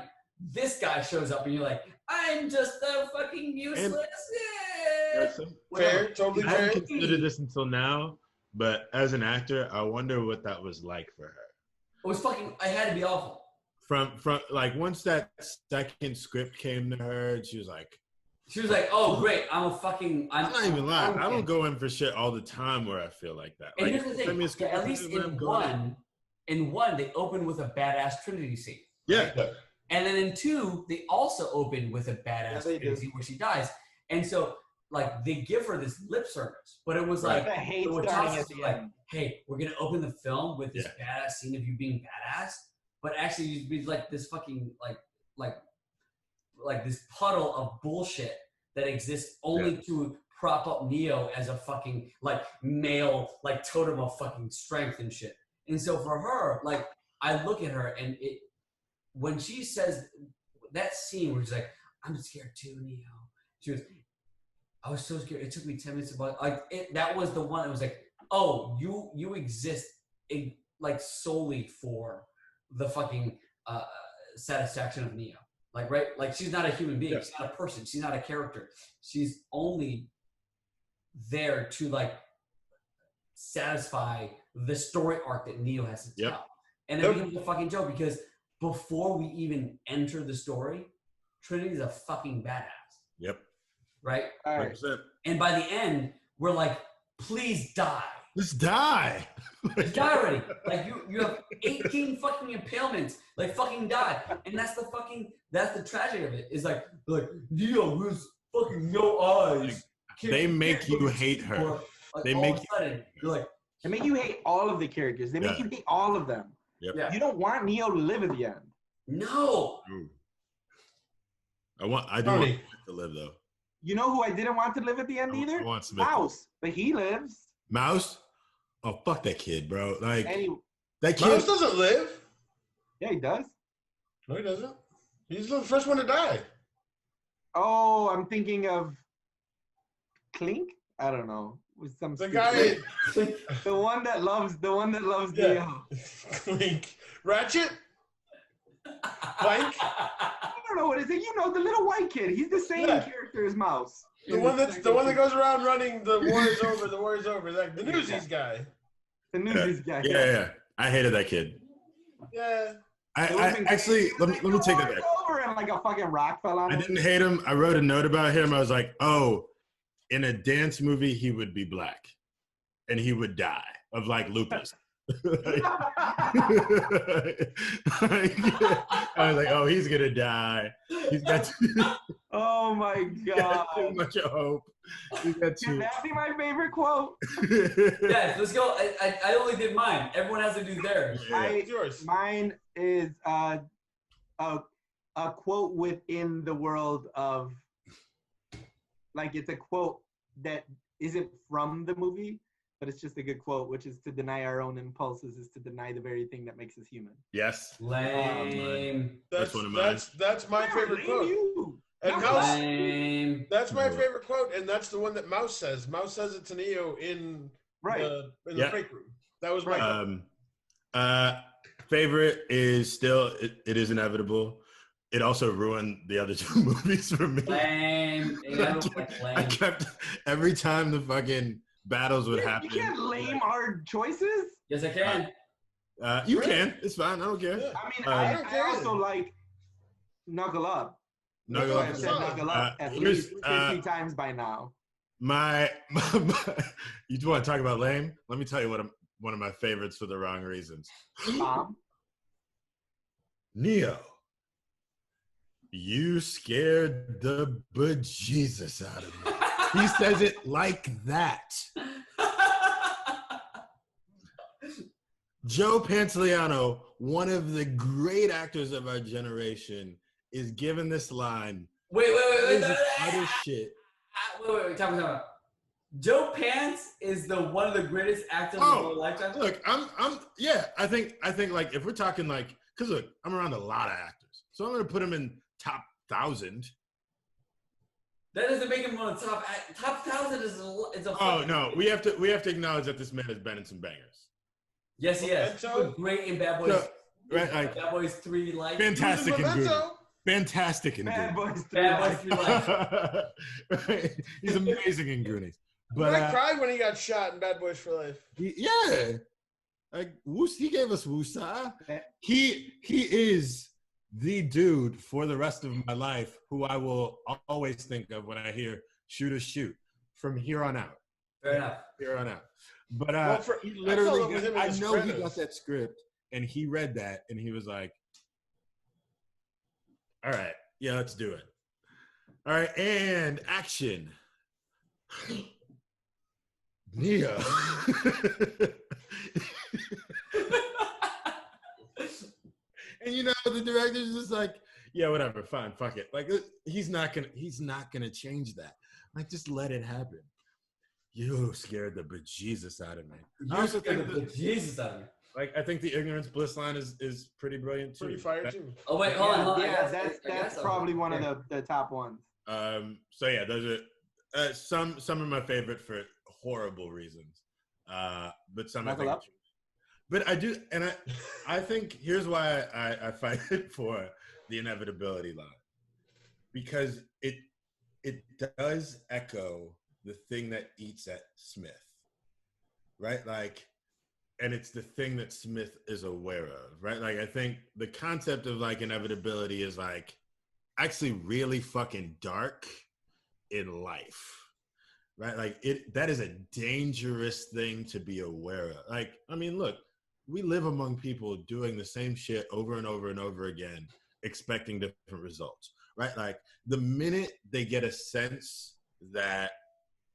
this guy shows up, and you're like, I'm just a fucking useless.
Fair, totally
I
fair.
hadn't considered this until now, but as an actor, I wonder what that was like for her.
It was fucking. I had to be awful.
From like once that second script came to her, she was like,
"Oh great, I'm not
even lying. I don't go in for shit all the time where I feel like that."
And
like,
here's the thing: at least in one, they open with a badass Trinity scene.
Yeah.
Right? And then in 2, they also open with a badass Trinity scene where she dies. And so, like, they give her this lip service, but it was like, hey, we're gonna open the film with this badass scene of you being badass, but actually you'd be like this fucking like this puddle of bullshit that exists only to prop up Neo as a fucking like male like totem of fucking strength and shit. And so for her, like I look at her and when she says that scene where she's like, I'm scared too, Neo. She goes, I was so scared. It took me 10 minutes to that was the one that was like, oh, you exist like solely for the fucking satisfaction of Neo. Like, right? Like, she's not a human being. She's not a person. She's not a character. She's only there to, like, satisfy the story arc that Neo has to tell. And it becomes a fucking joke because before we even enter the story, Trinity's a fucking badass.
Yep.
Right?
100%.
And by the end, we're like, please die.
Just die.
Die already. Like you have 18 fucking impalements. Like fucking die. And that's the tragedy of it. Is like Neo who's fucking no eyes.
They make you hate her. They make
you hate all of the characters. They make you hate all of them.
Yep.
Yeah.
You don't want Neo to live at the end.
No.
I do want to live though.
You know who I didn't want to live at the end either?
I want Smith.
House. But he lives.
Mouse? Oh, fuck that kid, bro. Like,
And
that kid.
Mouse doesn't live.
yeah, he does.
No, he doesn't. He's the first one to die.
Oh, I'm thinking of Clink. I don't know. With some
The guy.
the one that loves
Yeah. Clink. Ratchet. Clank.
I don't know what is it. You know, the little white kid. He's the same character as Mouse.
The one that goes around running. The war is over. The war is over. Like the Newsies guy.
The Newsies guy.
Yeah. I hated that kid.
Yeah.
I actually let me take that back.
Over and like a fucking rock fell on him.
I didn't hate him. I wrote a note about him. I was like, oh, in a dance movie, he would be black, and he would die of like lupus. I was like, oh, he's gonna die. He's got
oh my god,
too much hope. He's got
Can that be my favorite quote?
Yes, let's go. I only did mine. Everyone has to do theirs.
Yours.
Mine is a quote within the world of, like, it's a quote that isn't from the movie, but it's just a good quote, which is to deny our own impulses is to deny the very thing that makes us human.
Yes.
Lame.
That's one of mine.
That's my favorite quote. And
Lame.
that's my favorite quote, and that's the one that Mouse says. Mouse says it to Neo in the break room. That was my
favorite is still it is inevitable. It also ruined the other two movies for me.
Lame.
I kept every time the fucking battles would happen.
You can't lame our choices.
Yes, I can.
You can. It's fine. I don't care.
Yeah.
I mean, I also like Knuckle Up.
Knuckle Up.
I've said Knuckle Up at least 50 times by now.
My you want to talk about lame? Let me tell you one of my favorites for the wrong reasons. Neo, you scared the bejesus out of me. He says it like that. Joe Pantoliano, one of the great actors of our generation, is given this line.
Wait.
Utter shit.
Wait. Time. Joe Pants is one of the greatest actors of our lifetime.
Look, I think like if we're talking like, because look, I'm around a lot of actors, so I'm gonna put him in top 1,000.
That doesn't make him one of the top 1,000. Is a.
Oh no, we have to acknowledge that this man has been in some bangers.
Yes, he has.
So,
great in Bad Boys.
So, right, like
Bad Boys 3, like
fantastic in Goonies. Fantastic in
Bad
Goonies.
Boys 3.
Right.
He's amazing in Goonies. But
I cried when he got shot in Bad Boys for Life.
Like he gave us Woosa. He is the dude for the rest of my life who I will always think of when I hear shoot or shoot from here on out.
Fair enough.
Here on out. But he literally, I know he got that script and he read that and he was like, all right, yeah, let's do it. All right, and action. Neo. And you know, the director's just like, yeah, whatever, fine, fuck it. Like he's not gonna change that. Like, just let it happen. You scared the bejesus out of me.
You scared the bejesus out of me.
Like, I think the ignorance bliss line is pretty brilliant too.
Pretty fire too.
Oh wait, hold on.
Yeah, that's probably one of the top ones.
So yeah, those are some of my favorite for horrible reasons. But some I think. But I do, and I think here's why I fight for the inevitability line, because it does echo the thing that eats at Smith, right? Like, and it's the thing that Smith is aware of, right? Like, I think the concept of like inevitability is like actually really fucking dark in life, right? Like that is a dangerous thing to be aware of. Like, I mean, look, we live among people doing the same shit over and over and over again, expecting different results, right? Like, the minute they get a sense that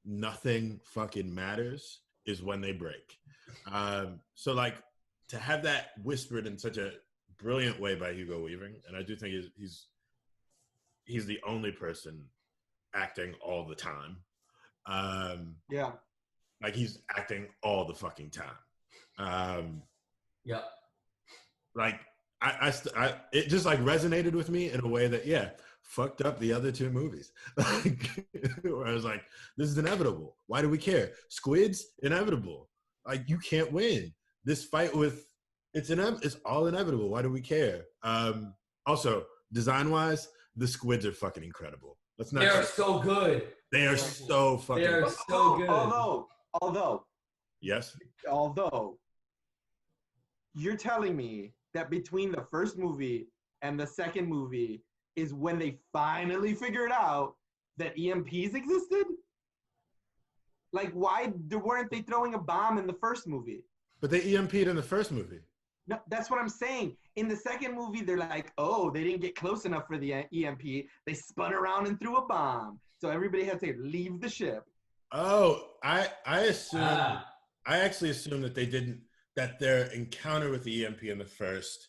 nothing fucking matters is when they break. So like, to have that whispered in such a brilliant way by Hugo Weaving, and I do think he's the only person acting all the time.
Yeah.
Like he's acting all the fucking time.
Yeah.
Like it just like resonated with me in a way that fucked up the other two movies. Like, where I was like, this is inevitable. Why do we care? Squids, inevitable. Like you can't win this fight with. It's all inevitable. Why do we care? Also, design-wise, the squids are fucking incredible. Let's not.
They're so good.
They are so fucking.
They are so good.
Although.
Yes.
Although, you're telling me that between the first movie and the second movie is when they finally figured out that EMPs existed? Like, why weren't they throwing a bomb in the first movie?
But they EMP'd in the first movie.
No, that's what I'm saying. In the second movie, they're like, oh, they didn't get close enough for the EMP. They spun around and threw a bomb. So everybody had to leave the ship.
Oh, I actually assumed that they didn't, that their encounter with the EMP in the first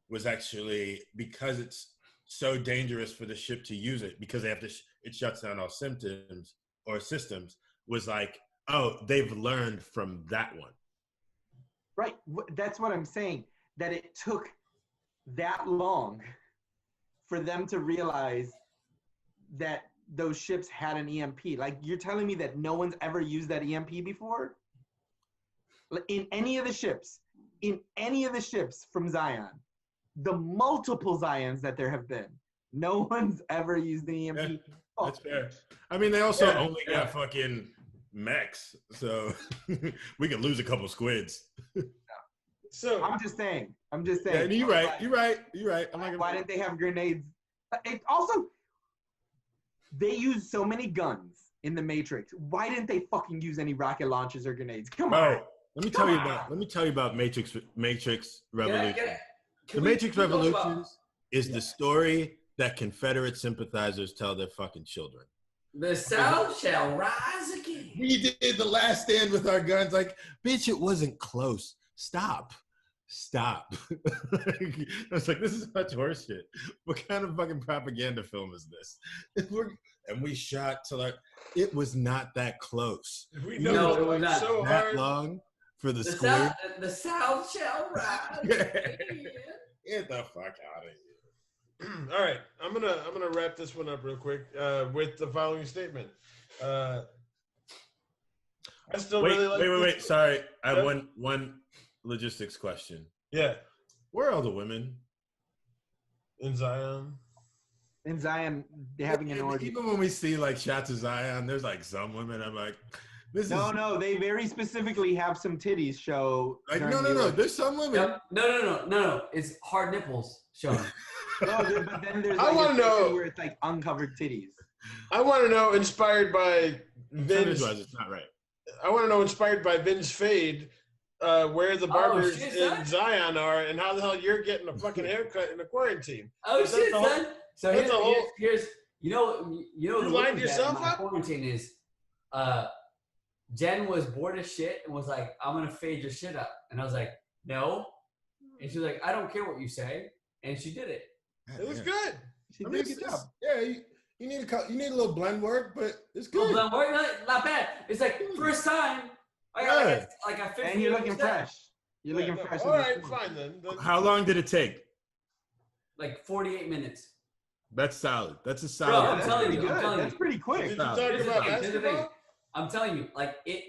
was actually because it's so dangerous for the ship to use it, because they have to, it shuts down all systems, was like, oh, they've learned from that one.
Right. That's what I'm saying, that it took that long for them to realize that those ships had an EMP. Like, you're telling me that no one's ever used that EMP before? Like, in any of the ships from Zion, the multiple Zions that there have been, no one's ever used the EMP.
Yeah, that's fair. I mean, they also only got fucking mechs, so we could lose a couple squids.
So I'm just saying.
Yeah, and you're right. I'm like,
why didn't they have grenades? Also, they use so many guns in the Matrix. Why didn't they fucking use any rocket launchers or grenades? Come on.
Let me tell you about Matrix Revolution. The Matrix Revolution is the story that Confederate sympathizers tell their fucking children.
The South shall rise again.
We did the last stand with our guns. Like, bitch, it wasn't close. Stop. I was like, this is such horseshit. What kind of fucking propaganda film is this? And we shot to like, it was not that close.
We know it was not
so that hard. Long for the squid.
The South shall rise again.
Get the fuck out of here.
All right, I'm gonna wrap this one up real quick with the following statement. I still really like.
Wait. Sorry, I have one logistics question.
Yeah.
Where are all the women?
In Zion.
In Zion, they're having an orgy.
Even when we see like shots of Zion, there's like some women. I'm like,
No, they very specifically have some titties show.
Like, no. There's some women.
No. It's hard nipples showing.
But then there's
I want to know
where it's like uncovered titties.
I want to know, inspired by Vin's.
It's not right.
I want to know, inspired by Vin's fade, where the barbers in Zion are, and how the hell you're getting a fucking haircut in the quarantine.
Oh shit, son! So here's you
lined yourself up.
Quarantine is, Jen was bored as shit and was like, "I'm gonna fade your shit up," and I was like, "No," and she was like, "I don't care what you say," and she did it.
It was good.
She did a good job.
Yeah, you need a little blend work, but it's good.
Blend work, not bad. It's like first time. I
and you're looking fresh. You're looking fresh.
All right, fine then.
How long did it take?
Like 48 minutes.
That's solid. That's a solid.
Bro, I'm telling you.
That's pretty quick.
Did you talk about basketball?
I'm telling you, like it.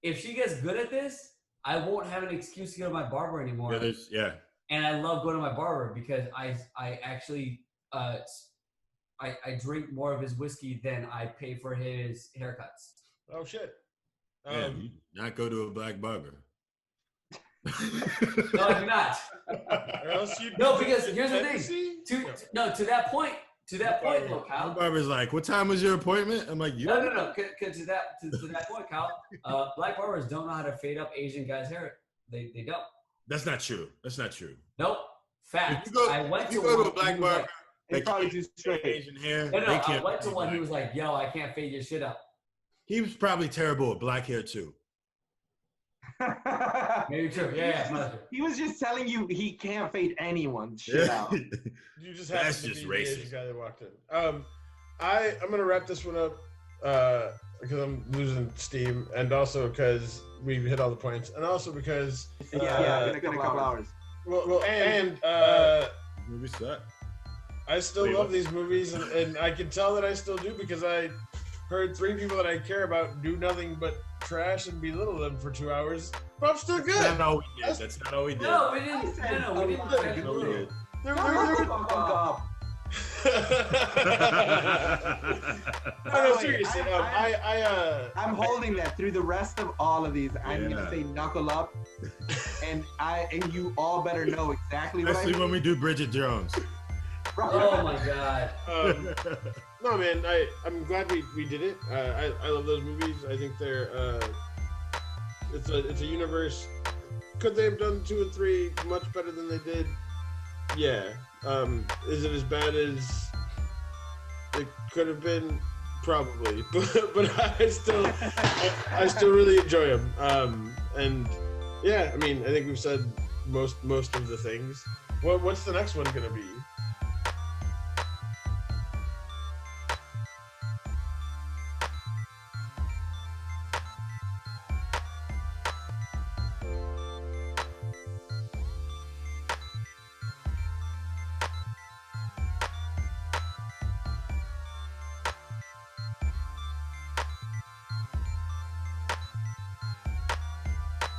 If she gets good at this, I won't have an excuse to go to my barber anymore.
Yeah.
And I love going to my barber because I actually I drink more of his whiskey than I pay for his haircuts.
Oh shit.
You not go to a black barber.
No, I do not. No, because here's the thing. To that point, though, Kyle.
My barber's like, "What time was your appointment?" I'm like,
No. Because to that point, Kyle, black barbers don't know how to fade up Asian guys' hair. They don't.
That's not true.
Nope. Fact.
I went to a black barber.
They probably do straight
Asian hair.
No. I went to one. He was like, "Yo, I can't fade your shit up."
He was probably terrible with black hair too.
Maybe true. Yeah.
He was just telling you he can't fade anyone's shit out.
You just
That's just racist.
The guy that walked in. I'm gonna wrap this one up. because I'm losing steam, and also because we've hit all the points, and also because
in a couple hours.
Well, and
Movie set.
I still love these movies, and I can tell that I still do because I heard 3 people that I care about do nothing but trash and belittle them for 2 hours. But I'm still good.
That's not all we did. That's not all we did.
No, we didn't. No, we didn't.
No, we did.
No, seriously.
I'm holding that through the rest of all of these. I'm gonna say knuckle up, and you all better know exactly what I
Especially
mean.
when we do Bridget Jones.
Oh my god.
No, man, I'm glad we did it. I love those movies. I think they're it's a universe. Could they have done 2 and 3 much better than they did? Yeah. Is it as bad as it could have been? Probably, but I still really enjoy them. And yeah, I mean, I think we've said most of the things. What's the next one gonna be?